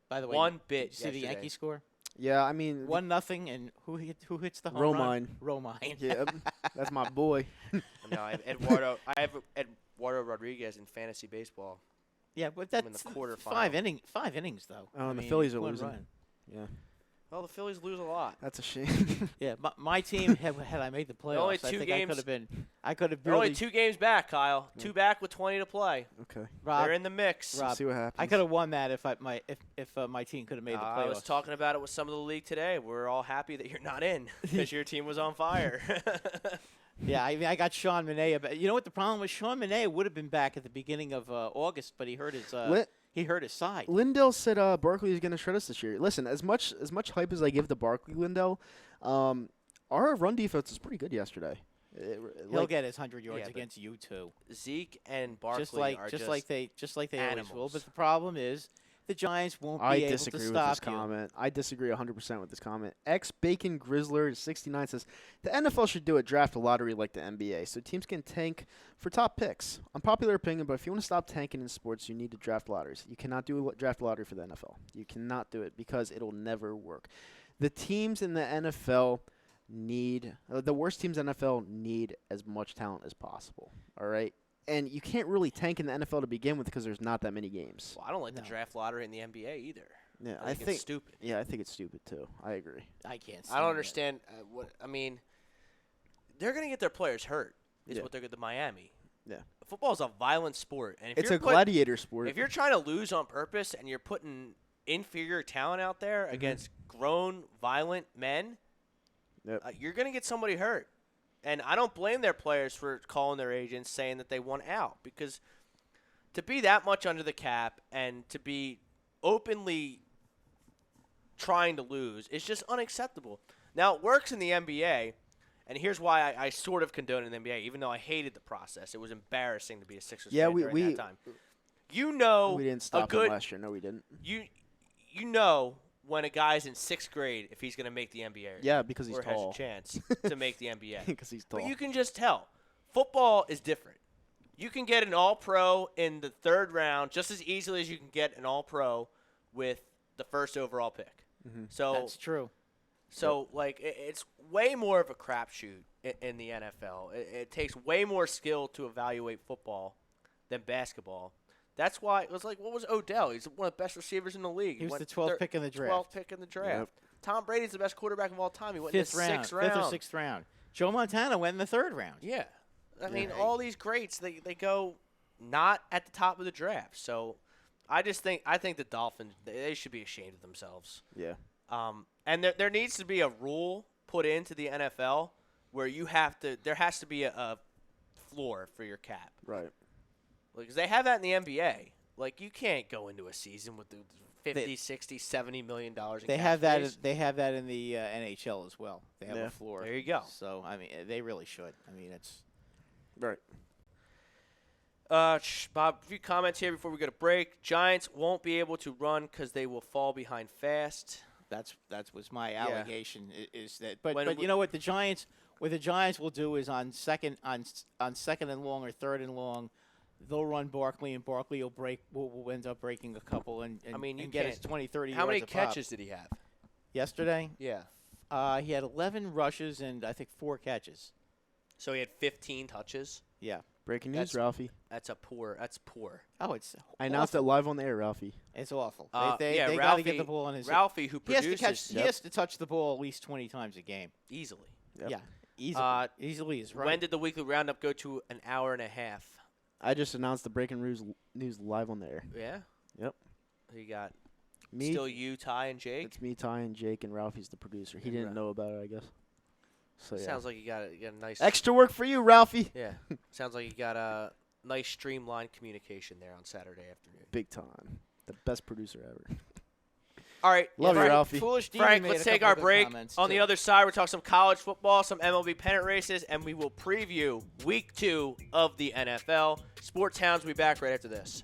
By the way, one bit. did you see the yesterday. Yankee score? Yeah, I mean, 1-0, and who hits the home run? Romine. Romine. Yeah, that's my boy. No, I have Eduardo Rodriguez in fantasy baseball. Yeah, but I'm in that's the quarterfinal. five innings though. Oh, I and the mean, Phillies are one losing. run. Yeah, Well, the Phillies lose a lot. that's a shame. Yeah, my team had I made the playoffs, only I two think games. I could have They're really only 2 games back, Kyle. 2 back with 20 to play. Okay, Rob, They're in the mix. Rob, see what happens. I could have won that if my team could have made the playoffs. I was talking about it with some of the league today. We're all happy that you're not in because your team was on fire. Yeah, I mean, I got Sean Minea, but you know what the problem was? Sean Minea would have been back at the beginning of August, but he hurt his side. Lindell said Barkley is going to shred us this year. Listen, as much hype as I give to Barkley, Lindell, our run defense was pretty good yesterday. He'll get his 100 yards Yeah, but against you too. Zeke and Barkley Just like are they always will. animals. But the problem is the Giants won't be I able to disagree with stop this you. comment. I disagree 100% with this comment. Bacon Grizzler 69 says the NFL should do a draft lottery like the NBA, so teams can tank for top picks. Unpopular opinion, but if you want to stop tanking in sports, you need to draft lotteries. You cannot do a draft lottery for the NFL. You cannot do it because it'll never work. The teams in the NFL need the worst teams in the NFL need as much talent as possible. All right. And you can't really tank in the NFL to begin with because there's not that many games. Well, I don't like the No. draft lottery in the NBA either. Yeah, I think it's stupid. Yeah, I think it's stupid too. I agree. I can't. I stand don't it. understand what I mean. They're going to get their players hurt. Is Yeah. what they're going to Miami. Yeah. Football is a violent sport, and if It's you're a gladiator sport. if you're trying to lose on purpose and you're putting inferior talent out there against grown, violent men, Yep. you're going to get somebody hurt. And I don't blame their players for calling their agents saying that they want out, because to be that much under the cap and to be openly trying to lose is just unacceptable. Now, it works in the NBA, and here's why I sort of condone it in the NBA, even though I hated the process. It was embarrassing to be a Sixers Yeah, fan during that time. You know, we didn't a stop good him last year. No, we didn't. you know when a guy's in 6th grade if he's going to make the NBA. Yeah, because he's or tall. has a chance to make the NBA. Because he's tall. But you can just tell. Football is different. You can get an all-pro in the 3rd round just as easily as you can get an all-pro with the 1st overall pick. So That's true. like, it's way more of a crapshoot in the NFL. It takes way more skill to evaluate football than basketball. That's why it was like, what was Odell? He's one of the best receivers in the league. He was went the 12th pick in the draft. 12th pick in the draft. Yep. Tom Brady's the best quarterback of all time. He went in the 6th round. 5th or 6th round. Joe Montana went in the 3rd round. Yeah. I mean, all these greats, they go not at the top of the draft. So I think the Dolphins, they should be ashamed of themselves. Yeah. And there needs to be a rule put into the NFL where there has to be a floor for your cap. Right. Because they have that in the NBA. Like, you can't go into a season with the 50, 60, 70 million dollars in They cap have that. space. They have that in the NHL as well. They have Yeah. a floor. There you go. So I mean, they really should. I mean, it's Right. Bob, a few comments here before we go to break. Giants won't be able to run because they will fall behind fast. that was my allegation is that. But When but we- you know what the Giants will do is on second and long or 3rd and long, they'll run Barkley, and Barkley will end up breaking a couple and I mean, you and get us can't- 20, 30 How many yards a pop. catches did he have? Yesterday? Yeah. He had 11 rushes and I think 4 catches. So he had 15 touches. Yeah. Breaking news, That's- Ralphie. That's poor. Oh, it's I announced it live on the air, Ralphie. It's awful. Yeah, They got to Ralphie, get the ball on his. Ralphie, who He has to produces catch. He has to touch the ball at least 20 times a game. easily. Yep. Yeah, easily. Easily is right. When did the weekly roundup go to an hour and a half? I just announced the breaking news live on the air. Yeah. Yep. Who you got? Me. Still you, Ty, and Jake. It's me, Ty, and Jake, and Ralphie's the producer. He And didn't Ra- know about it, I guess. So yeah. Sounds like you got a nice. Extra work for you, Ralphie. Yeah. Sounds like you got a nice streamlined communication there on Saturday afternoon. Big time. The best producer ever. All right. Love you, Frank, Ralphie. Foolish Demon Frank, made let's a take couple our of good break. comments, On the too. other side, we're talking some college football, some MLB pennant races, and we will preview Week 2 of the NFL. Sports Hounds will be back right after this.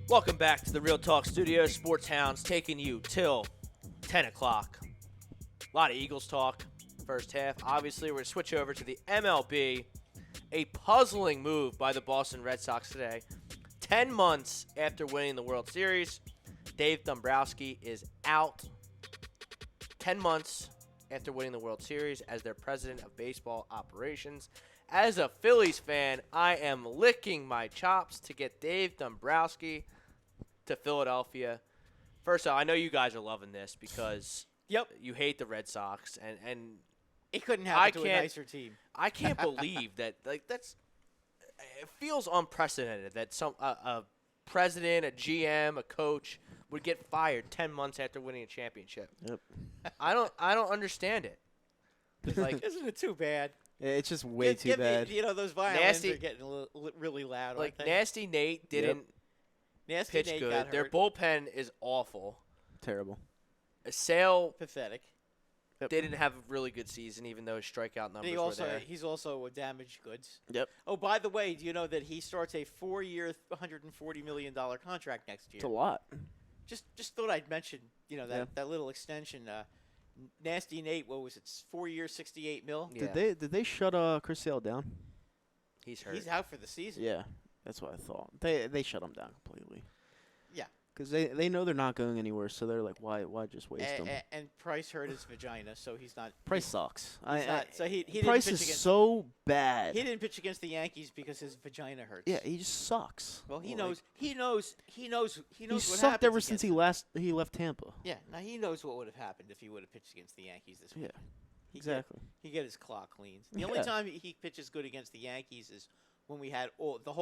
Welcome back to the Real Talk Studios. Sports Hounds taking you till 10 o'clock. A lot of Eagles talk first half. Obviously, we're going to switch over to the MLB. A puzzling move by the Boston Red Sox today. 10 months after winning the World Series, Dave Dombrowski is out. 10 months after winning the World Series as their president of baseball operations. As a Phillies fan, I am licking my chops to get Dave Dombrowski to Philadelphia. First off, I know you guys are loving this because you hate the Red Sox, and It couldn't happen to a nicer team. I can't believe that. It feels unprecedented that a president, a GM, a coach would get fired 10 months after winning a championship. Yep. I don't understand it. Like, isn't it too bad? It's just way too bad. Those violins Nasty- are getting really loud. Like aren't they? Nasty Nate didn't Nasty pitch Nate good. got Their hurt. bullpen is awful. Terrible. Sale Pathetic. didn't have a really good season, even though his strikeout numbers were there. He's also a damaged goods. Yep. Oh, by the way, do you know that he starts a 4-year, $140 million contract next year? It's a lot. Just thought I'd mention, that little extension. Nasty Nate, what was it? 4 years, $68 million. Yeah. Did they shut Chris Sale down? He's hurt. He's out for the season. Yeah, that's what I thought. They shut him down completely. Yeah. Because they know they're not going anywhere, so they're like, why just waste them? And Price hurt his vagina, so he's not. Price sucks. So he didn't Price pitch is against. so bad. He didn't pitch against the Yankees because his vagina hurts. Yeah, he just sucks. Well, he Like, knows. He knows He what sucked happens ever since against he left Tampa. Yeah, now he knows what would have happened if he would have pitched against the Yankees this week. Yeah, He exactly. He get his clock cleaned. The only Yeah. time he pitches good against the Yankees is when we had when the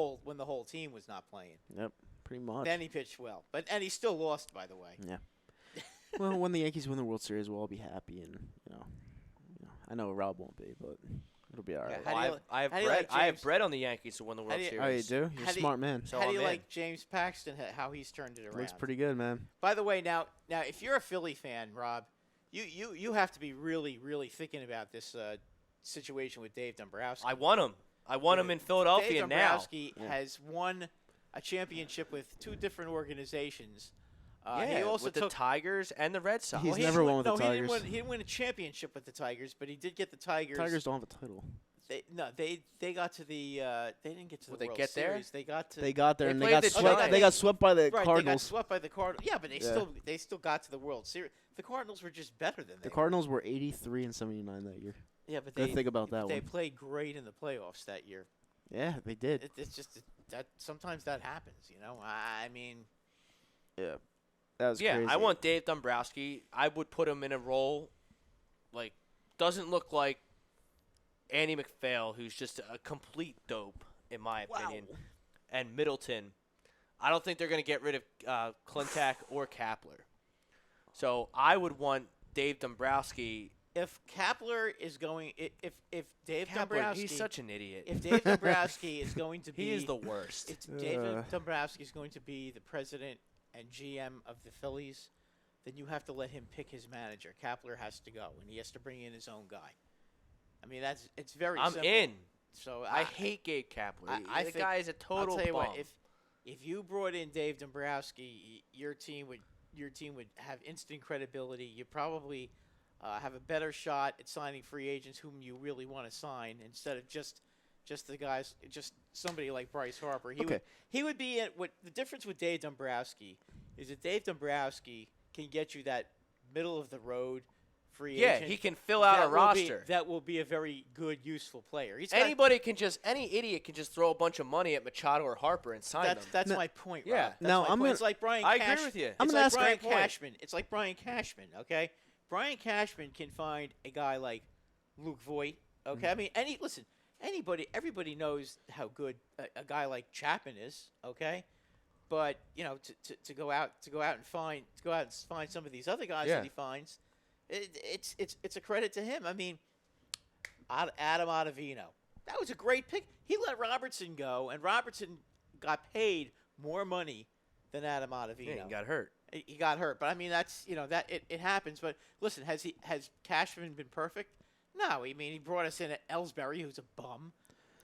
whole team was not playing. Yep, pretty much. Then he pitched well, and he still lost, by the way. Yeah. Well, when the Yankees win the World Series, we'll all be happy, and I know Rob won't be, but it'll be all right. Yeah, Well, I have how do you bread. like I have James- bread on the Yankees to win the World do you- Series. Oh, you do? You're How a do you- smart man. So How do I'm you in. like James Paxton? How he's turned it around? Looks pretty good, man. By the way, now if you're a Philly fan, Rob, you have to be really thinking about this situation with Dave Dombrowski. I want him. I want him in Philadelphia Dave now. Dombrowski has won a championship with two different organizations. He also with took the Tigers and the Red Sox. He's he never didn't won with the no, Tigers. He didn't win a championship with the Tigers, but he did get the Tigers. Tigers don't have a title. They got to the they didn't get to the Would they World get there? Series. They got to They got there They and they played got the swept. Giants. They got swept by the right, They got Cardinals. swept by the Cardinals. Yeah, but they still got to the World Series. The Cardinals were just better than The they. Cardinals were 83 and 79 that year. Yeah, but Gotta think about that They one. played great in the playoffs that year. Yeah, they did. It's just that sometimes that happens. I mean, Yeah, that was Yeah, crazy. I want Dave Dombrowski. I would put him in a role like doesn't look like Andy McPhail, who's just a complete dope in my opinion, and Middleton. I don't think they're going to get rid of Clintack or Kapler. So I would want Dave Dombrowski. if Kapler is going, if Dave Kapler, Dombrowski, he's such an idiot. if Dave Dombrowski is going to be, He is the worst. if David Dombrowski is going to be the president and GM of the Phillies, then you have to let him pick his manager. Kapler has to go, and he has to bring in his own guy. I mean, it's very I'm simple. in. So I hate Gabe Kapler. I The think- guy is a total I'll tell you bum. what, if you brought in Dave Dombrowski, your team would have instant credibility. You probably have a better shot at signing free agents whom you really want to sign instead of just the guys, just somebody like Bryce Harper. He would be at what the difference with Dave Dombrowski is that Dave Dombrowski can get you that middle of the road free yeah, agent. he can fill out a that will roster. that will be a very good, useful player. He's got- Any idiot can just throw a bunch of money at Machado or Harper and sign them. That's my point. Yeah. Rob. That's Now, my I'm point. gonna- It's like Brian. I agree with you. It's I'm gonna like ask Brian a great point. Cashman. It's like Brian Cashman. Okay, Brian Cashman can find a guy like Luke Voigt. Okay, I mean, everybody knows how good a guy like Chapman is. Okay, but to go out and find some of these other guys Yeah. that he finds, it's a credit to him. I mean, Adam Ottavino, that was a great pick. He let Robertson go, and Robertson got paid more money than Adam Ottavino. Yeah, he got hurt. He got hurt, but I mean that's that it happens. But listen, has Cashman been perfect? No, I mean he brought us in at Ellsbury, who's a bum.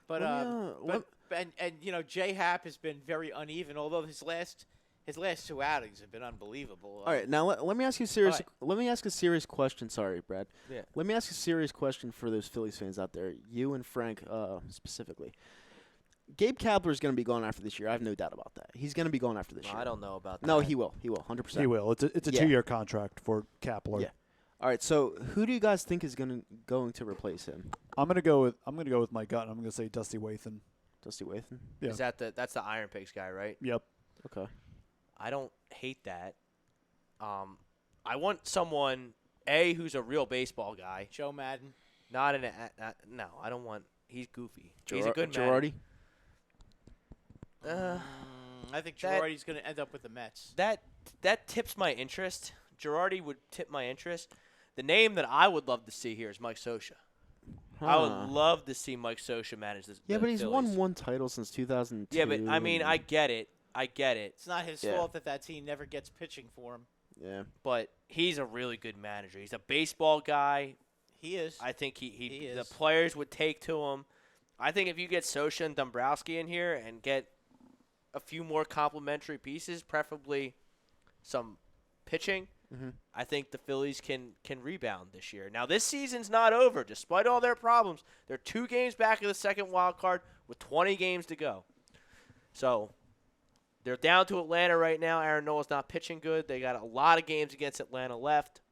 But Well, yeah, J Hap has been very uneven. Although his last His last 2 outings have been unbelievable. All right, now let me ask you a serious. Right. Let me ask a serious question. Sorry, Brad. Yeah. Let me ask a serious question for those Phillies fans out there, you and Frank specifically. Gabe Kapler is going to be gone after this year. I have no doubt about that. He's going to be gone after this year. I don't know about that. No, he will. He will. 100%. He will. It's a Yeah. 2-year contract for Kapler. Yeah. All right. So who do you guys think is going to replace him? I'm gonna go with my gut. I'm gonna say Dusty Wathan. Dusty Wathan. Yeah. Is that's the Iron Pigs guy, right? Yep. Okay. I don't hate that. I want someone who's a real baseball guy, Joe Madden. not in a no. I don't want. He's goofy. He's a good man. Girardi. I think That- Girardi's going to end up with the Mets. That tips my interest. Girardi would tip my interest. The name that I would love to see here is Mike Scioscia. I would love to see Mike Scioscia manage this. Yeah, the but he's Phillies. won one title since 2002. Yeah, but I mean, I get it. It's not his Yeah. fault that team never gets pitching for him. Yeah. But he's a really good manager. He's a baseball guy. He is. I think he the is. players would take to him. I think if you get Scioscia and Dombrowski in here and get a few more complementary pieces, preferably some pitching, I think the Phillies can rebound this year. Now, this season's not over. Despite all their problems, they're 2 games back of the second wild card with 20 games to go. So they're down to Atlanta right now. Aaron Nola's not pitching good. They got a lot of games against Atlanta left.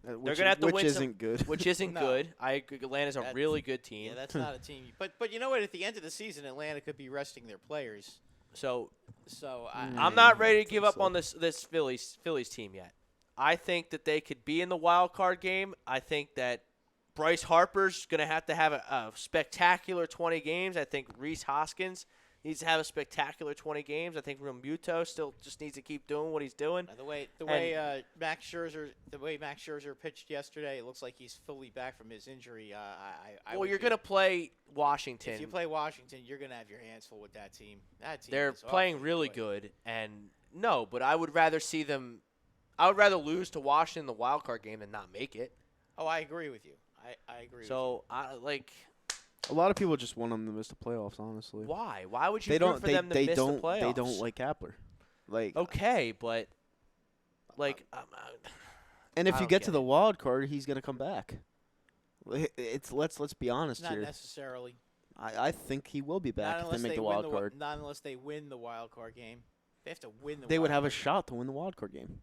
Which, They're gonna have to which win isn't good. Which isn't No. good. I agree. Atlanta's a That's- really good team. Yeah, that's not a team. But you know what? At the end of the season, Atlanta could be resting their players. So So I'm not ready to think give up so. on this Phillies team yet. I think that they could be in the wild card game. I think that Bryce Harper's going to have a spectacular 20 games. I think Rhys Hoskins needs to have a spectacular 20 games. I think Realmuto still just needs to keep doing what he's doing. the way Max Scherzer pitched yesterday, it looks like he's fully back from his injury. Well, you're going to play Washington. If you play Washington, you're going to have your hands full with that team. That team They're is playing awfully really good, and no, but I would rather see them. I would rather lose to Washington in the wild card game than not make it. Oh, I agree with you. I agree. So I like. A lot of people just want them to miss the playoffs. Honestly, Why? Why would you they root don't. for They, them to they miss don't. the playoffs? They don't like Kapler. Like Okay, but like, And if I you don't get get to the it. wild card, he's gonna come back. It's let's be honest not here. necessarily. I think he will be back Not if unless they make the win wild card. Not unless they win the wild card game. They have to win the. They would wild have a card. shot to win the wild card game.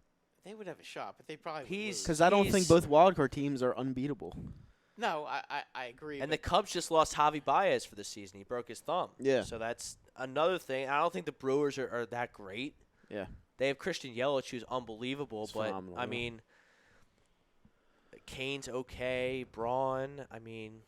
They would have a shot, but they probably would He's- lose. Because I don't think He's- both wild card teams are unbeatable. No, I agree. and the but Cubs just lost Javi Baez for the season. He broke his thumb. Yeah. So that's another thing. I don't think the Brewers are that great. Yeah. They have Christian Yelich, who's unbelievable, He's but phenomenal, I yeah. mean, Kane's okay. Braun, I mean,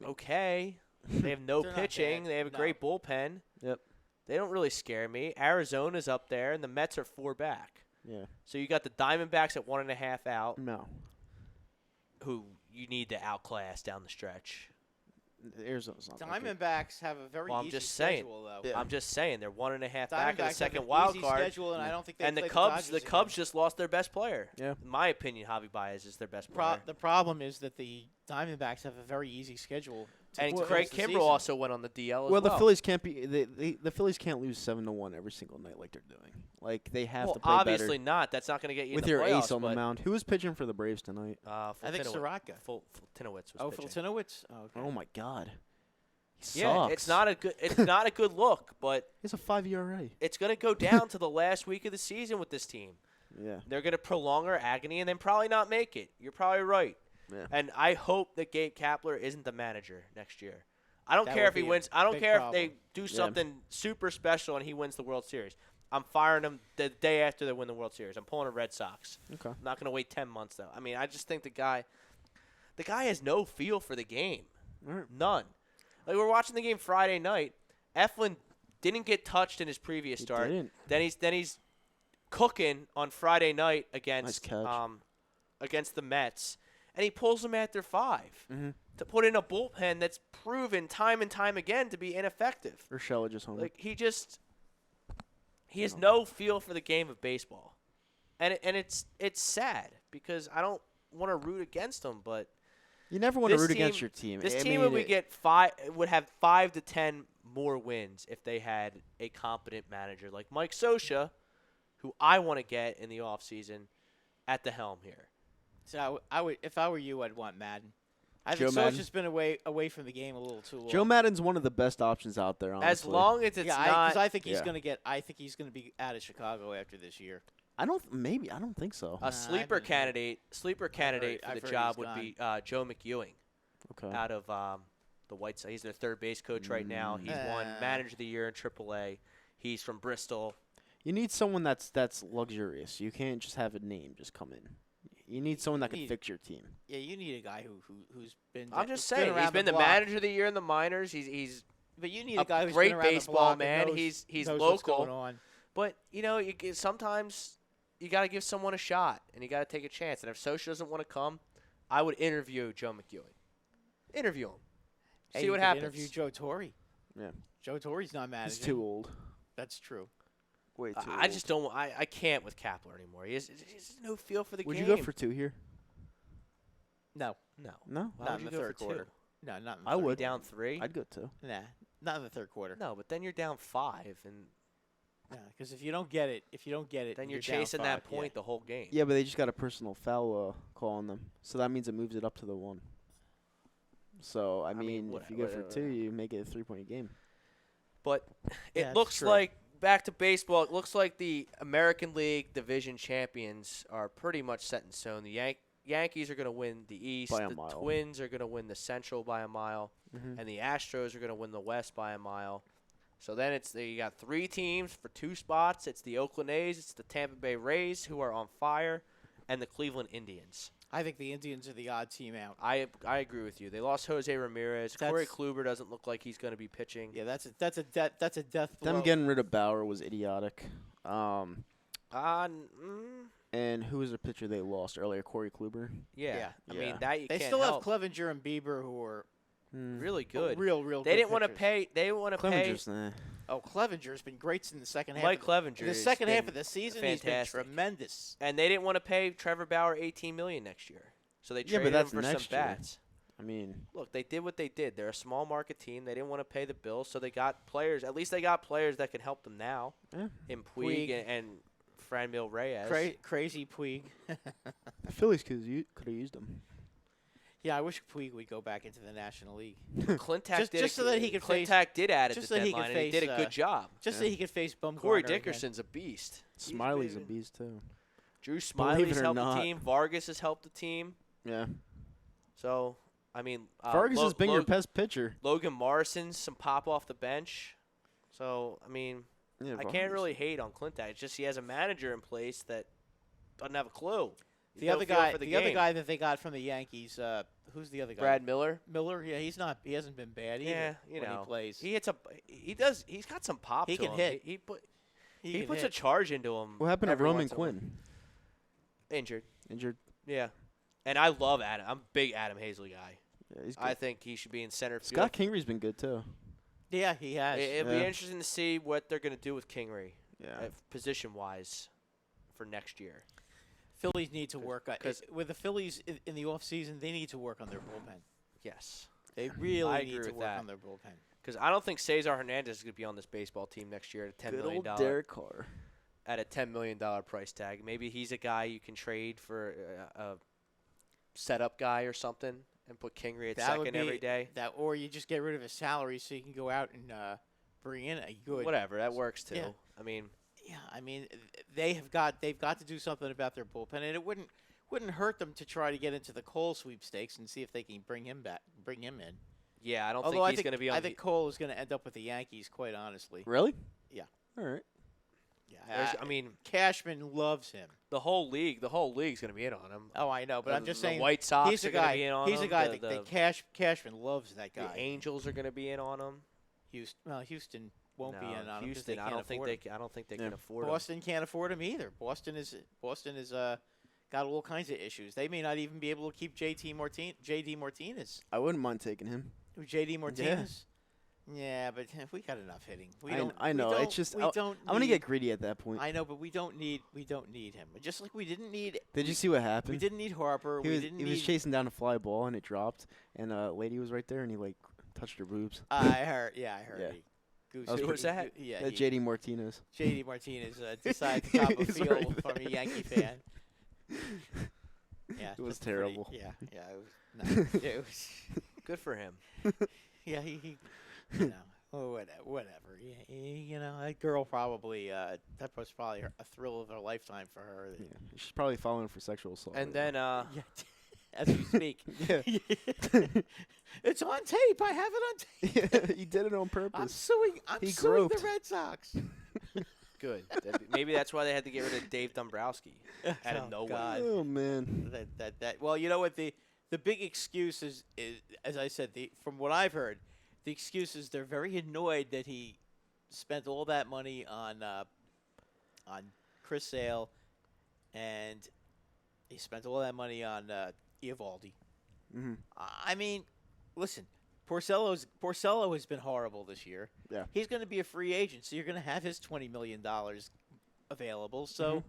okay. They have no They're not pitching. bad. They have a No. great bullpen. Yep. They don't really scare me. Arizona's up there, and the Mets are 4 back. Yeah. So you got the Diamondbacks at 1.5 out, No. who you need to outclass down the stretch. Arizona's not. that good. Diamondbacks have a very Well, I'm easy just saying. schedule, though. Yeah. I'm just saying they're 1.5 back of the Diamondbacks have second an wild easy card. schedule, and I don't think they And play the Cubs, Dodgers the again. Cubs just lost their best player. Yeah. In my opinion, Javi Baez is their best player. The problem is that the Diamondbacks have a very easy schedule. to And close Craig the Kimbrell season. also went on the DL as Well, well. the Phillies can't be. The Phillies can't lose 7-1 every single night like they're doing. Like they have Well, to play obviously better not. That's not going to get you with in the your playoffs, ace on the but, mound. Who is pitching for the Braves tonight? I think Soroka. Fultinowicz was Oh, pitching. Fultinowicz? Oh, okay. Oh my God. He Yeah, sucks. it's not a good. It's not a good look, but He's a 5 ERA. it's going to go down to the last week of the season with this team. Yeah. They're going to prolong our agony and then probably not make it. You're probably right. Yeah. And I hope that Gabe Kapler isn't the manager next year. I don't That care would if he be a wins. I don't big care if problem. they do something super special and he wins the World Series. I'm firing him the day after they win the World Series. I'm pulling a Red Sox. Okay. I'm not going to wait 10 months though. I mean, I just think the guy has no feel for the game. All right. None. Like we're watching the game Friday night. Eflin didn't get touched in his previous He start. didn't. Then he's cooking on Friday night against Nice catch. against the Mets, and he pulls them at their 5 Mm-hmm. to put in a bullpen that's proven time and time again to be ineffective. Urshela just home. Like he has no feel for the game of baseball, and it's sad because I don't want to root against him, but You never want to This root team- against your team. This I team mean, would have 5 to 10 more wins if they had a competent manager like Mike Scioscia, who I want to get in the offseason at the helm here. So I would, if I were you, I'd want Madden. I Joe think Madden? Scioscia's been away from the game a little too long. Joe Madden's one of the best options out there. Honestly. As long as it's yeah, not. because I think he's Yeah. gonna get. I think he's gonna be out of Chicago after this year. I don't think so. A I've sleeper heard- candidate for I've the heard job he's would be gone. Joe McEwing Okay. out of the White Sox. He's their third base coach right now. He's won Manager of the Year in AAA. He's from Bristol. You need someone that's luxurious. You can't just have a name just come in. You need someone that can need- fix your team. Yeah, you need a guy who's been. I'm just been saying, he's around been the block. Manager of the Year in the minors. He's But you need a a guy who's great been around baseball the block man. And knows, He's knows local. What's going on. But sometimes you got to give someone a shot, and you got to take a chance. And if Scioscia doesn't want to come, I would interview Joe McEwing. Interview him. Hey, See you what could happens. Interview Joe Torre. Yeah. Joe Torre's not managing. He's too old. That's true. Way too old. I just don't. I can't with Kapler anymore. He has no feel for the Would game. you go for 2 here? No, No. No. Why not would in you the go third for quarter. two? No, not in the I third would. Down 3. I'd go 2. Nah, not in the third quarter. No, but then you're down 5, and Because if you don't get it, then you're down chasing 5, that yeah. point the whole game. Yeah, but they just got a personal foul call on them, so that means it moves it up to the 1. So I mean, if you go for 2, you make it a 3-point game. But Yeah, it it's looks true. like, back to baseball, it looks like the American League division champions are pretty much set in stone. The Yankees are going to win the East. By a The mile. Twins are going to win the Central by a mile. Mhm. And the Astros are going to win the West by a mile. So then you got 3 teams for 2 spots. It's the Oakland A's, it's the Tampa Bay Rays, who are on fire, and the Cleveland Indians. I think the Indians are the odd team out. I agree with you. They lost Jose Ramirez. Corey Kluber doesn't look like he's going to be pitching. Yeah, that's a death blow. Them getting rid of Bauer was idiotic. And who was the pitcher they lost earlier? Corey Kluber. Yeah. Yeah. I mean, Yeah. that you They can't still help. have Clevenger and Bieber who are Really good. real. They good didn't want to pitchers. pay. They didn't want to pay. Clevenger's nah. Oh, Clevenger's been great in the second half. Mike of Clevenger. In the has second half been of the season, he's been fantastic. tremendous. And they didn't want to pay Trevor Bauer $18 million next year, so they Yeah, traded but that's him for some next year. bats. I mean, Look, they did what they did. They're a small market team. They didn't want to pay the bills, so they got players. At least they got players that can help them now. Yeah. In Puig Puig. and Franmil Reyes. Crazy Puig. the Phillies could have used him. Yeah, I wish Puig would go back into the National League. Clintack Just so that he could face- Clintack did add at just the so he could deadline, and he face, did a good job. Just so he could face Bumgarner Corey again. Dickerson's a beast. Smiley's a beast too. Drew Believe Smiley's it or helped not. the team. Vargas has helped the team. Yeah. So, I mean, Vargas has been your best pitcher. Logan Morrison's some pop off the bench. So, I mean, Yeah, I can't Vargas. really hate on Clintack. It's just he has a manager in place that doesn't have a clue. The No other feel guy, for the the other game. guy that they got from the Yankees, who's the other guy? Brad Miller. Miller. Yeah, he hasn't been bad either. Yeah, you when know, he plays. He's got some pop. He to can him. hit. He can puts hit. a charge into him. What happened to every Roman once in a while. Quinn? Injured. Injured. Yeah, and I love Adam. I'm a big Adam Hazley guy. Yeah, he's good. I think he should be in center field. Scott Kingery's been good too. Yeah, he has. It'll be Yeah. interesting to see what they're going to do with Kingery, Yeah. position-wise, for next year. Phillies need to work. 'cause- With the Phillies in the offseason, they need to work on their bullpen. Yes, They really I need agree to with work that. on their bullpen. because I don't think Cesar Hernandez is going to be on this baseball team next year at a $10 Good million old Derek Carr. at a $10 million price tag. Maybe he's a guy you can trade for a setup guy or something and put Kingery at That would second be- every day. That, or you just get rid of his salary so you can go out and bring in a good. Whatever, that works too. Yeah. I mean, Yeah, I mean, they've got to do something about their bullpen, and it wouldn't hurt them to try to get into the Cole sweepstakes and see if they can bring him in. yeah, I don't Although think I he's think going to be on I think Cole is going to end up with the Yankees, quite honestly. Really? Yeah. All right. Yeah, I mean, Cashman loves him. the whole league's going to be in on him. Oh, I know, but I'm just the saying White Sox he's are a going to guy. be in on He's him. a guy the, that Cashman loves. That the guy. Angels are going to be in on him. Houston won't be No, in on him 'cause Houston, they I can't don't think afford they. him. I don't think they Yeah. can afford him. Boston can't afford him either. Boston is got all kinds of issues. They may not even be able to keep JD Martinez. I wouldn't mind taking him. Who, JD Martinez? Yeah, but we got enough hitting. I know. It's just we don't. I'm gonna need- get greedy at that point. I know, but we don't need him. Just like we didn't need. Did you see what happened? We didn't need Harper. He we was didn't he need. was chasing down a fly ball and it dropped, and a lady was right there and he like touched her boobs. I heard. Yeah, I heard. Yeah. Goose, That was Who was that? Yeah, JD Martinez. JD Martinez decided to top a He's field right from a Yankee fan. Yeah, It was just pretty- terrible. Yeah, it was. No, it was. Good for him. Yeah, he you know, whatever. Yeah, you know, that girl probably that was probably a thrill of her lifetime for her. Yeah. She's probably following for sexual assault. And then Yeah, as we speak. yeah, It's on tape. I have it on tape. he did it on I'm purpose. suing. I'm He suing groped. the Red Sox. good. Maybe that's why they had to get rid of Dave Dombrowski out of Oh, nowhere. God. Oh man. That. Well, you know what the big excuse is as I said, from what I've heard, the excuse is they're very annoyed that he spent all that money on Chris Sale, and he spent all that money on Eovaldi. Mm-hmm. I mean, listen, Porcello has been horrible this year. Yeah. He's going to be a free agent, so you're going to have his $20 million available. So,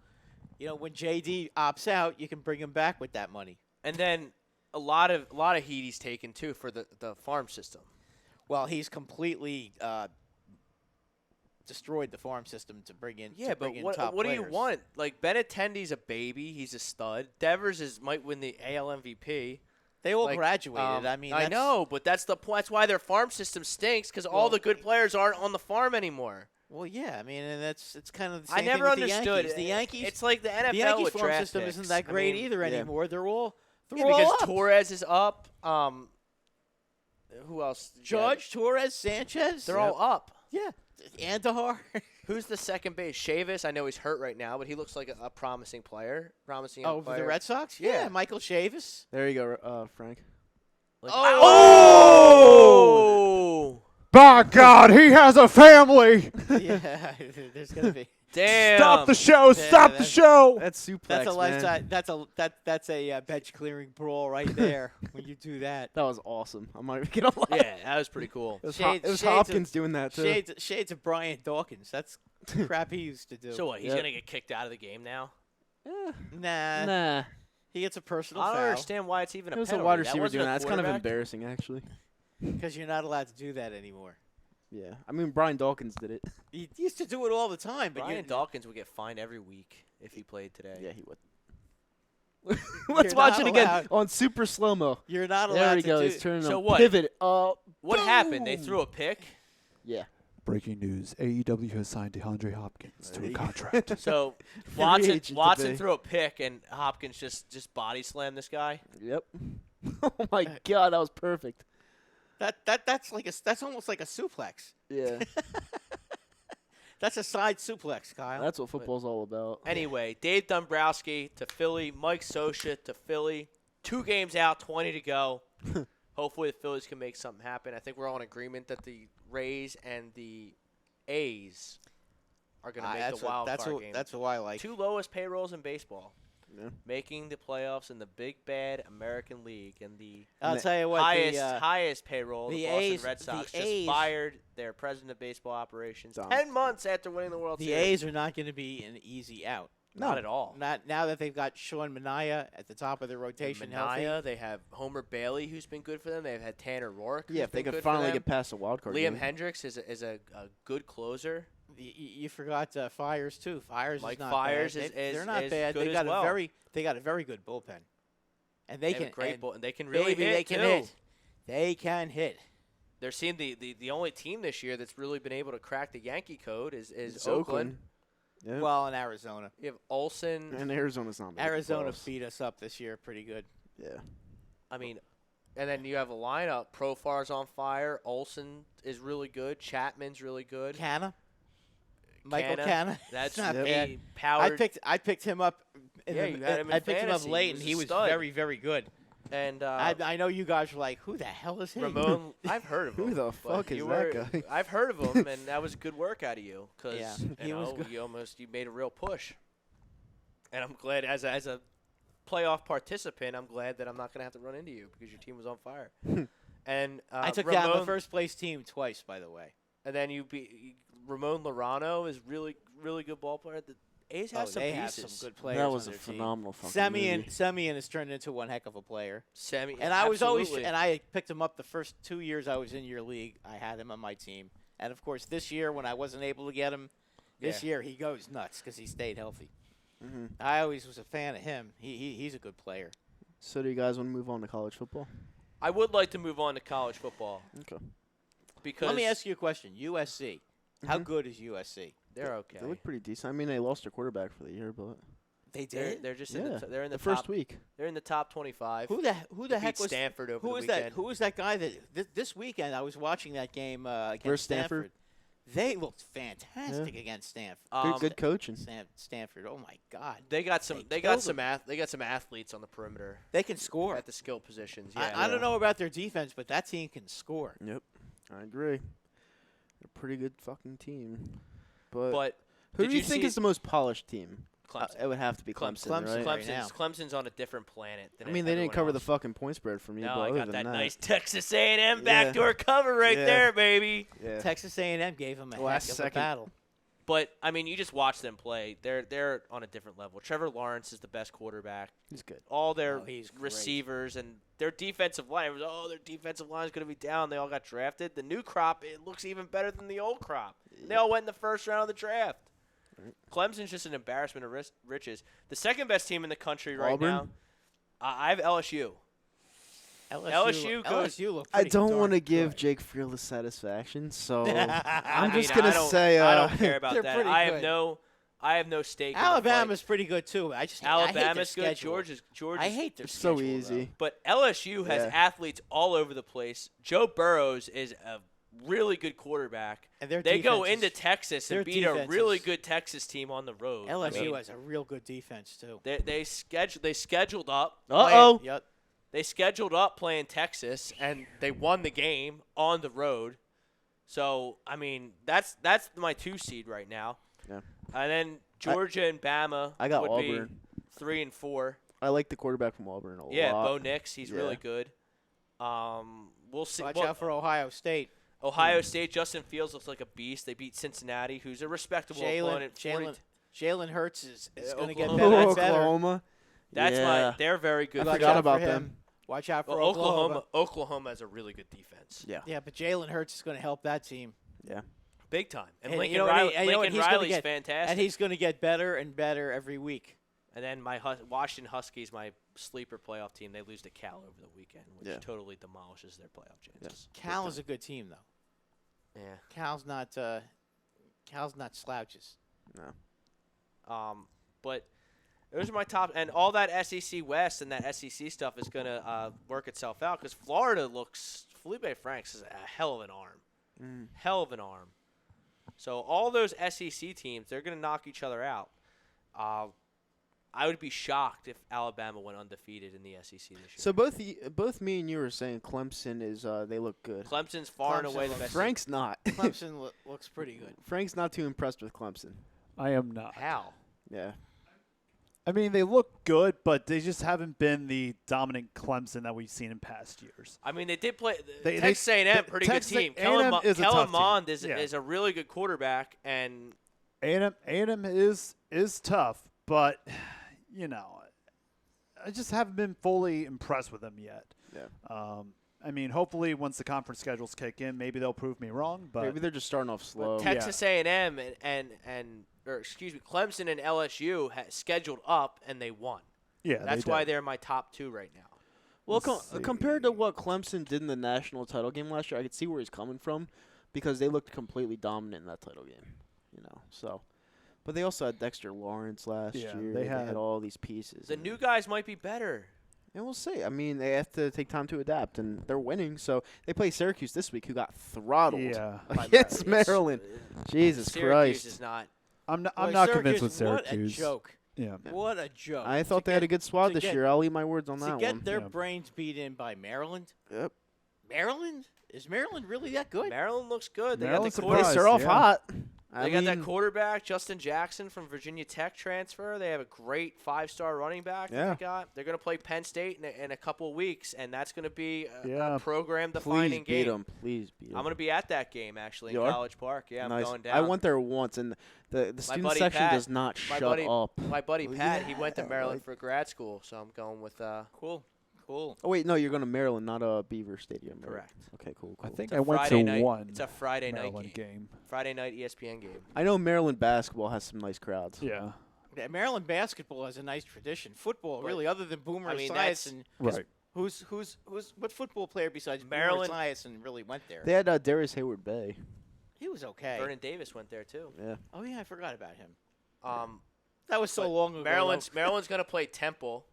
you know, when JD opts out, you can bring him back with that money. And then a lot of heat he's taken too for the farm system. Well, he's completely destroyed the farm system to bring in. Yeah, to but bring in top what do you players. want? Like Benintendi's a baby. He's a stud. Devers might win the AL MVP. They all Like, graduated. I mean, I know, but that's the point. That's why their farm system stinks because all the good players aren't on the farm anymore. Well, yeah. I mean, and it's kind of the I same never thing with understood the Yankees. It's like the NFL The Yankees with farm draft system picks. isn't that I great mean, either yeah. anymore. They're all Yeah, because up. Torres is up. Who else? Judge, Torres, Sanchez. They're all up. Yeah. Andahar. Who's the second base? Chavis. I know he's hurt right now, but he looks like a promising player. Promising young Oh, for player. the Red Sox? Yeah. Michael Chavis. There you go, Frank. Like, Oh! By God, he has a family. Yeah, there's gonna be. Damn. Stop the show. Yeah, Stop the that's- show. That's suplex, That's a man. lifetime. That's a bench clearing brawl right there when you do that. That was awesome. I'm not even gonna lie. Yeah, that was pretty cool. It was, Shades- it was shades of- Hopkins doing that too. Shades of Brian Dawkins. That's crap he used to do. So what? He's Yep. gonna get kicked out of the game now? Nah, Nah. he gets a personal I don't foul understand why it's even It a was a penalty. wide That receiver wasn't doing a that. It's kind of quarterback? embarrassing, actually. because you're not allowed to do that anymore. Yeah. I mean, Brian Dawkins did it. He used to do it all the time, but Brian you Dawkins would get fined every week if he played today. Yeah, he would. Let's watch not it again allowed- on super slow mo. you're not allowed There we to go. do. He's turning So on what? pivot. Oh, What happened? They boom. threw a pick. Yeah. Breaking news: AEW has signed DeAndre Hopkins to There a you go. contract. So Free Watson agent today. threw a pick and Hopkins just body slammed this guy. Yep. Oh my God, that was perfect. That's almost like a suplex. Yeah. That's a side suplex, Kyle. That's what football's all about. Anyway, Dave Dombrowski to Philly, Mike Scioscia to Philly. 2 games out, 20 to go. Hopefully the Phillies can make something happen. I think we're all in agreement that the Rays and the A's are going to make the wild card game. That's what I like. 2 lowest payrolls in baseball. Yeah. Making the playoffs in the Big Bad American League, and the I'll tell you what. highest payroll. the The Boston A's- Red the Sox just A's- fired their president of baseball operations Dumb. 10 months after winning the World The Series. A's are not going to be an easy out. Not at all. Not now that they've got Sean Manaea at the top of their rotation Manaea, healthy. they have Homer Bailey, who's been good for them. They've had Tanner Rourke. Yeah, who's if they been could good for finally them. get past the wild card Liam game. Hendricks is a good closer. You forgot Fires too. Fires Mike is not Fiers bad. is- They're not is bad. good They as got well. they got a very good bullpen, and they have can a great and ball, and they can really baby, hit they can too. hit. They can hit. They're seeing the only team this year that's really been able to crack the Yankee code is It's Oakland. Yeah. Well, in Arizona, You have Olsen. And Arizona's not making Arizona playoffs. beat us up this year pretty good. Yeah. I mean, and then you have a lineup. Profar's on fire. Olsen is really good. Chapman's really good. Michael Canna, Canna. That's not me. bad. Powered. I picked him up. Yeah, you had him in I picked him up fantasy. late, He and was he a was stud. very, very good. And I know you guys were like, "Who the hell is he?" Ramon, I've heard of him. Who the but fuck is you that were- guy? I've heard of him, and that was good work out of you because Yeah, you he was know good. you made a real push. And I'm glad as a playoff participant, I'm glad that I'm not going to have to run into you because your team was on fire. And I took Ramon, down the first place team twice, by the way. And then Ramon Lorano is really good ball player. The A's have some they pieces. have some good players. That was on a their team. phenomenal fucking movie. Semyon has turned into one heck of a player. And I was always, and I picked him up the first 2 years I was in your league. I had him on my team, and of course this year when I wasn't able to get him, this year he goes nuts because he stayed healthy. Mm-hmm. I always was a fan of him. He's a good player. So do you guys want to move on to college football? I would like to move on to college football. Okay. Because Let me ask you a question. USC, how Mhm. good is USC? they're okay. They look pretty decent. I mean, they lost their quarterback for the year, but They They're just in yeah, they're in the first top, week. They're in the top 25. Who the heck beat was Stanford over who the was weekend. that? Who was that guy that this weekend I was watching that game against Versus Stanford? They looked fantastic against Stanford. Good coaching. Stanford. Oh my God. They got some. They They got killed some. They got some athletes on the perimeter They can score. at the skill positions. Yeah. I don't know about their defense, but that team can score. Yep, I agree. They're a pretty good fucking team. But, But who did do you you think see is the most polished team? Clemson. It would have to be Clemson, Clemson. right? right now. Clemson's on a different planet. Than I mean, they didn't everyone cover the else. fucking point spread from you, No, but I other got than that that, nice Texas A&M Yeah. backdoor cover right Yeah. there, baby. Yeah. Texas A&M gave them a Last heck of second. a battle. But I mean, you just watch them play. They're on a different level. Trevor Lawrence is the best quarterback. He's good. All their Oh, he's great. receivers and their defensive line. It was, their defensive line is going to be down. They all got drafted. The new crop, it looks even better than the old crop. They all went in the first round of the draft. Clemson's just an embarrassment of riches. The second best team in the country right Auburn? now, I have LSU. LSU goes- looked I pretty don't darn want to give good. Jake Fearless satisfaction, so I I'm mean, just gonna I don't- say I don't care about they're that. pretty I have good. no stake. Alabama's pretty good too. I hate Alabama's their good. schedule. Georgia's I hate their it's so schedule, easy. But LSU has Yeah. athletes all over the place. Joe Burrows is a really good quarterback. And their They go defense into is- Texas and their beat a defense really is- good Texas team on the road. LSU I mean, has a real good defense too. they scheduled up. Uh-oh. Yep. They scheduled up playing Texas and they won the game on the road. So I mean that's my 2 seed right now. Yeah. And then Georgia and Bama I got would Auburn. be 3 and 4. I like the quarterback from Auburn a Yeah, lot. Bo Nix, he's really Yeah. good. We'll see. Watch Well, out for Ohio State. Ohio State, Justin Fields looks like a beast. They beat Cincinnati, who's a respectable opponent. Jalen Hurts is going to get Oklahoma. better and better. Oklahoma. That's they're very good. I Watch forgot out about for them. him. Watch out for Well, Oklahoma. Oklahoma has a really good defense. Yeah. Yeah, but Jalen Hurts is going to help that team. Yeah. Big time. And And Lincoln, you know what Riley, and you know what Lincoln he's gonna Riley's get? fantastic. And he's going to get better and better every week. And then my Washington Huskies, my sleeper playoff team, they lose to Cal over the weekend, which Yeah. totally demolishes their playoff chances. Cal is a good team though. Yeah. Cal's not slouches. No. But those are my top, and all that SEC West and that SEC stuff is going to work itself out because Florida Felipe Franks is a hell of an arm. Hell of an arm. So all those SEC teams, they're going to knock each other out. I would be shocked if Alabama went undefeated in the SEC this year. So both me and you were saying Clemson is they look good. Clemson's far and Clemson away the looks- best. Frank's not. Clemson looks pretty good. Frank's not too impressed with Clemson. I am not. How? Yeah. I mean, they look good, but they just haven't been the dominant Clemson that we've seen in past years. I mean, they did play. They- Texas A&M, pretty Texas good team. A&M is a Kellen tough team. Mond Yeah. is a really good quarterback, and A&M is tough, but I just haven't been fully impressed with them yet. Yeah. I mean, hopefully once the conference schedules kick in, maybe they'll prove me wrong. But Maybe they're just starting off slow. Texas A&M or Clemson and LSU scheduled up and they won. yeah, That's why they're my top 2 right now. Well, Let's see. compared to what Clemson did in the national title game last year, I could see where he's coming from because they looked completely dominant in that title game. So. But they also had Dexter Lawrence last Yeah, year. they They had- had all these pieces. The and- new guys might be better. And we'll see. I mean, they have to take time to adapt, and they're winning. So they play Syracuse this week, who got throttled Yeah. against Maryland. Jesus Syracuse Christ. is not. I'm not Boy, convinced with What a Syracuse. joke. Yeah. What a joke. I thought To they had a get- good squad to this get- year. I'll eat my words on To that get one. their Yeah. brains beat in by Maryland. Yep. Maryland Is Maryland really that good? Maryland looks good. They Maryland's got the surprised. They start off yeah. hot. They got that quarterback, Justin Jackson from Virginia Tech transfer. They have a great 5-star running back that Yeah. they got. They're going to play Penn State in a couple of weeks, and that's going to be a Yeah. program-defining Please beat game. them. Please beat them. I'm going to be at that game, actually, You in are? College Park. Yeah, Nice. I'm going down. I went there once, and the student buddy section Pat- does not my shut buddy, up. My buddy Well, Pat, he went to yeah, Maryland like- for grad school, so I'm going with Cool. Oh, wait, no, you're going to Maryland, not Beaver Stadium. Right? correct. Okay, cool. I think It's a I went Friday to night, one It's a Friday night Maryland game. game. Friday night ESPN game. I know Maryland basketball has some nice crowds. Yeah. Yeah, Maryland basketball has a nice tradition. Football, But- really, other than Boomer I mean, Esiason, that's- Right. what football player besides Maryland- Boomer Esiason really went there? They had Darius Hayward Bay. He was okay. Vernon Davis went there, too. Yeah. Oh yeah, I forgot about him. Um, That was so but long ago. Maryland's going to play Temple,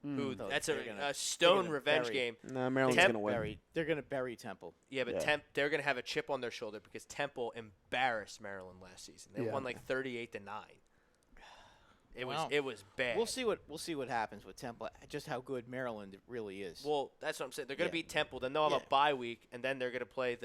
who No, that's they're gonna- a stone gonna revenge bury- game. No, Maryland's Temp- going to win. They're going to bury Temple. Yeah, but Yeah. They're going to have a chip on their shoulder because Temple embarrassed Maryland last season. They Yeah. won like 38-9. Wow. It was bad. We'll see what happens with Temple. Just how good Maryland really is. Well, that's what I'm saying. They're going to Yeah. beat Temple, then they'll have Yeah. a bye week, and then they're going to play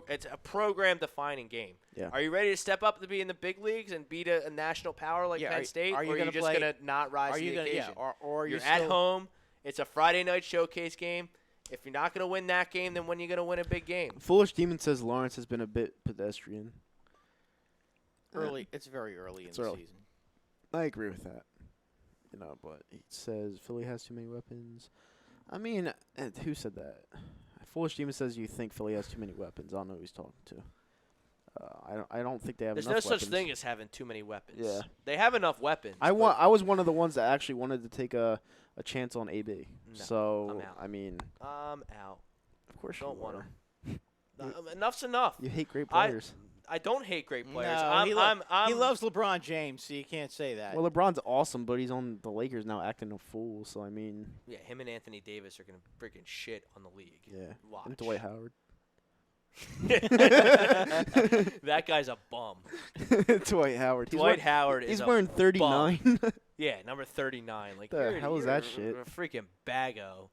it's a program-defining game. Yeah. Are you ready to step up to be in the big leagues and beat a national power like Yeah, Penn State? are you or are you gonna just play- going to not rise are to you the gonna? occasion? Yeah. Or You're you at still, home. It's a Friday night showcase game. If you're not going to win that game, then when are you going to win a big game? Foolish Demon says Lawrence has been a bit pedestrian. early. It's very early in It's the early. season. I agree with that. But he says Philly has too many weapons. I mean, who said that? Foolish Demon says you think Philly has too many weapons. I don't know who he's talking to. I don't think they have There's enough no weapons. such thing as having too many weapons. Yeah. They have enough weapons. I but was one of the ones that actually wanted to take a chance on AB. No, so I'm out. I mean, I'm out. of course Don't you want are. Enough's enough. You hate great I- players. I don't hate great players. No, I'm he loves LeBron James, so you can't say that. Well, LeBron's awesome, but he's on the Lakers now acting a fool. So I mean, Yeah, him and Anthony Davis are gonna freaking shit on the league. yeah. Watch. And Dwight Howard. That guy's a bum. Dwight Howard. Dwight Howard is He's a wearing 39. Yeah, number 39. Like The you're, hell is you're that a- shit? A freaking baggo.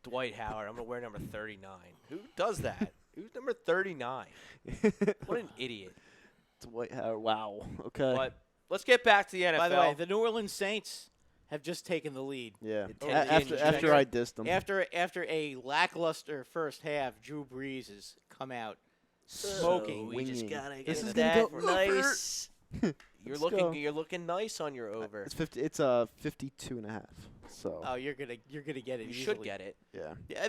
Dwight Howard. I'm gonna wear number 39. Who does that? Who's number 39? What an idiot. Dwight Howard. Wow. Okay. But let's get back to the NFL. By the way, the New Orleans Saints have just taken the lead. Yeah. It After I dissed him. After a lackluster first half, Drew Brees has come out smoking. we just winging. gotta This get is that gonna go nice. You're Let's go. looking nice on your over. It's 52 and a half. So Oh, you're gonna get it. You easily. should get it. yeah. Yeah,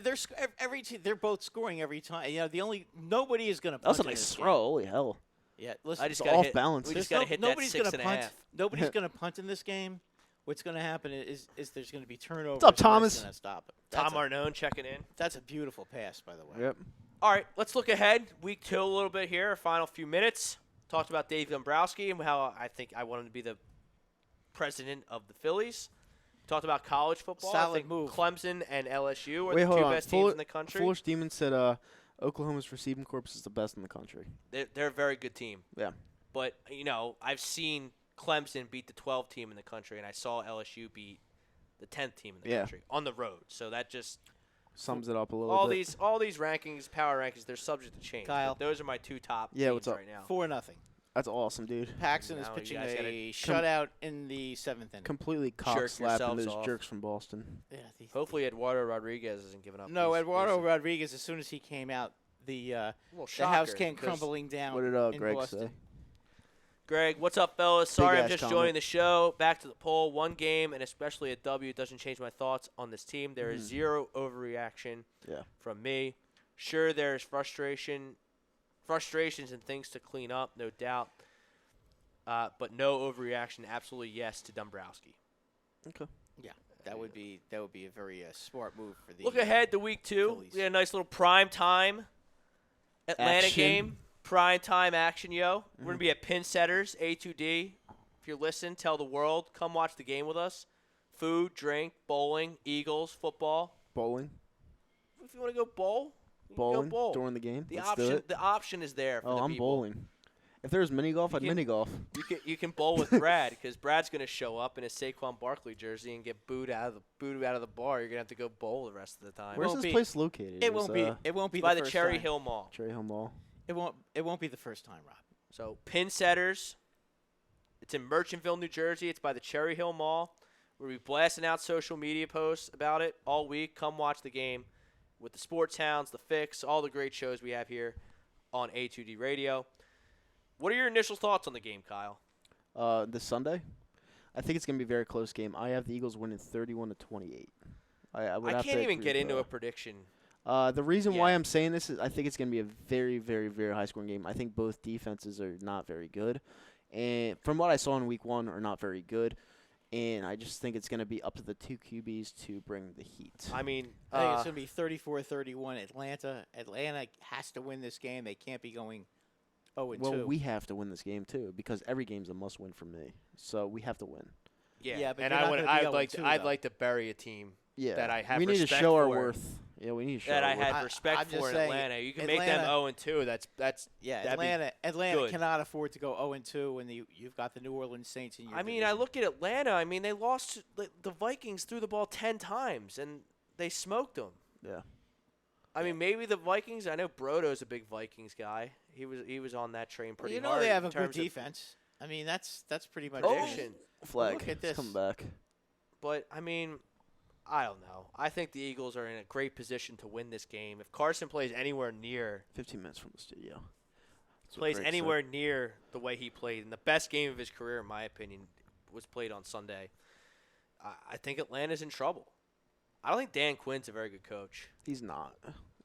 every team. They're both scoring every time. You know, nobody is gonna. That was a punt in nice this throw. game. Holy hell. Yeah, listen. I just It's gotta off hit, balance. We there's just gotta hit that nobody's 6 gonna and a punt. half. Nobody's gonna punt in this game. What's gonna happen is there's gonna be turnovers. up, and that's Thomas? Gonna stop it. Tom Arnone checking in. That's a beautiful pass, by the way. Yep. All right, let's look ahead. Week 2 a little bit here. Our final few minutes. Talked about Dave Dombrowski and how I want him to be the president of the Phillies. Talked about college football. I Solid think move. Clemson and LSU are Wait, the hold two on. best teams in the country. Foolish Demon said Oklahoma's receiving corps is the best in the country. They're a very good team. Yeah. But, I've seen Clemson beat the 12th team in the country, and I saw LSU beat the 10th team in the Yeah. country on the road. So that just Sums it up a little all bit. these rankings, power rankings, they're subject to change. Kyle. But those are my two top Yeah, teams what's up? right now. 4-0. That's awesome, dude. Paxton is Now you pitching guys gotta a shutout in the 7th inning. Completely cock Jerk slapping yourselves those off. jerks from Boston. Yeah, Hopefully Eduardo Rodriguez isn't giving up. No, these- Eduardo these- Rodriguez. As soon as he came out, the Well, the house shocker, came 'cause- crumbling down. What did in Greg Boston. say? Greg, what's up, fellas? Sorry I'm ass just comment. joining the show. Back to the poll. One game, and especially a W, doesn't change my thoughts on this team. There is zero overreaction Yeah. from me. Sure, there's frustrations and things to clean up, no doubt. But no overreaction. Absolutely yes to Dombrowski. Okay. Yeah, that would be a very smart move for the. Look ahead to week 2. Phillies. We had a nice little prime time Atlanta Action. game. Prime time action, yo. We're going to be at Pin Setters, A2D. If you're listening, tell the world. Come watch the game with us. Food, drink, bowling, Eagles, football. Bowling. If you want to go bowl, you can Bowling go bowl. during the game. The Let's do option, it. the option is there for Oh, the I'm people. bowling. If there was mini golf, You I'd can- mini golf. You can bowl with Brad because Brad's going to show up in his Saquon Barkley jersey and get booed out of the bar. You're going to have to go bowl the rest of the time. Where's won't this be- place located? It won't be. It won't be By the the first Cherry time. Hill Mall. Cherry Hill Mall. It won't be the first time, Rob. So Pin Setters. It's in Merchantville, New Jersey. It's by the Cherry Hill Mall. We'll be blasting out social media posts about it all week. Come watch the game with the Sports Hounds, the Fix, all the great shows we have here on A2D Radio. What are your initial thoughts on the game, Kyle? This Sunday, I think it's gonna be a very close game. I have the Eagles winning 31-28. I would I have can't to even agree get with into that. a prediction. The reason why Yeah. I'm saying this is I think it's going to be a very, very, very high-scoring game. I think both defenses are not very good. And from what I saw in Week 1, are not very good. And I just think it's going to be up to the two QBs to bring the heat. I mean, I think it's going to be 34-31 Atlanta. Atlanta has to win this game. They can't be going 0-2. Well, we have to win this game, too, because every game's a must-win for me. So we have to win. Yeah, but and you're not gonna be I'd 0-2, like to bury a team Yeah. that I have we need to respect show our for. worth. Yeah, we need to show That our I worth. had I'm respect just for in saying, Atlanta. You can make them Atlanta- 0-2. That's Yeah, that'd be Atlanta good. cannot afford to go 0-2 when you've got the New Orleans Saints in your I mean, I division. look at Atlanta. I mean, they lost. The Vikings threw the ball 10 times, and they smoked them. Yeah. I mean, maybe the Vikings. I know Brodo's a big Vikings guy. He was on that train pretty you know hard. they have in a good terms of defense. I mean, that's pretty much prediction. Flag. Look at It's this. coming back. But I mean, I don't know. I think the Eagles are in a great position to win this game. If Carson plays anywhere near 15 minutes from the studio. That's what plays Greg said. anywhere near the way he played, and the best game of his career, in my opinion, was played on Sunday, I think Atlanta's in trouble. I don't think Dan Quinn's a very good coach. He's not.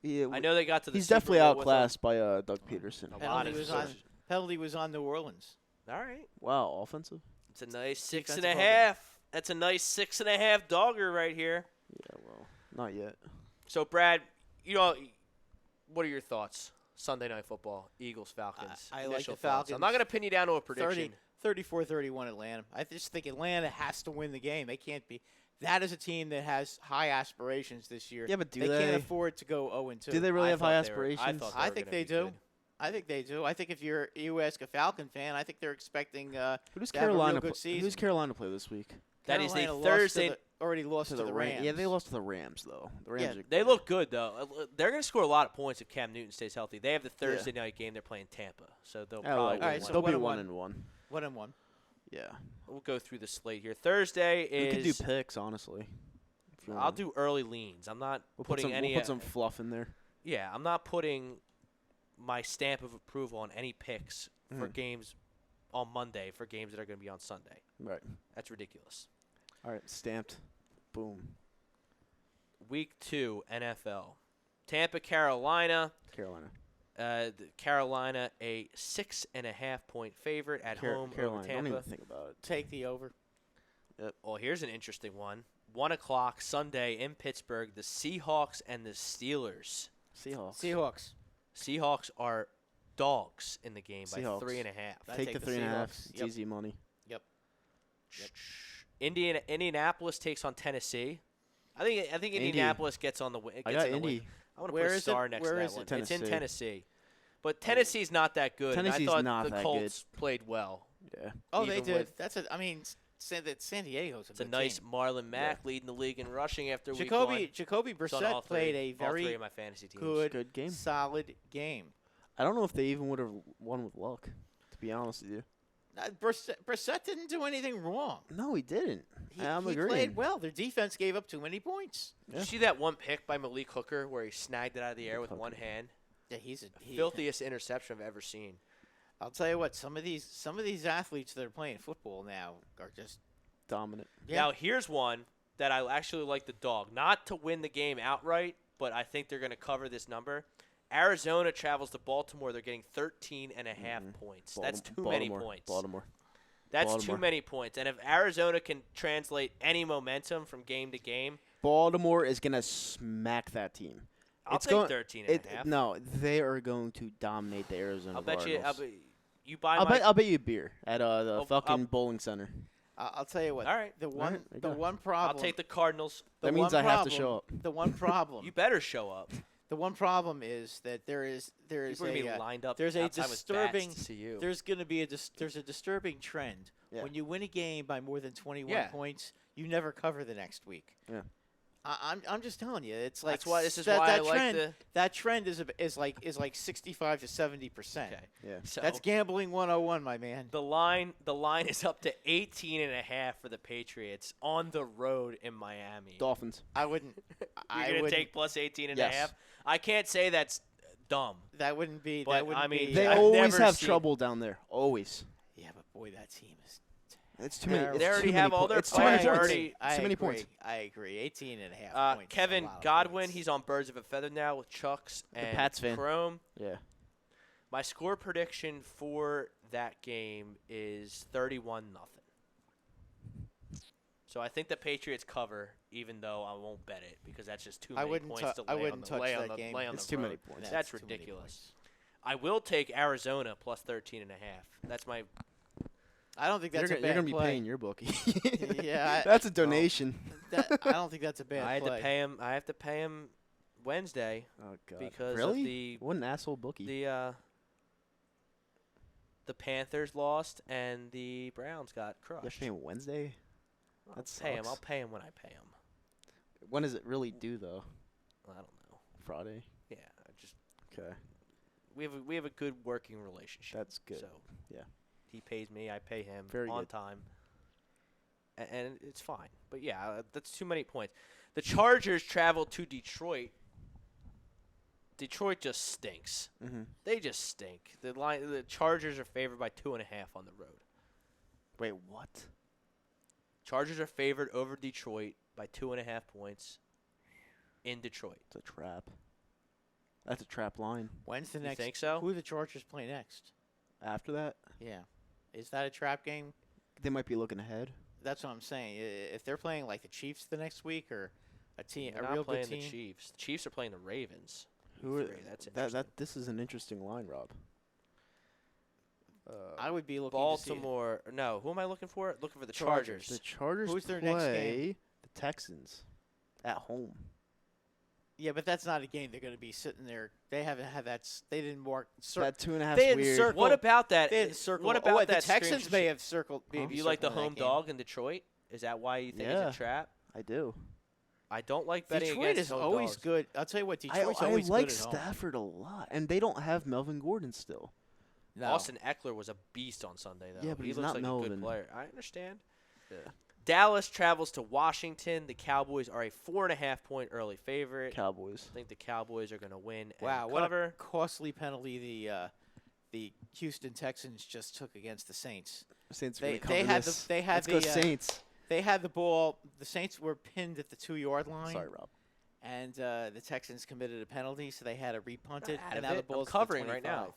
Yeah, I know they got to the he's Super definitely Bowl with him. outclassed by Doug Peterson. A lot Penalty of was, decisions. penalty was on New Orleans. All right. Wow, offensive? It's a nice six Defensive and a holding. half. That's a nice 6.5 dogger right here. Yeah, well, not yet. So, Brad, what are your thoughts? Sunday Night Football, Eagles, Falcons. I like Initial the thoughts. I'm Falcons. not going to pin you down to a prediction. 34-31 Atlanta. I just think Atlanta has to win the game. They can't be. That is a team that has high aspirations this year. Yeah, but do they they? can't afford to go 0-2. Do they really I have high thought they were- I aspirations? thought I were think gonna they be do. good. I think they do. I think if you ask a Falcon fan, I think they're expecting Who does to have a real Carolina? good season. Who's Carolina play this week? That is the Carolina Thursday. already lost to the Rams. Yeah, they lost to the Rams though. The Rams Yeah, are They look good, though. They're going to score a lot of points if Cam Newton stays healthy. They have the Thursday night game. They're playing Tampa, so they'll Oh, probably well, win Alright, one. so they'll be 1-1. 1-1. 1-1. Yeah, We'll go through the slate here. Thursday we could do is. picks honestly. if you I'll want. do early leans. I'm not We'll put putting some. any. We'll put some fluff in there. Yeah, I'm not putting my stamp of approval on any picks for Mhm. games on Monday for games that are going to be on Sunday. Right. That's ridiculous. All right. Stamped. Boom. Week 2 NFL. Tampa, Carolina. Carolina. Carolina a 6.5 point favorite at home Carolina. over Don't even Tampa. think about it. Take the over. Well, here's an interesting one. 1 o'clock Sunday in Pittsburgh. The Seahawks and the Steelers. Seahawks. Seahawks are dogs in the game by Seahawks. 3.5. I Take take the the 3.5. Seahawks. It's Yep. easy money. Indianapolis takes on Tennessee. I think Indy. Indianapolis gets on the win. I got Indy. I want to Where put a is star it? next Where to that is one. it? It's in Tennessee. Tennessee. But Tennessee's not that good. and Tennessee's I thought not the that Colts played well. Yeah. Oh, they Even did. with- That's a. I mean, San Diego's a It's a good nice team. Marlon Mack leading the league in rushing after week Jacoby one. Jacoby It's on all Brissett played a all three very of my fantasy teams. good game. solid game. I don't know if they even would have won with luck. To be honest with you. Brissett didn't do anything wrong. No, he didn't. I'm he agreeing. played well. Their defense gave up too many points. Did you see that one pick by Malik Hooker where he snagged it out of the air with one hand? Yeah, Filthiest interception I've ever seen. I'll tell you what. Some of these athletes that are playing football now are just. Dominant. Yeah. Now, here's one that I actually like the dog. Not to win the game outright, but I think they're going to cover this number. Arizona travels to Baltimore. They're getting 13.5 points. That's too many points. Baltimore. That's Baltimore. too many points. And if Arizona can translate any momentum from game to game, Baltimore is gonna smack that team. I'll It's take going- 13.5. No, they are going to dominate the Arizona I'll bet you. Cardinals. You buy I'll my. bet you a beer at the I'll- fucking bowling center. I'll tell you what. All right. The one. right, there you the go. one I'll problem. take the Cardinals. the That means one I have to problem- show up. The one problem. You better show up. The one problem is that there's People are gonna be lined up there's a outside with bats disturbing to see you. there's going to be there's a disturbing trend. Yeah. When you win a game by more than 21 Yeah. points, you never cover the next week. Yeah. I'm just telling you, it's like That's why this is that, why that I like trend, the. that trend is like 65 to 70%. Okay. Yeah. So That's gambling 101, my man. the line is up to 18.5 for the Patriots on the road in Miami. Dolphins. I wouldn't. You're I gonna wouldn't. take plus 18.5. Yes. I can't say that's dumb. That wouldn't be. But, that wouldn't I mean, be, They I've always never have seen- trouble down there. Always. Yeah, but boy, that team is. It's too many. They It's already too have many all po- their It's too many players points. already- I Too many agree. points. I agree. 18.5 points. is a Kevin lot of Godwin, points. he's on Birds of a Feather now with Chucks and Pats fan. Chrome. Yeah. My score prediction for that game is 31-0. So I think the Patriots cover, even though I won't bet it because that's just too I many wouldn't points tou- to I lay wouldn't on the, touch lay on that the, game. lay on It's the too road. many points. That's too many ridiculous. points. I will take Arizona plus 13.5. That's my. I don't think that's You're a gonna bad be play. paying your bookie. Yeah, That's a donation. I don't think that's a bad I had play. to pay him. I have to pay him Wednesday Oh god. because really? of the What an asshole bookie. the Panthers lost and the Browns got crushed. You're paying Wednesday. I'll That pay him. sucks. I'll pay him when I pay him. When is it really due though? I don't know. Friday. Yeah, I just Okay. we have a good working relationship. That's good. So Yeah. he pays me, I pay him Very on good. time, and it's fine. But yeah, that's too many points. The Chargers travel to Detroit. Detroit just stinks. Mhm. They just stink. The Chargers are favored by 2.5 on the road. Wait, what? Chargers are favored over Detroit by 2.5 points in Detroit. It's a trap. That's a trap line. When's the You next? think so? Who do the Chargers play next? After that, Yeah, is that a trap game? they might be looking ahead. That's what I'm saying. If they're playing like the Chiefs the next week or a team, They're a not real playing good team. the Chiefs. The Chiefs are playing the Ravens. Who are, That's that interesting. this is an interesting line, Rob. I would be looking Baltimore. No, who am I looking for? Looking for the Chargers. Chargers. The Chargers Who's their play next game? the Texans at home. To see. Yeah, but that's not a game they're going to be sitting there. They haven't had that. They didn't mark. That 2.5 they is didn't weird. circle- What about that? They didn't circle. What about that? The Texans strange- may have circled. Huh? Maybe You like the circling that home game. dog in Detroit? Is that why you think Yeah. it's a trap? I do. I don't like betting Detroit against is home always dogs. good. I'll tell you what, I Detroit's always like good at home. Stafford a lot, and they don't have Melvin Gordon still. No. Austin Eckler was a beast on Sunday, though. Yeah, but he he's looks not like a Melvin. good player. I understand. Yeah. Dallas travels to Washington. The Cowboys are a 4.5 point early favorite. Cowboys. I think the Cowboys are going to win Wow, and what cover. a costly penalty the Houston Texans just took against the Saints. Saints They- really they cover had this. the- they had Let's the, go uh, Saints. They had the ball. The Saints were pinned at the 2-yard line. Sorry, Rob. And the Texans committed a penalty, so they had to repunt it. Out And of now the it. I'm ball's at the covering right now. 25.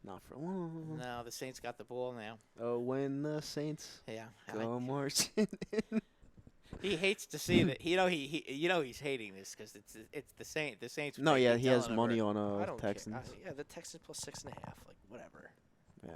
Not for long. No, the Saints got the ball now. Oh, when the Saints Yeah, go marching in. he hates to see that. He's hating this because it's the Saints. The Saints. No, yeah, he has telling him, money or- on I don't Texans. care. Yeah, the Texans plus 6.5. Like, whatever. Yeah.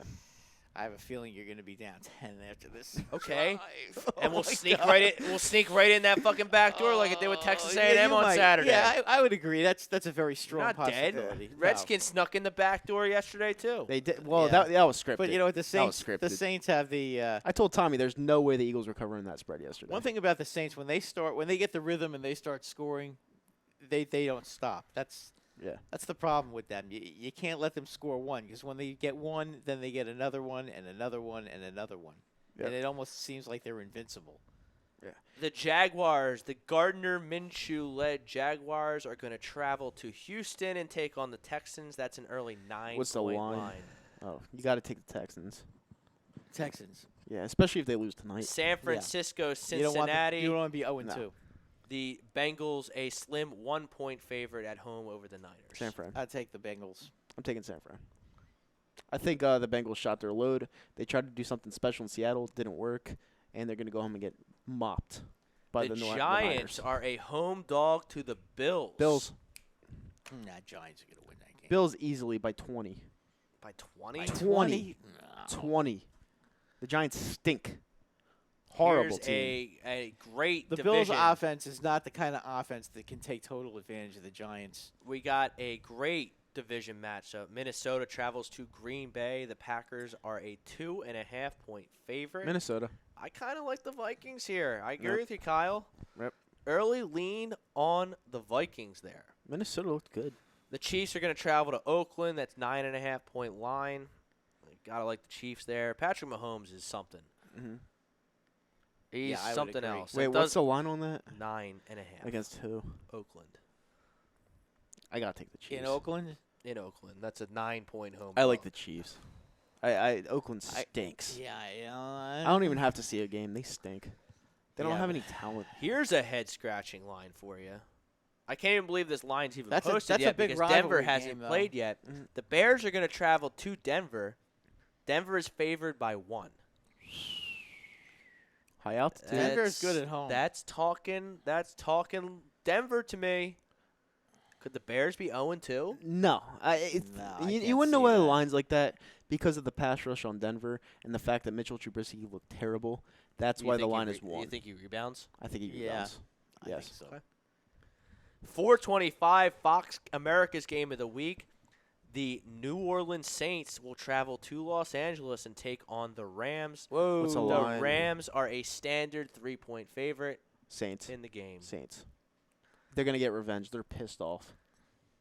I have a feeling you're going to be down 10 after this. Okay. drive. And Oh we'll my sneak God. right in. We'll sneak right in that fucking back door like it did with Texas Yeah, A&M you on might. Saturday. Yeah, I would agree. That's a very You're strong not dead. possibility. No. Redskins snuck in the back door yesterday too. They did. Well, Yeah. that was scripted. But you know what? The That was Saints. scripted. The Saints have the. I told Tommy there's no way the Eagles were covering that spread yesterday. One thing about the Saints, when they get the rhythm and they start scoring, they don't stop. That's the problem with them. You can't let them score one because when they get one, then they get another one and another one and another one, Yep. and it almost seems like they're invincible. The Jaguars, the Gardner Minshew-led Jaguars, are going to travel to Houston and take on the Texans. That's an early 9-point What's the line? Oh, you got to take the Texans. Texans. Yeah, especially if they lose tonight. San Francisco, You don't Cincinnati. want to be 0-2. No. The Bengals, a slim 1-point favorite at home over the Niners. San Fran. I'd take the Bengals. I'm taking San Fran. I think the Bengals shot their load. They tried to do something special in Seattle, didn't work, and they're going to go home and get mopped by the Giants Niners. are a home dog to the Bills. Bills. Nah, Giants are going to win that game. Bills easily by 20. By 20? By 20. No. 20. The Giants stink. Horrible Here's team. a great The division. Bills' offense is not the kind of offense that can take total advantage of the Giants. We got a great division matchup. Minnesota travels to Green Bay. The Packers are a 2.5-point favorite. Minnesota. I kind of like the Vikings here. I agree Yep. with you, Kyle. Yep. Early lean on the Vikings there. Minnesota looked good. The Chiefs are going to travel to Oakland. That's 9.5-point line. Gotta like the Chiefs there. Patrick Mahomes is something. Mm-hmm. He's Yeah, I would something agree. else. Wait, It what's does the line on that? 9.5 Against who? Oakland. I gotta take the Chiefs. In Oakland, In Oakland, that's a 9-point home. I like dog. the Chiefs. Oakland stinks. I don't even have to see a game. They stink. They don't Yeah, have but- any talent. Here's a head-scratching line for you. I can't even believe this line's even That's a- posted that's a yet big because Denver rivalry hasn't game, though. played yet. Mhm. The Bears are going to travel to Denver. Denver is favored by 1. High altitude. Denver is good at home. That's talking Denver to me. Could the Bears be 0-2? No, No, I you can't wouldn't know see why the that. line's like that because of the pass rush on Denver and the fact that Mitchell Trubisky looked terrible. That's why the line is 1. You think he rebounds? I think he Yeah. rebounds. I Yes. think so. Okay. 4:25 Fox America's game of the week. The New Orleans Saints will travel to Los Angeles and take on the Rams. Whoa. What's the The line? Rams are a standard 3-point favorite Saints. in the game. Saints. They're gonna get revenge. They're pissed off.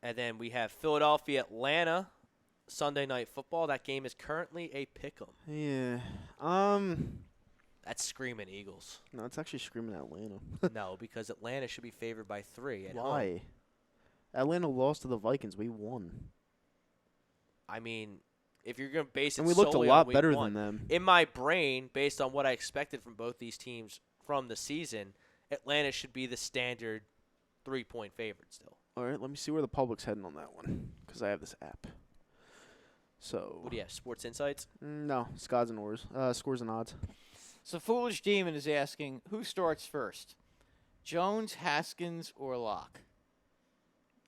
And then we have Philadelphia, Atlanta, Sunday Night Football. That game is currently a pick'em. Yeah. That's screaming Eagles. No, it's actually screaming Atlanta. No, because Atlanta should be favored by 3 at home. Why? Atlanta lost to the Vikings. We won. I mean, if you're going to base it And we looked a solely on lot week better one, than them. in my brain, based on what I expected from both these teams from the season, Atlanta should be the standard 3-point favorite still. All right, let me see where the public's heading on that one because I have this app. So. What do you have, Sports Insights? No, scores and odds. So Foolish Demon is asking, who starts first? Jones, Haskins, or Locke?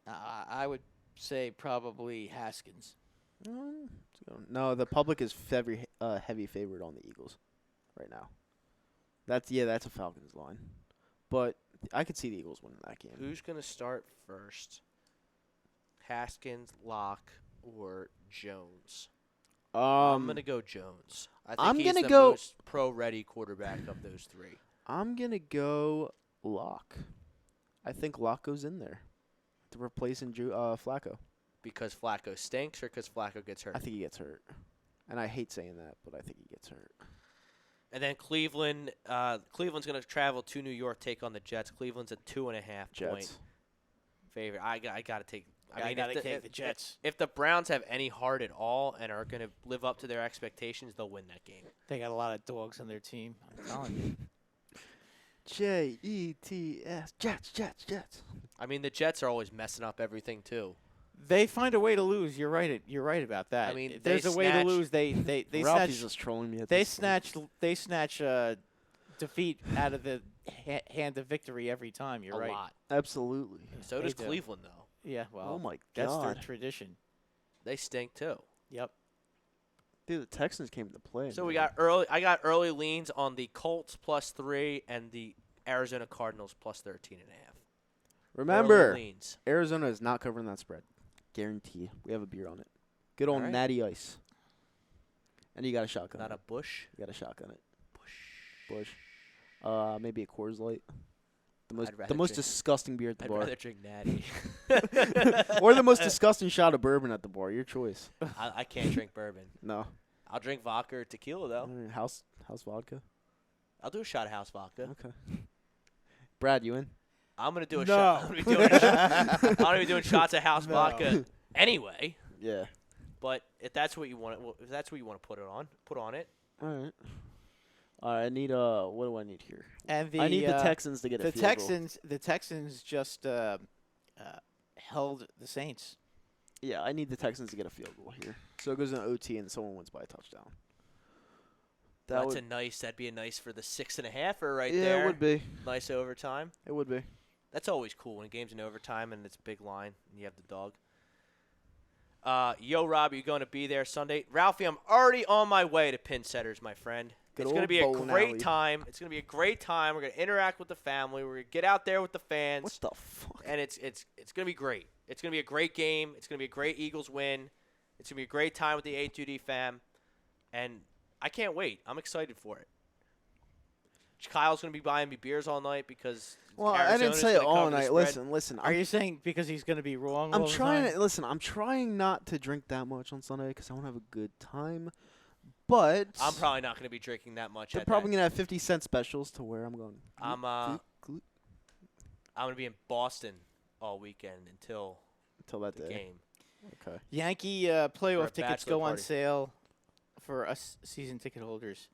I would say probably Haskins. No, the public is heavy favorite on the Eagles right now. That's a Falcons line, but I could see the Eagles winning that game. Who's going to start first? Haskins, Locke, or Jones? I'm going to go Jones. I think I'm he's gonna the go- most pro-ready quarterback of those 3. I'm gonna go Locke. I think Locke goes in there to replace Flacco. Because Flacco stinks or because Flacco gets hurt? I think he gets hurt, and I hate saying that, but I think he gets hurt. And then Cleveland's going to travel to New York, take on the Jets. Cleveland's a 2.5-point Jets. favorite. I got to take. I got to take the Jets. If the Browns have any heart at all and are going to live up to their expectations, they'll win that game. They got a lot of dogs on their team. I'm telling you. Jets, Jets. I mean, the Jets are always messing up everything too. They find a way to lose. You're right. You're right about that. I mean, if there's they a way to snatch- lose. They Ralphie's snatch just trolling me. At they this point. snatch defeat out of the hand of victory every time. You're a right. lot. Absolutely. So They does do. Cleveland, though. Yeah. Well, Oh my that's their God. tradition. They stink too. Yep. Dude, the Texans came into play. So we man. got early. I got early leans on the Colts +3 and the Arizona Cardinals +13.5. Remember, Early leans. Arizona is not covering that spread. Guaranteed. We have a beer on it. Good old All right. Natty Ice. And you got a shotgun. Not a Bush. You got a shotgun it. Bush. Maybe a Coors Light. The most I'd rather most drink- disgusting beer at the I'd bar. rather drink Natty. Or the most disgusting shot of bourbon at the bar. Your choice. I can't drink bourbon. No. I'll drink vodka or tequila though. House vodka. I'll do a shot of house vodka. Okay. Brad, you in? I'm gonna do a No. shot. I'm gonna be doing shots of house No. vodka anyway. Yeah. But if that's what you want, if that's what you want to put on it. All right. All right. I need what do I need here? And I need the Texans to get a the field goal. The Texans just held the Saints. Yeah, I need the Texans to get a field goal here. So it goes in OT and someone wins by a touchdown. That'd be a nice for the 6.5er right yeah, there. it would be. Nice overtime. It would be. That's always cool when a game's in overtime and it's a big line and you have the dog. Yo, Rob, you going to be there Sunday? Ralphie, I'm already on my way to Pin Setters, my friend. Good It's going to old be a bowling great alley. time. It's going to be a great time. We're going to interact with the family. We're going to get out there with the fans. What the fuck? And it's going to be great. It's going to be a great game. It's going to be a great Eagles win. It's going to be a great time with the A2D fam. And I can't wait. I'm excited for it. Kyle's going to be buying me beers all night because Well, I didn't Arizona's say it gonna all cover the night. spread. Listen. Are you saying because he's going to be wrong? I'm all the trying time? to listen. I'm trying not to drink that much on Sunday because I want to have a good time. But I'm probably not going to be drinking that much. they're at probably that. gonna have 50-cent specials to where I'm going. I'm going to be in Boston all weekend until that the day. game. Okay. Yankee For a playoff tickets bachelor go on party. sale for us season ticket holders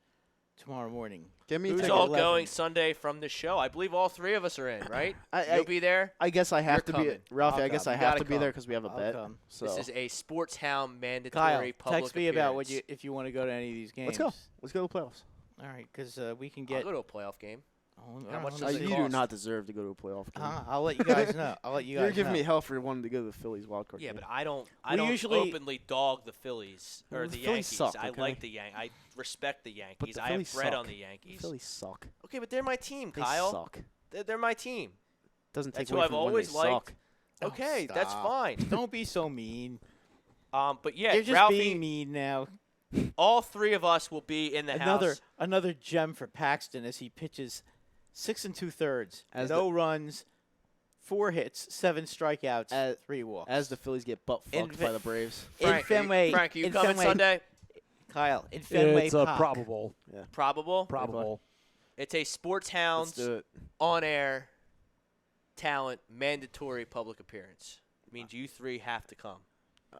tomorrow morning. Give me a Who's ticket. all 11. going Sunday from the show? I believe all three of us are in, right? I You'll be there. I guess I have You're to be coming. Ralphie. I'll I guess come. I You have gotta to be there come. because we have a I'll bet. come. So This is a Sports Hound mandatory Kyle, public text me about appearance. if you want to go to any of these games. let's go. Let's go to the playoffs. All right, because we can I'll get. go to a playoff game. How much I'll does it You let do cost? not deserve to go to a playoff game. I'll let you guys know. I'll let you guys You're giving know. me hell for wanting to go to the Phillies wild card Yeah, game. but I don't We usually- openly dog the Phillies or Well, the the Phillies Yankees. suck, I okay? like the Yankees. I respect the Yankees. the I have Phillies bread suck. on the The Yankees. Phillies suck. Okay, but they're my team, They Kyle. suck. They're my team. Doesn't take That's who away I've from when always they liked. suck. Oh, Okay, that's stop. fine. Don't be so mean. But yeah, You're just Ralphie, being mean now. all three of us will be in the house. Another gem for Paxton as he pitches 6 2/3, As no runs, 4 hits, 7 strikeouts, As- 3 walks. As the Phillies get butt In fucked by Fe- the Braves. in Fenway, Frank, you in coming Fenway, Sunday? Kyle, in Fenway It's Park. probable. Probable. Probable. It's a Sports Let's Hounds do it. on air talent mandatory public appearance. Means you three have to come.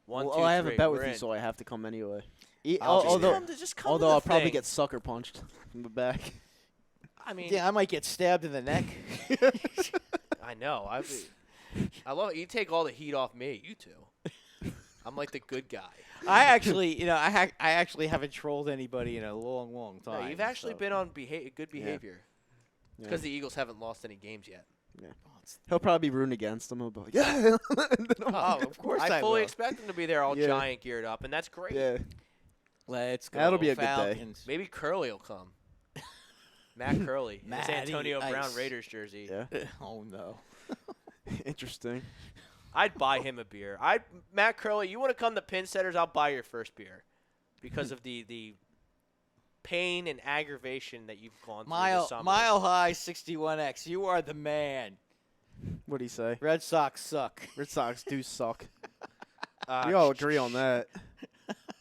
One, Well, two, I have three, a bet we're with you, in. so I have to come anyway. Just come to the I'll probably thing. get sucker punched from the back. I mean, Yeah, I might get stabbed in the neck. I know. I love it. You take all the heat off me. You two. I'm like the good guy. I actually, I actually haven't trolled anybody in a long, long time. No, you've actually so- been on good behavior. Because the Eagles haven't lost any games yet. He'll probably be rooting against them. He'll be like, yeah. Oh, of course I fully will. expect them to be there all Yeah. giant geared up, and that's great. yeah. Let's go. That'll be a good day. Falcons. Maybe Curly will come. Matt Curly. His Matty Antonio Brown Ice. Raiders jersey. Yeah. Oh no. Interesting. I'd buy him a beer. Matt Curley, you want to come to Pin Setters? I'll buy your first beer because of the pain and aggravation that you've gone through this summer. Mile High 61X. You are the man. What'd he say? Red Sox suck. Red Sox do suck. Uh, We all agree on that.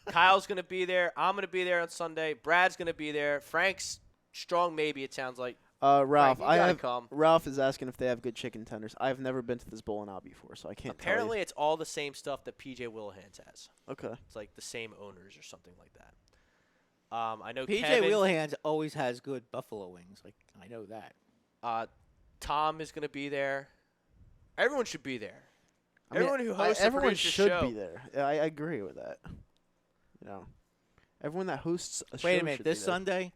Kyle's going to be there. I'm going to be there on Sunday. Brad's going to be there. Frank's strong maybe, it sounds like. Ralph, Frank, you gotta have. come. Ralph is asking if they have good chicken tenders. I've never been to this bowling alley before, so I can't. Apparently, it's all the same stuff that PJ Willihan's has. Tell you. Okay. It's like the same owners or something like that. I know PJ Kevin, Wheelhands always has good buffalo wings. Like I know that. Tom is going to be there. Everyone should be there. I mean, Everyone who hosts or everyone produces should a show. be there. Yeah, I agree with that. You know, everyone that hosts a show Wait a minute. should This be there. Sunday?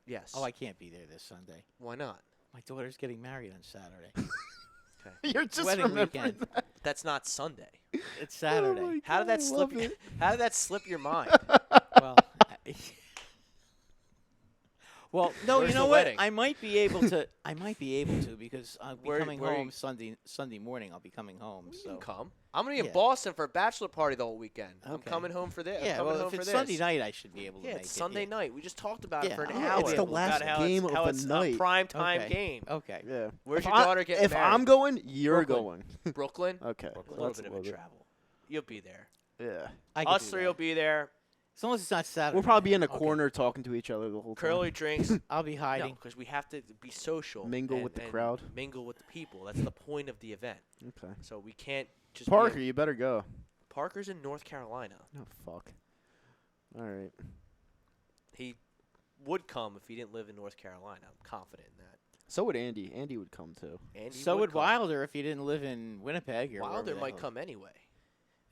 Yes. Oh, I can't be there this Sunday. Why not? My daughter's getting married on Saturday. You're just Wedding remembering weekend. that. That's not Sunday. It's Saturday. Oh my How did that God, I slip? love it. How did that slip your mind? Well, well, no. Where's You know the what? wedding? I might be able to. I might be able to because I'll be Where- coming where home you- Sunday morning. I'll be coming home. You So can come. I'm gonna be Yeah. in Boston for a bachelor party the whole weekend. I'm Okay. coming home for this. yeah. I'm coming Well, home if for it's this. Sunday night, I should be able to Yeah, make it's it. Sunday yeah. night. We just talked about it Yeah, for an yeah, hour. it's the last about how game it's, of how the it's night. a prime time Okay. game. Okay. Yeah. Where's If your I- daughter getting If married? I'm going, you're Brooklyn. going. Brooklyn. Okay. A well, little that's bit of little a bit- travel. You'll be there. Yeah. I can Us do three that. will be there. As long as it's not Saturday. We'll probably be in a Okay. corner talking to each other the whole time. Curly drinks. I'll be No, hiding. because we have to be social. Mingle and- with the and crowd. Mingle with the people. That's the point of the event. Okay. So we can't just be Parker, you better go. Parker's in North Carolina. Oh, fuck. All right. He would come if he didn't live in North Carolina. I'm confident in that. So would Andy. Andy would come too. And he So would come. Wilder if he didn't live in Winnipeg or Wilder wherever the might hell- come anyway.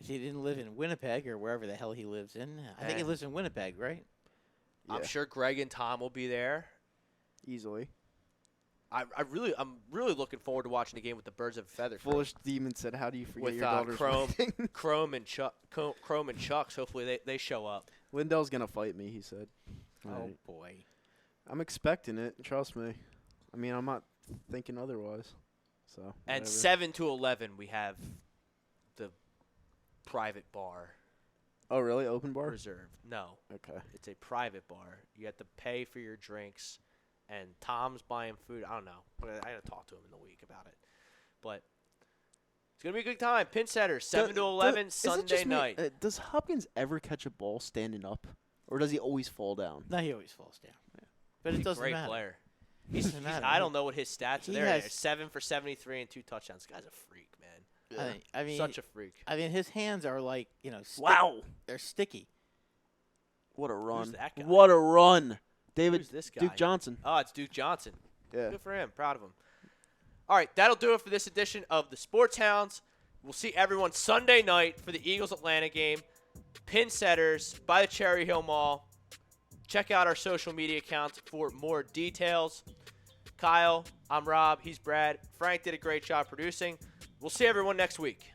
If he didn't live in Winnipeg or wherever the hell he lives in, I think he Eh. lives in Winnipeg, right? I'm Yeah. sure Greg and Tom will be there. Easily. I'm really looking forward to watching the game with the Birds of a Feather. crew. Foolish Demon said, "How do you forget With, your daughter's Chrome. wedding?" Chrome and Chucks. Hopefully they show up. Lindell's gonna fight me. He said. All Oh right. boy. I'm expecting it. Trust me. I mean, I'm not thinking otherwise. So. And whatever. 7-11, we have the private bar Oh, really? Open bar? reserved. No, Okay. it's a private bar. You have to pay for your drinks, and Tom's buying food. I don't know. But I got to talk to him in the week about it. But it's gonna be a good time. Pin setters, 7-11 Is it Sunday just me- night. does Hopkins ever catch a ball standing up, or does he always fall down? No, he always falls down. But He's it a doesn't great matter. player. Doesn't matter. I don't know what his stats are. He There, has- 7 for 73 and 2 touchdowns. This guy's a freak, man. I mean, Such a freak. I mean, his hands are like, Wow! they're sticky. What a run! that guy? What a run! David Who's this guy? Duke Johnson. Oh, it's Duke Johnson. Yeah. Good for him. Proud of him. All right, that'll do it for this edition of the Sports Hounds. We'll see everyone Sunday night for the Eagles-Atlanta game. Pin setters by the Cherry Hill Mall. Check out our social media accounts for more details. Kyle, I'm Rob. He's Brad. Frank did a great job producing. We'll see everyone next week.